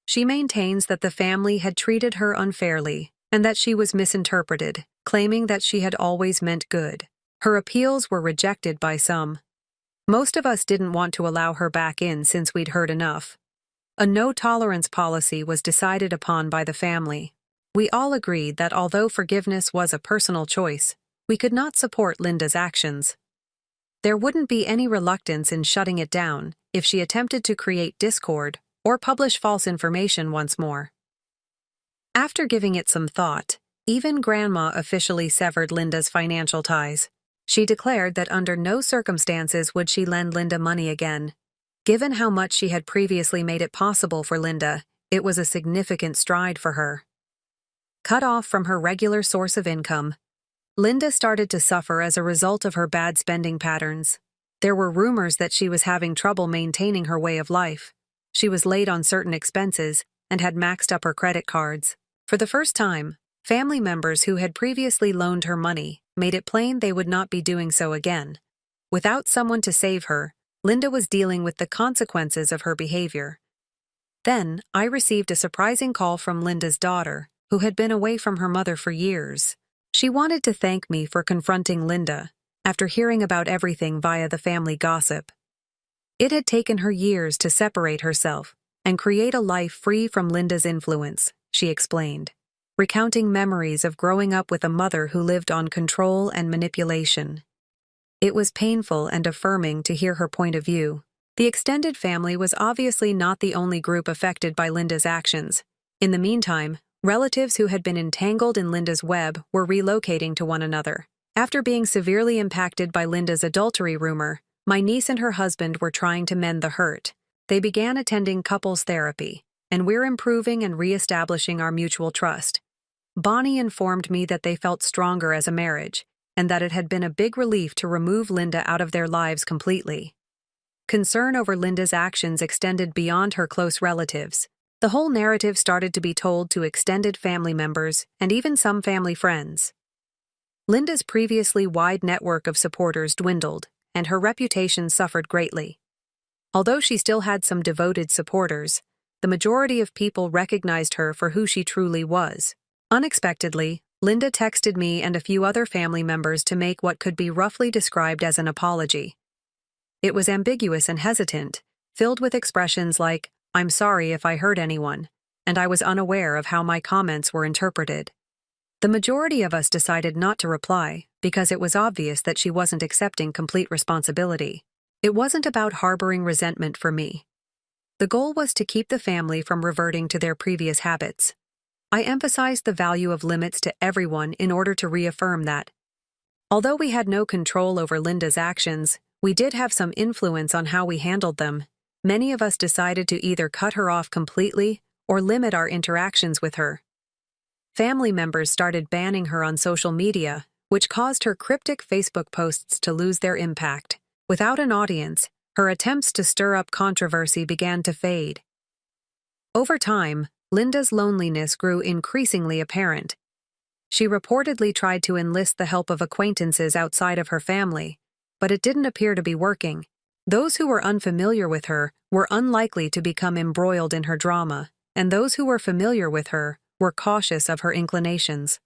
She maintains that the family had treated her unfairly and that she was misinterpreted, claiming that she had always meant good. Her appeals were rejected by some. Most of us didn't want to allow her back in since we'd heard enough. A no-tolerance policy was decided upon by the family. We all agreed that although forgiveness was a personal choice, we could not support Linda's actions. There wouldn't be any reluctance in shutting it down if she attempted to create discord or publish false information once more. After giving it some thought, even Grandma officially severed Linda's financial ties. She declared that under no circumstances would she lend Linda money again. Given how much she had previously made it possible for Linda, it was a significant stride for her. Cut off from her regular source of income, Linda started to suffer as a result of her bad spending patterns. There were rumors that she was having trouble maintaining her way of life. She was late on certain expenses and had maxed up her credit cards. For the first time, family members who had previously loaned her money made it plain they would not be doing so again. Without someone to save her, Linda was dealing with the consequences of her behavior. Then, I received a surprising call from Linda's daughter, who had been away from her mother for years. She wanted to thank me for confronting Linda, after hearing about everything via the family gossip. It had taken her years to separate herself and create a life free from Linda's influence, she explained, recounting memories of growing up with a mother who lived on control and manipulation. It was painful and affirming to hear her point of view. The extended family was obviously not the only group affected by Linda's actions. In the meantime, relatives who had been entangled in Linda's web were relocating to one another. After being severely impacted by Linda's adultery rumor, my niece and her husband were trying to mend the hurt. They began attending couples therapy, and we're improving and reestablishing our mutual trust. Bonnie informed me that they felt stronger as a marriage, and that it had been a big relief to remove Linda out of their lives completely. Concern over Linda's actions extended beyond her close relatives. The whole narrative started to be told to extended family members and even some family friends. Linda's previously wide network of supporters dwindled, and her reputation suffered greatly. Although she still had some devoted supporters, the majority of people recognized her for who she truly was. Unexpectedly, Linda texted me and a few other family members to make what could be roughly described as an apology. It was ambiguous and hesitant, filled with expressions like, "I'm sorry if I hurt anyone," and I was unaware of how my comments were interpreted. The majority of us decided not to reply because it was obvious that she wasn't accepting complete responsibility. It wasn't about harboring resentment for me. The goal was to keep the family from reverting to their previous habits. I emphasized the value of limits to everyone in order to reaffirm that, although we had no control over Linda's actions, we did have some influence on how we handled them. Many of us decided to either cut her off completely or limit our interactions with her. Family members started banning her on social media, which caused her cryptic Facebook posts to lose their impact. Without an audience, her attempts to stir up controversy began to fade. Over time, Linda's loneliness grew increasingly apparent. She reportedly tried to enlist the help of acquaintances outside of her family, but it didn't appear to be working. Those who were unfamiliar with her were unlikely to become embroiled in her drama, and those who were familiar with her were cautious of her inclinations.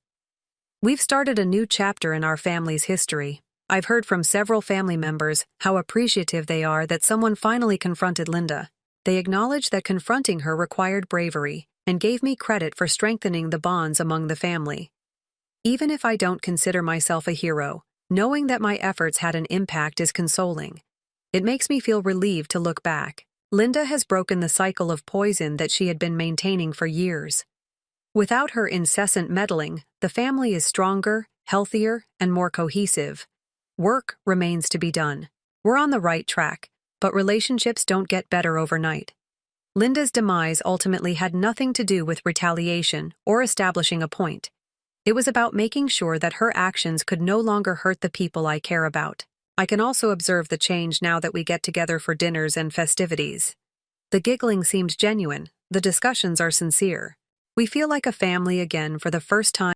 We've started a new chapter in our family's history. I've heard from several family members how appreciative they are that someone finally confronted Linda. They acknowledged that confronting her required bravery and gave me credit for strengthening the bonds among the family. Even if I don't consider myself a hero, knowing that my efforts had an impact is consoling. It makes me feel relieved to look back. Linda has broken the cycle of poison that she had been maintaining for years. Without her incessant meddling, the family is stronger, healthier, and more cohesive. Work remains to be done. We're on the right track, but relationships don't get better overnight. Linda's demise ultimately had nothing to do with retaliation or establishing a point. It was about making sure that her actions could no longer hurt the people I care about. I can also observe the change now that we get together for dinners and festivities. The giggling seemed genuine, the discussions are sincere. We feel like a family again for the first time.